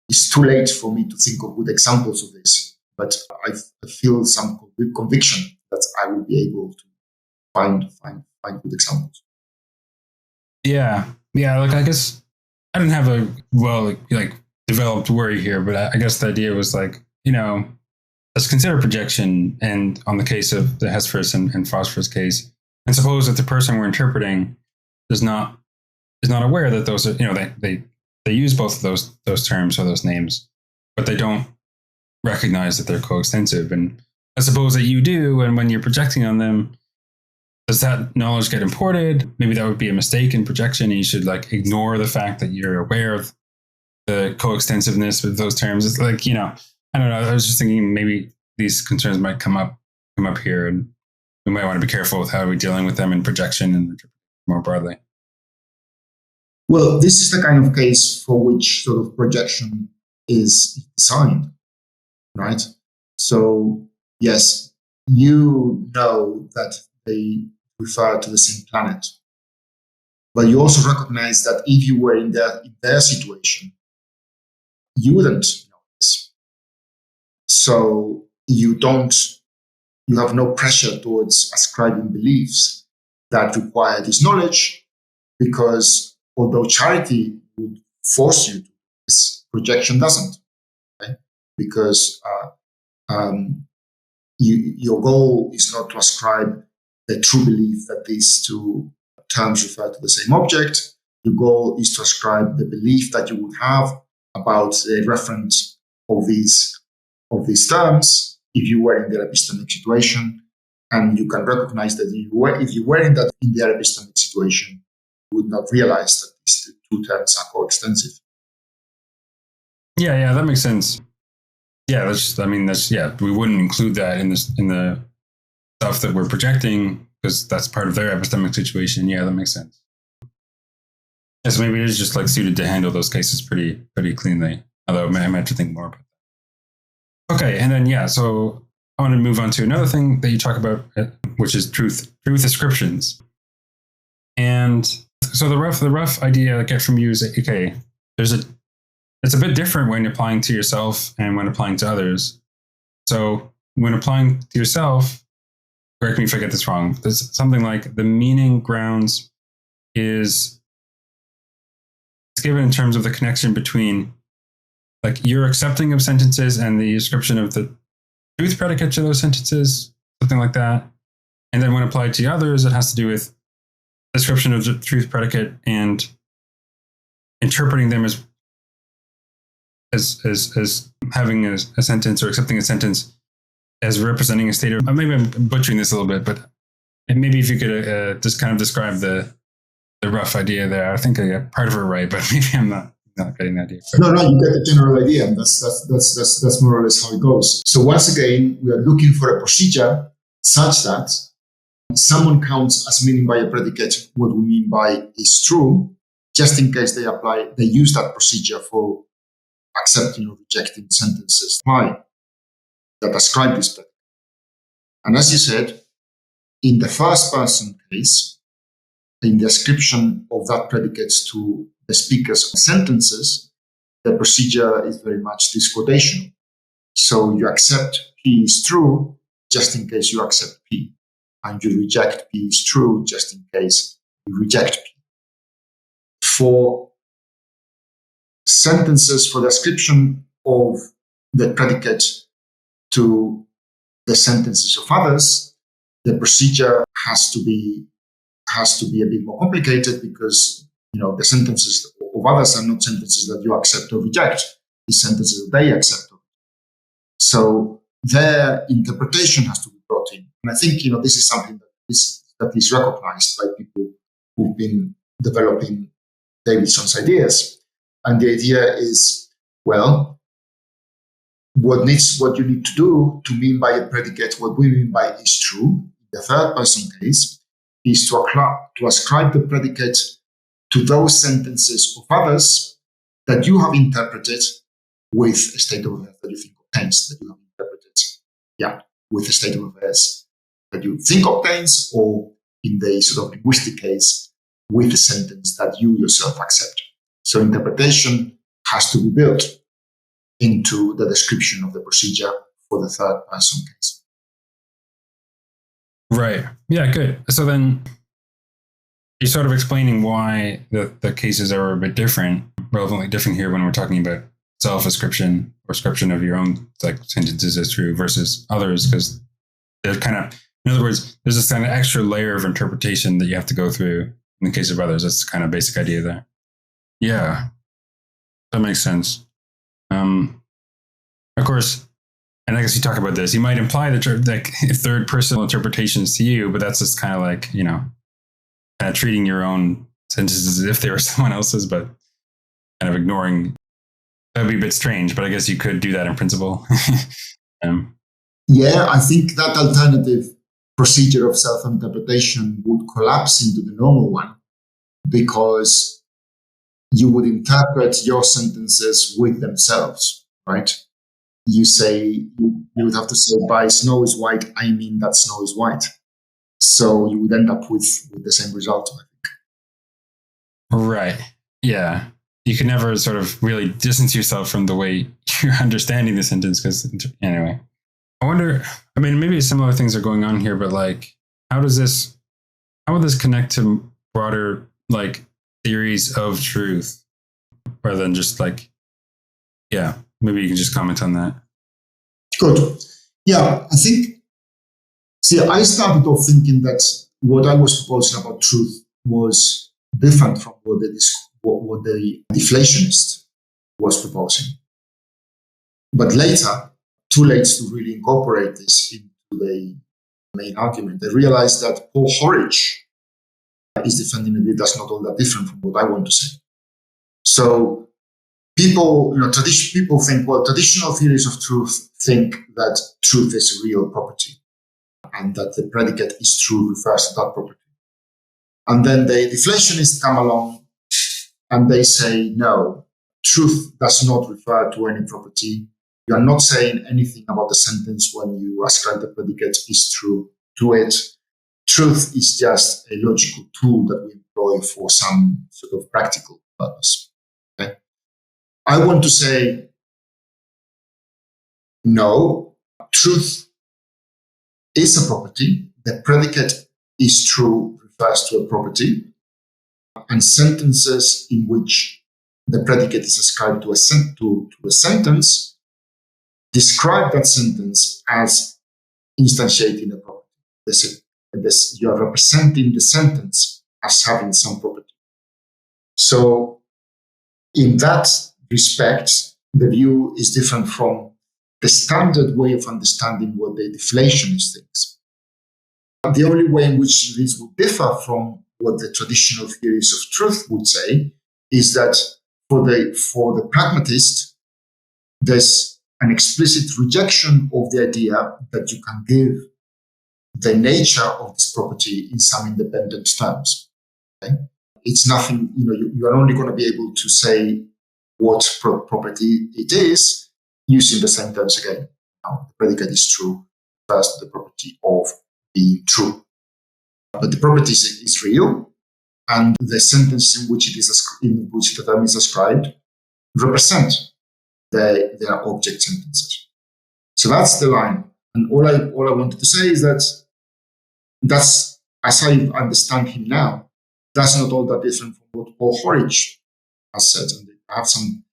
It's too late for me to think of good examples of this, but I feel some conviction that I will be able to find good examples. Yeah. I guess I didn't have a developed worry here, but I guess the idea was let's consider projection, and on the case of the Hesperus and Phosphorus case, and suppose that the person we're interpreting is not aware that those are, they use both of those terms or those names, but they don't recognize that they're coextensive. And I suppose that you do, and when you're projecting on them, does that knowledge get imported? Maybe that would be a mistake in projection, and you should ignore the fact that you're aware of the coextensiveness of those terms. It's I don't know. I was just thinking maybe these concerns might come up come up here, and we might want to be careful with how we're dealing with them in projection and more broadly. Well, this is the kind of case for which sort of projection is designed, right? So, yes, you know that they refer to the same planet, but you also recognize that if you were in their situation, you wouldn't know this. So you have no pressure towards ascribing beliefs that require this knowledge, because although charity would force you to, this projection doesn't, right? Because your goal is not to ascribe the true belief that these two terms refer to the same object. Your goal is to ascribe the belief that you would have about the reference of these terms if you were in their epistemic situation, and you can recognize that if you were in their epistemic situation, you would not realize that these two terms are coextensive. Yeah, that makes sense. Yeah, we wouldn't include that in the stuff that we're projecting because that's part of their epistemic situation. Yeah, that makes sense. Yeah, so maybe it is just like suited to handle those cases pretty cleanly. Although I might have to think more about that. Okay, and then so I want to move on to another thing that you talk about, which is truth ascriptions. And so the rough idea I get from you is that, okay, it's a bit different when applying to yourself and when applying to others. So when applying to yourself, correct me if I get this wrong, there's something like the meaning grounds is given in terms of the connection between like your accepting of sentences and the ascription of the truth predicate to those sentences, something like that. And then when applied to others, it has to do with description of the truth predicate and interpreting them as having a sentence or accepting a sentence as representing a state of, maybe I'm butchering this a little bit, but maybe if you could just kind of describe the rough idea there. I think I got part of it right, but maybe I'm not getting the idea. No, you get the general idea. And that's more or less how it goes. So once again, we are looking for a procedure such that someone counts as meaning by a predicate what we mean by is true, just in case they use that procedure for accepting or rejecting sentences that ascribe this predicate. And as you said, in the first person case, in the ascription of that predicate to the speaker's sentences, the procedure is very much disquotational. So you accept P is true just in case you accept P, and you reject P is true just in case you reject P. For sentences, for the ascription of the predicate to the sentences of others, the procedure has to be a bit more complicated, because the sentences of others are not sentences that you accept or reject. These sentences that they accept. So their interpretation has to be brought in. And I think this is something that is recognized by people who've been developing Davidson's ideas. And the idea is, well, what you need to do to mean by a predicate what we mean by is true, in the third person case, is to ascribe the predicate to those sentences of others that you have interpreted with a state of affairs that you think obtains, that you have interpreted, with a state of affairs that you think obtains, or in the sort of linguistic case, with a sentence that you yourself accept. So interpretation has to be built into the description of the procedure for the third person case. Right. Yeah, good. So then you're sort of explaining why the cases are a bit different, relevantly different here when we're talking about self-ascription or ascription of your own sentences as true versus others, because they're kind of, in other words, there's this kind of extra layer of interpretation that you have to go through in the case of others. That's the kind of basic idea there. Yeah, that makes sense. Of course, and I guess you talk about this, you might imply that third person interpretations to you, but that's just kind of like, kind of treating your own sentences as if they were someone else's, but kind of ignoring. That'd be a bit strange, but I guess you could do that in principle. Yeah, I think that alternative procedure of self-interpretation would collapse into the normal one, because you would interpret your sentences with themselves, right? You would have to say, by snow is white, I mean that snow is white. So you would end up with the same result, I think. Right. Yeah. You can never sort of really distance yourself from the way you're understanding the sentence, because anyway. I wonder, I mean, maybe similar things are going on here, but like, how would this connect to broader, like, theories of truth, rather than just like, yeah, maybe you can just comment on that. Good. Yeah, I think, I started off thinking that what I was proposing about truth was different from what the deflationist was proposing. But later, too late to really incorporate this into the main argument, I realized that Paul Horridge is defending a view that's not all that different from what I want to say. So people think, well, traditional theories of truth think that truth is a real property, and that the predicate is true refers to that property. And then the deflationists come along and they say, no, truth does not refer to any property. You are not saying anything about the sentence when you ascribe the predicate is true to it. Truth is just a logical tool that we employ for some sort of practical purpose. Okay? I want to say, no, truth is a property. The predicate is true refers to a property. And sentences in which the predicate is ascribed to a sentence describe that sentence as instantiating a property. You are representing the sentence as having some property. So in that respect, the view is different from the standard way of understanding what the deflationist thinks. The only way in which this would differ from what the traditional theories of truth would say is that for the pragmatist, there's an explicit rejection of the idea that you can give the nature of this property in some independent terms. Okay? It's nothing, you are only going to be able to say what property it is using the same terms again. Now, the predicate is true, first the property of being true. But the property is real, and the sentence in which the term is ascribed represent their object sentences. So that's the line. And all I wanted to say is that's, as I understand him now, that's not all that different from what Paul Horridge has said. And I have some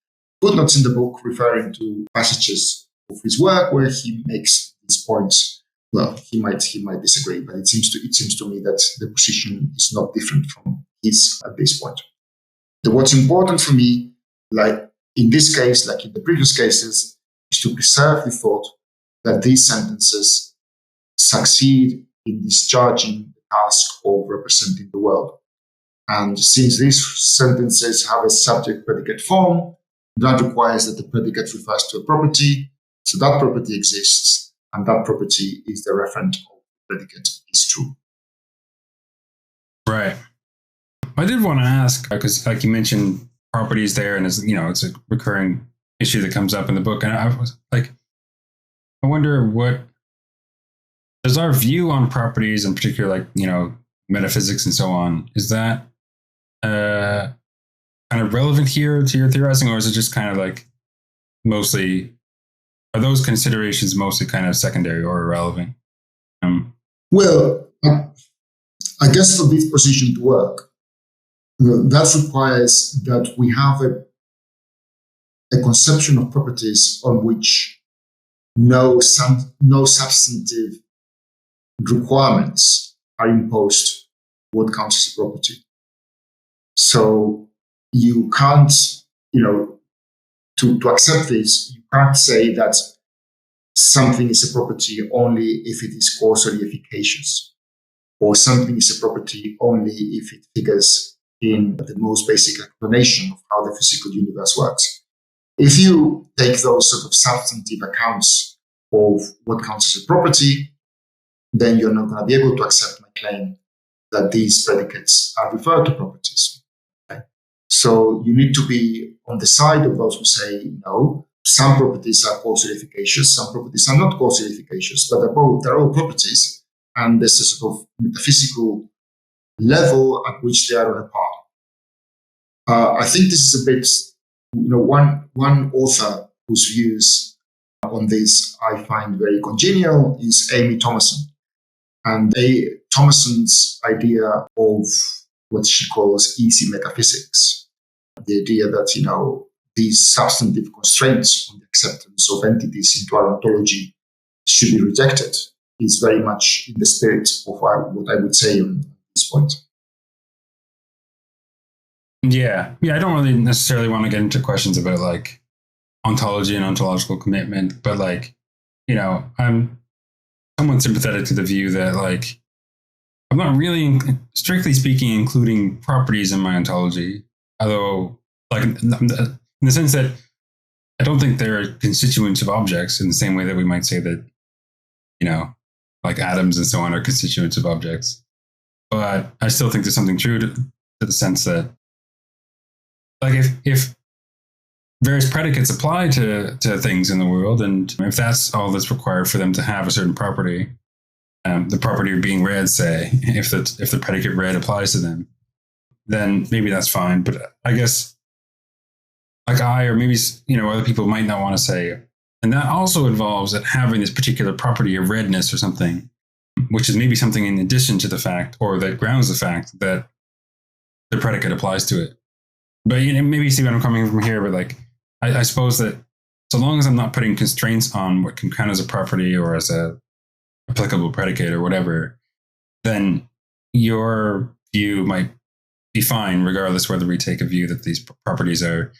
footnotes in the book referring to passages of his work where he makes these points. Well, he might disagree, but it seems to me that the position is not different from his at this point. What's important for me, like in this case, like in the previous cases, is to preserve the thought that these sentences succeed in discharging the task of representing the world. And since these sentences have a subject-predicate form, that requires that the predicate refers to a property, so that property exists, and that property is the referent of the predicate is true. Right. I did want to ask, because like you mentioned properties there, and it's a recurring issue that comes up in the book. And I was like, I wonder what does our view on properties, in particular, like, metaphysics and so on, is that kind of relevant here to your theorizing, or is it just kind of like mostly, are those considerations mostly kind of secondary or irrelevant? Well, I guess for this position to work, that requires that we have a conception of properties on which no substantive requirements are imposed what counts as a property. So you can't, to accept this, you can't say that something is a property only if it is causally efficacious, or something is a property only if it figures in the most basic explanation of how the physical universe works. If you take those sort of substantive accounts of what counts as a property, then you're not going to be able to accept my claim that these predicates are referred to properties. Okay? So you need to be on the side of those who say, no, some properties are causally efficacious, some properties are not causally efficacious, but they're all properties, and there's a sort of metaphysical level at which they are on a par. I think this is a bit, one author whose views on this I find very congenial is Amy Thomason. And Thomason's idea of what she calls easy metaphysics, the idea that, these substantive constraints on the acceptance of entities into our ontology should be rejected, is very much in the spirit of what I would say on this point. Yeah. I don't really necessarily want to get into questions about like ontology and ontological commitment, but like, I'm somewhat sympathetic to the view that like, I'm not really, strictly speaking, including properties in my ontology, although like in the sense that I don't think they're constituents of objects in the same way that we might say that, like atoms and so on are constituents of objects. But I still think there's something true to the sense that, like, if various predicates apply to things in the world, and if that's all that's required for them to have a certain property, the property of being read, say, if the predicate read applies to them, then maybe that's fine. But I guess, like or maybe other people might not want to say, and that also involves that having this particular property of redness or something, which is maybe something in addition to the fact, or that grounds the fact that the predicate applies to it. But maybe you see what I'm coming from here. But like, I suppose that so long as I'm not putting constraints on what can count as a property or as a applicable predicate or whatever, then your view might be fine, regardless whether we take a view that these properties are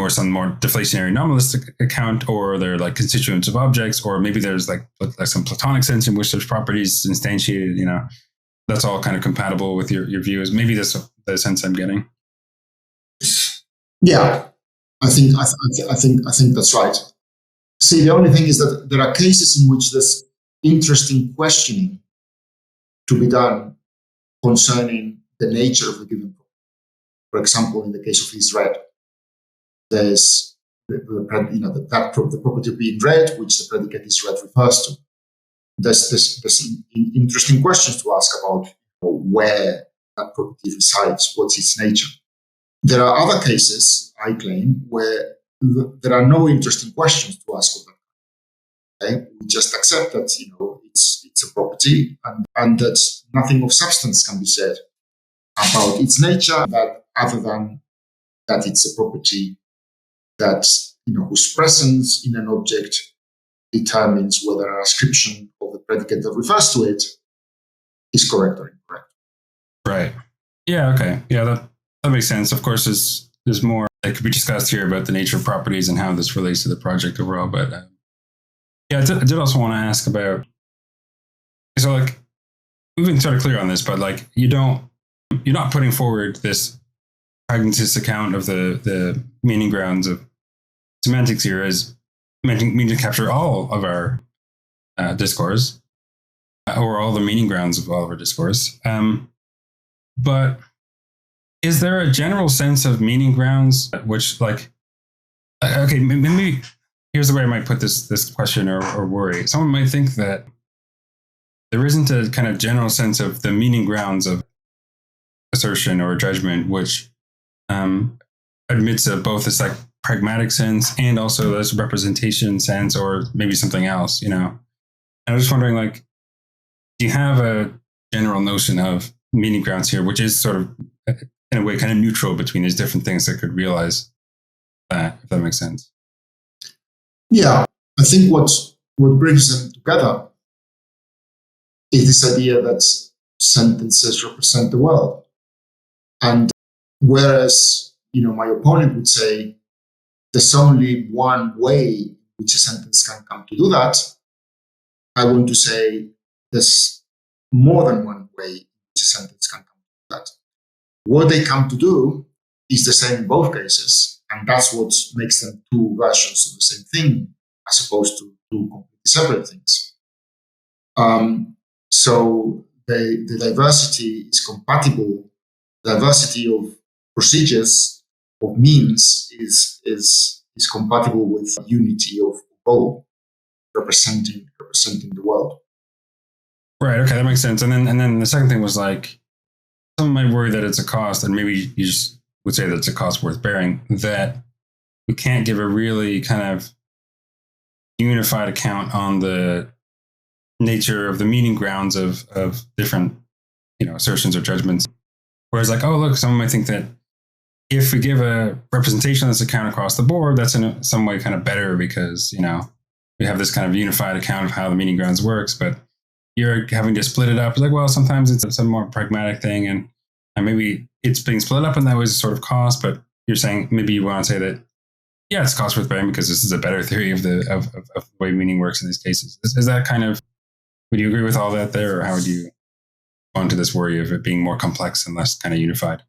some more deflationary nominalistic account, or they're like constituents of objects, or maybe there's like some Platonic sense in which there's properties instantiated. That's all kind of compatible with your views. Maybe that's the sense I'm getting. Yeah, I think that's right. See, the only thing is that there are cases in which there's interesting questioning to be done concerning the nature of a given property. For example, in the case of is read, there's the property of being read, which the predicate is read refers to. There's interesting questions to ask about where that property resides, what's its nature. There are other cases, I claim, where there are no interesting questions to ask of that. Okay? We just accept that it's a property, and that nothing of substance can be said about its nature, that other than that it's a property that whose presence in an object determines whether an ascription of the predicate that refers to it is correct or incorrect. Right. Yeah. Okay. Yeah. That makes sense. Of course, there's more that could be discussed here about the nature of properties and how this relates to the project overall. But I did also want to ask about. So, like, we've been sort of clear on this, but like, you're not putting forward this pragmatist account of the meaning grounds of semantics here as meaning to capture all of our discourse, or all the meaning grounds of all of our discourse. But is there a general sense of meaning grounds which, like, okay, maybe here's the way I might put this question or worry. Someone might think that there isn't a kind of general sense of the meaning grounds of assertion or judgment, which admits of both this like pragmatic sense and also this representation sense, or maybe something else, And I was just wondering, like, do you have a general notion of meaning grounds here, which is sort of in a way kind of neutral between these different things that could realize that, if that makes sense? Yeah, I think what brings them together is this idea that sentences represent the world. And whereas, my opponent would say there's only one way in which a sentence can come to do that, I want to say there's more than one way in which a sentence can come to do that. What they come to do is the same in both cases, and that's what makes them two versions of the same thing, as opposed to two completely separate things. So the diversity is compatible. Diversity of procedures, of means, is compatible with unity of goal, representing the world. Right. Okay, that makes sense. And then the second thing was like, some might worry that it's a cost, and maybe you just would say that it's a cost worth bearing, that we can't give a really kind of unified account on the nature of the meaning grounds of different, assertions or judgments. Whereas like, oh, look, someone might think that if we give a representationalist account across the board, that's in some way kind of better because, we have this kind of unified account of how the meaning grounds works, but you're having to split it up. It's like, well, sometimes it's a more pragmatic thing and maybe it's being split up in that way as a sort of cost, but you're saying maybe you want to say that, yeah, it's cost worth bearing because this is a better theory of the way meaning works in these cases. Is that kind of, would you agree with all that there, or how would you go into this worry of it being more complex and less kind of unified?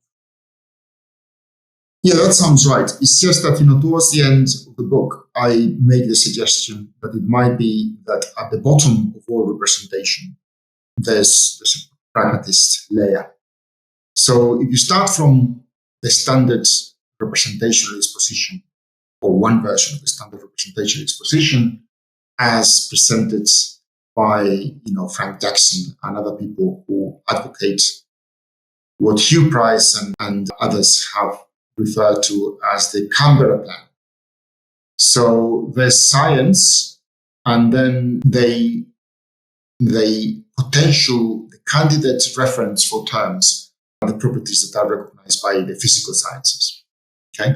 Yeah, that sounds right. It's just that, towards the end of the book, I make the suggestion that it might be that at the bottom of all representation, there's a pragmatist layer. So if you start from the standard representationalist position, or one version of the standard representationalist position, as presented by, Frank Jackson and other people who advocate what Hugh Price and others have referred to as the Canberra plan. So there's science, and then the candidate reference for terms are the properties that are recognized by the physical sciences. Okay,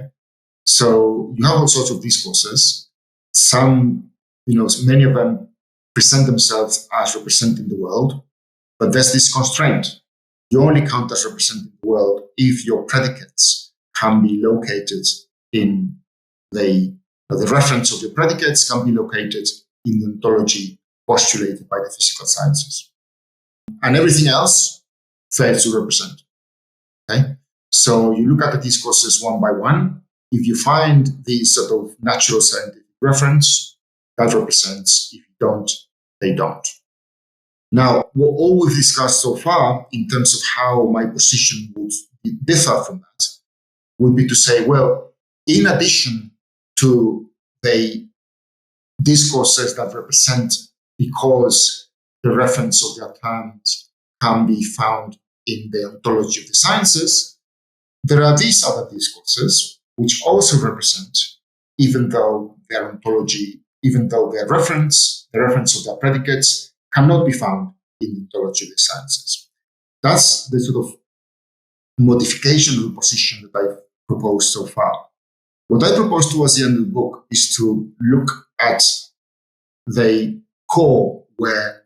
so you have all sorts of discourses. Some, many of them present themselves as representing the world, but there's this constraint. You only count as representing the world if your predicates can be located in the reference of your predicates can be located in the ontology postulated by the physical sciences. And everything else fails to represent. Okay? So you look at the discourses one by one. If you find the sort of natural scientific reference, that represents. If you don't, they don't. Now, all we've discussed so far in terms of how my position would differ from that would be to say, well, in addition to the discourses that represent because the reference of their terms can be found in the ontology of the sciences, there are these other discourses which also represent, even though their ontology, even though the reference of their predicates cannot be found in the ontology of the sciences. That's the sort of modification of the position that I've proposed so far. What I propose towards the end of the book is to look at the core where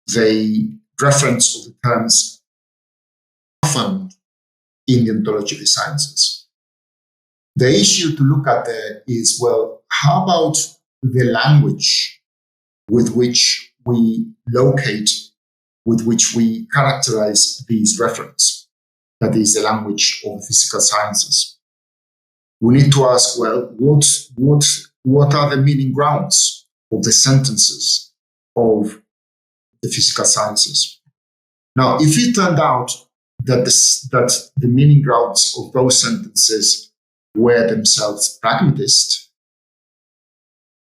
the reference of the terms are found in the ontology of the sciences. The issue to look at there is, well, how about the language with which we locate, with which we characterize these reference? That is the language of the physical sciences. We need to ask, well, what are the meaning grounds of the sentences of the physical sciences? Now, if it turned out that the meaning grounds of those sentences were themselves pragmatist,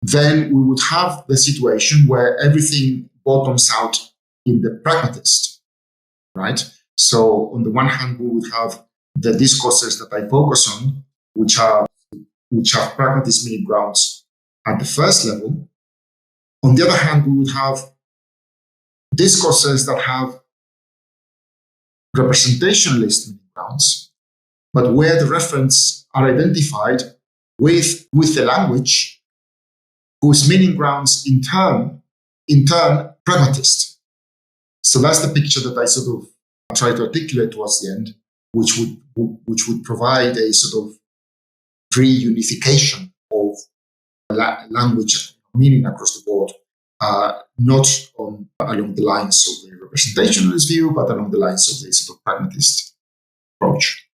then we would have the situation where everything bottoms out in the pragmatist, right? So on the one hand, we would have the discourses that I focus on, which have pragmatist meaning grounds at the first level. On the other hand, we would have discourses that have representationalist meaning grounds, but where the reference are identified with the language whose meaning grounds in turn pragmatist. So that's the picture that I sort of try to articulate towards the end, which would provide a sort of reunification of language meaning across the board, not along the lines of the representationalist view, but along the lines of the sort of pragmatist approach.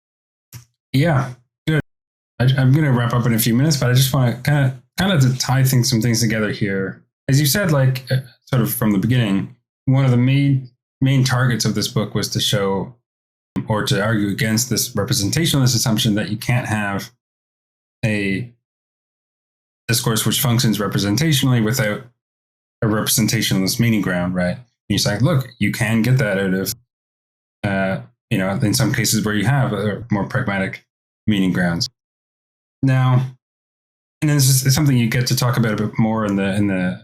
Yeah, good. I'm going to wrap up in a few minutes, but I just want to kind kind of to tie some things together here, as you said, like sort of from the beginning, one of the main targets of this book was to show or to argue against this representationalist assumption that you can't have a discourse which functions representationally without a representationalist meaning ground, right? And you say, look, you can get that out of, in some cases where you have more pragmatic meaning grounds. Now, and this is something you get to talk about a bit more in the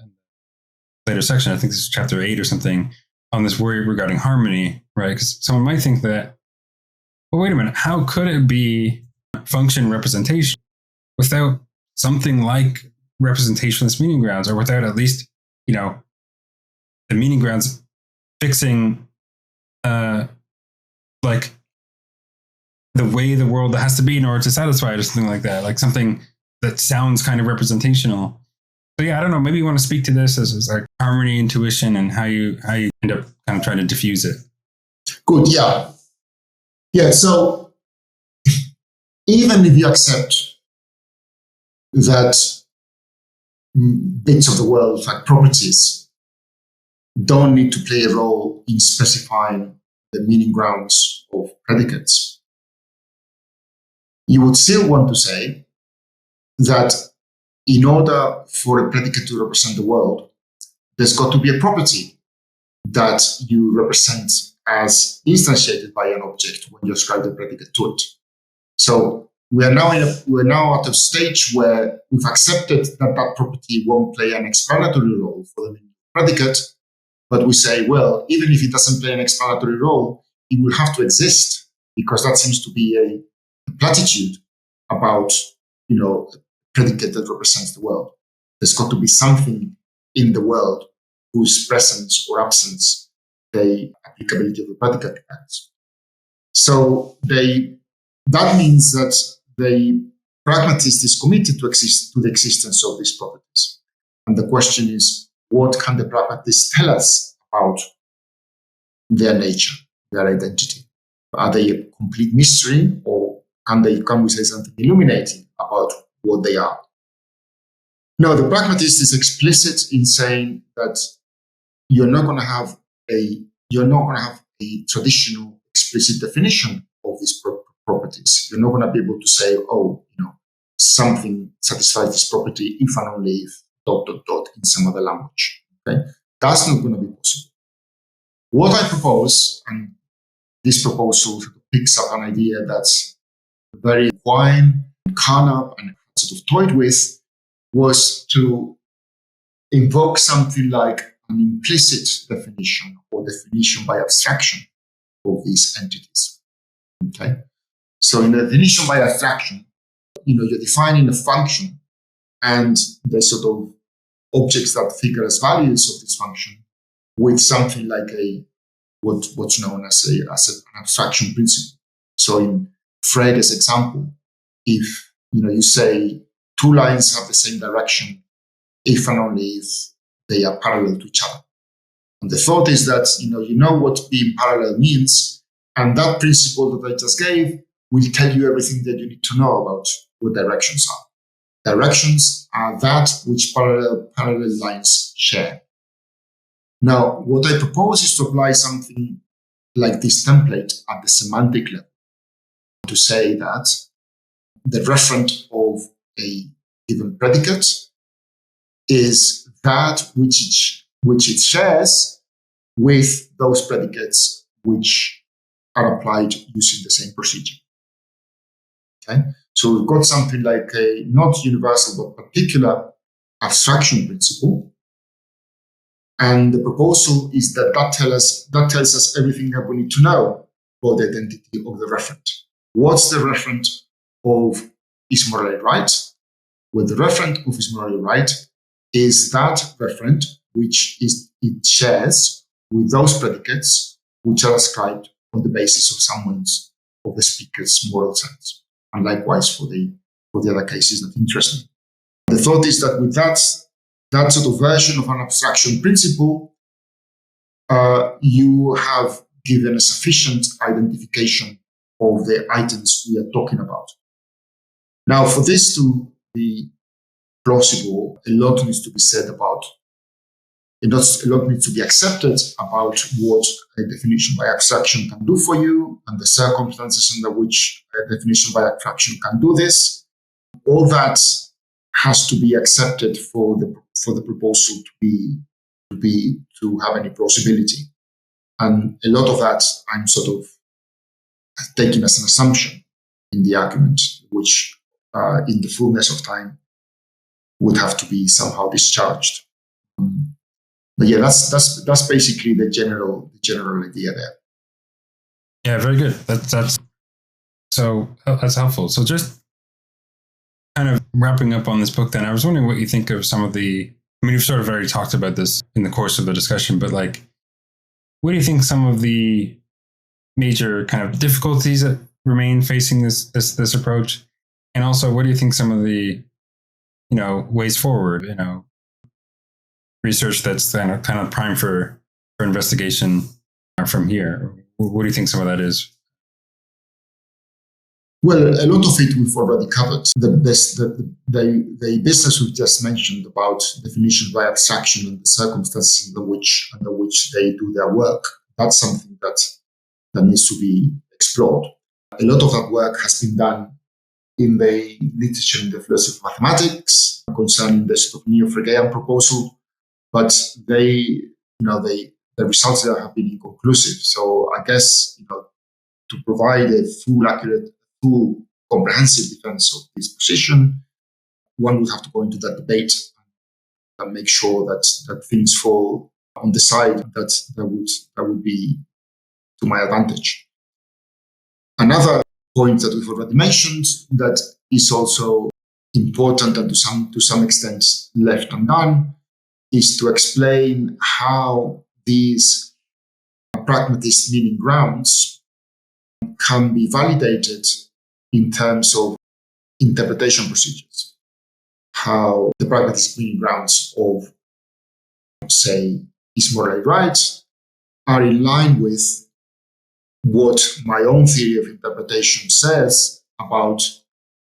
later section. I think this is chapter 8 or something on this worry regarding harmony, right? Because someone might think that, well, wait a minute, how could it be function representation without something like representationalist meaning grounds, or without at least, the meaning grounds fixing like the way the world has to be in order to satisfy it, or something like that, like something that sounds kind of representational. So yeah, I don't know, maybe you want to speak to this as like harmony, intuition, and how you end up kind of trying to diffuse it. Good, yeah. Yeah, so even if you accept that bits of the world, like properties, don't need to play a role in specifying the meaning grounds of predicates, you would still want to say that in order for a predicate to represent the world, there's got to be a property that you represent as instantiated by an object when you ascribe the predicate to it. So we're now at a stage where we've accepted that property won't play an explanatory role for the meaning of predicate, but we say, well, even if it doesn't play an explanatory role, it will have to exist, because that seems to be a platitude about, predicate that represents the world. There's got to be something in the world whose presence or absence the applicability of the predicate depends. So that means that the pragmatist is committed to the existence of these properties. And the question is, what can the pragmatist tell us about their nature, their identity? Are they a complete mystery, or can we say something illuminating about what they are? No, the pragmatist is explicit in saying that you're not going to have a traditional explicit definition of these properties. You're not going to be able to say, something satisfies this property if and only if ... in some other language. Okay, that's not going to be possible. What I propose, and this proposal picks up an idea that's very Quine, Carnap, and sort of toyed with, was to invoke something like an implicit definition or definition by abstraction of these entities. Okay, so in the definition by abstraction, you're defining a function, and the sort of objects that figure as values of this function with something like what's known as an abstraction principle. So in Frege's example, if you say two lines have the same direction if and only if they are parallel to each other. And the thought is that you know what being parallel means, and that principle that I just gave will tell you everything that you need to know about what directions are. Directions are that which parallel lines share. Now, what I propose is to apply something like this template at the semantic level, to say that the referent of a given predicate is that which it shares with those predicates which are applied using the same procedure. Okay, so we've got something like a not universal but particular abstraction principle, and the proposal is that tells us everything that we need to know about the identity of the referent. What's the referent of is morally right? Well, the referent of is morally right is that referent which it shares with those predicates which are ascribed on the basis of the speaker's moral sense. And likewise for the other cases that interest me. The thought is that with that sort of version of an abstraction principle, you have given a sufficient identification of the items we are talking about. Now, for this to be plausible. A lot needs to be said about, a lot needs to be accepted about what a definition by abstraction can do for you and the circumstances under which a definition by abstraction can do this. All that has to be accepted for the proposal to have any plausibility. And a lot of that I'm sort of taking as an assumption in the argument, which in the fullness of time would have to be somehow discharged. But yeah, that's basically the general idea there. Yeah, very good. That's helpful. So just kind of wrapping up on this book, then I was wondering what you think of some of the. I mean, you've sort of already talked about this in the course of the discussion, but like, what do you think some of the major kind of difficulties that remain facing this approach, and also what do you think some of the ways forward? Research that's kind of prime for investigation from here. What do you think some of that is? Well, a lot of it we've already covered. The business we've just mentioned about definition by abstraction and the circumstances under which they do their work, that's something that needs to be explored. A lot of that work has been done in the literature in the philosophy of mathematics concerning the sort of neo-Fregean proposal, but the results there have been inconclusive. So I guess to provide a full, accurate, full, comprehensive defense of this position, one would have to go into that debate and make sure that things fall on the side that would be to my advantage. Another point that we've already mentioned that is also important and to some extent left undone is to explain how these pragmatist meaning grounds can be validated in terms of interpretation procedures. How the pragmatist meaning grounds of, say, is morally right are in line with what my own theory of interpretation says about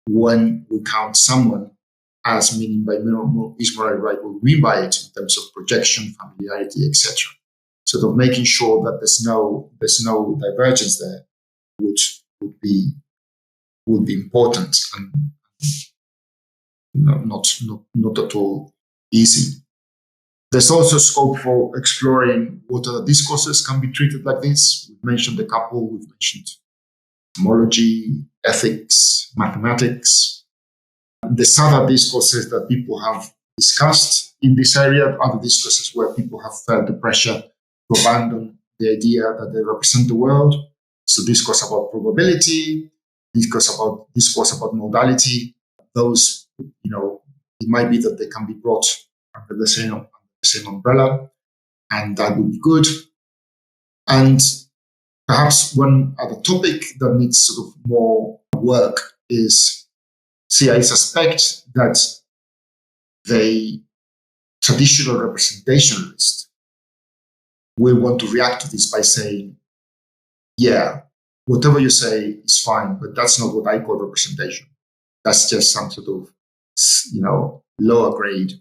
when we count someone as meaning by is morally right, what we mean by it in terms of projection, familiarity, etc. Sort of making sure that there's no divergence there, which would be important and not at all easy. There's also scope for exploring what other discourses can be treated like this. We've mentioned a couple. We've mentioned epistemology, ethics, mathematics. There's other discourses that people have discussed in this area, other discourses where people have felt the pressure to abandon the idea that they represent the world. So discourse about probability, discourse about modality. Those, it might be that they can be brought under the same umbrella, and that would be good. And perhaps one other topic that needs sort of more work is, I suspect that the traditional representationalist will want to react to this by saying, yeah, whatever you say is fine, but that's not what I call representation. That's just some sort of, lower grade,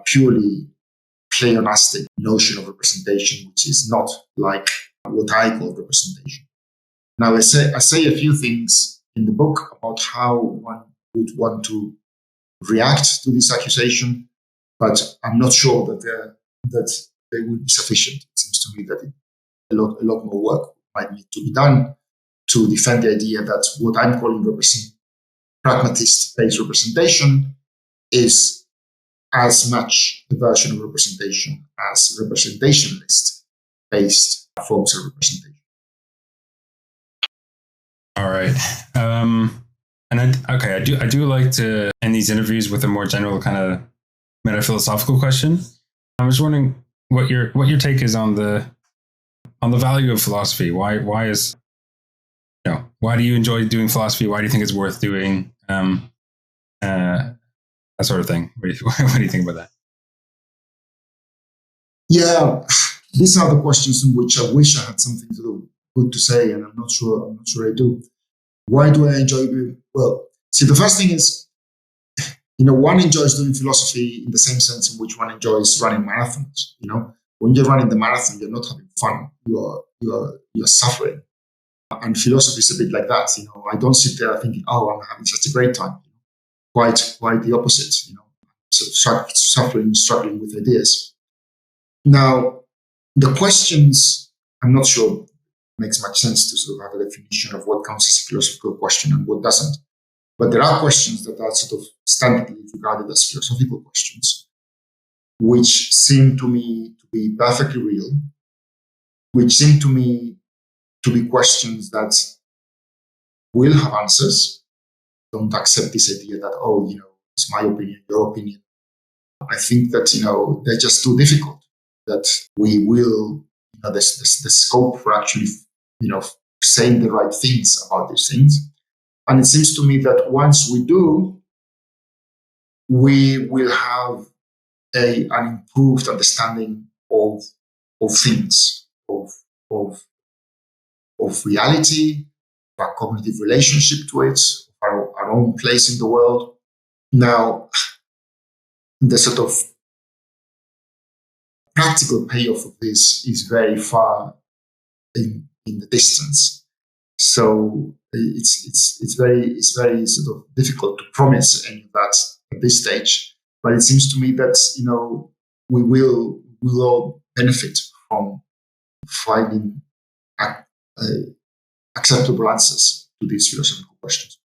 purely pleonastic notion of representation, which is not like what I call representation. Now, I say a few things in the book about how one would want to react to this accusation, but I'm not sure that they would be sufficient. It seems to me that a lot more work might need to be done to defend the idea that what I'm calling pragmatist-based representation is as much a version of representation as representationalist-based forms of representation. All right. I do like to end these interviews with a more general kind of metaphilosophical question. I was wondering what your take is on the value of philosophy. Why do you enjoy doing philosophy? Why do you think it's worth doing? That sort of thing. What do you think about that? Yeah, these are the questions in which I wish I had something good to say, and I'm not sure I do. Why do I enjoy doing? Well, see, the first thing is one enjoys doing philosophy in the same sense in which one enjoys running marathons. When you're running the marathon, you're not having fun. You're suffering. And philosophy is a bit like that. I don't sit there thinking, oh, I'm having such a great time. Quite the opposite. Suffering, struggling with ideas. Now, the questions, I'm not sure it makes much sense to sort of have a definition of what counts as a philosophical question and what doesn't. But there are questions that are sort of standardly regarded as philosophical questions, which seem to me to be perfectly real, which seem to me to be questions that will have answers. Don't accept this idea that, it's my opinion, your opinion. I think that, they're just too difficult, that we will, the scope for actually, saying the right things about these things. And it seems to me that once we do, we will have an improved understanding of things, of reality, our cognitive relationship to it, our own place in the world. Now, the sort of practical payoff of this is very far in the distance. So it's very sort of difficult to promise any of that at this stage. But it seems to me that we will all benefit from finding acceptable answers to these philosophical questions.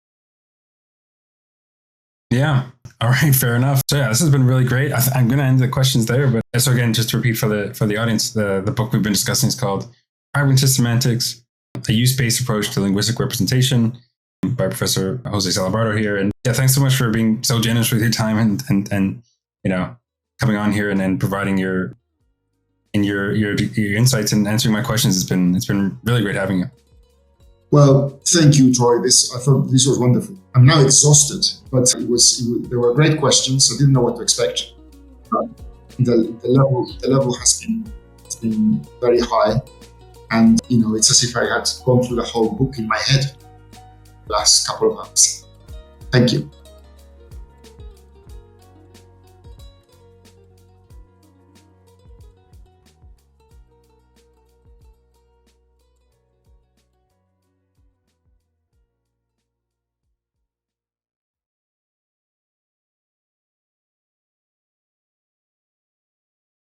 Yeah. All right. Fair enough. So this has been really great. I'm going to end the questions there. But so again, just to repeat for the audience, the book we've been discussing is called Pragmatist Semantics, a use-based approach to linguistic representation, by Professor José Zalabardo here. And yeah, thanks so much for being so generous with your time and coming on here and providing your insights and answering my questions. It's been really great having you. Well, thank you, Troy. I thought this was wonderful. I'm now exhausted, but there were great questions. I didn't know what to expect. The level has been very high, and it's as if I had gone through the whole book in my head the last couple of hours. Thank you.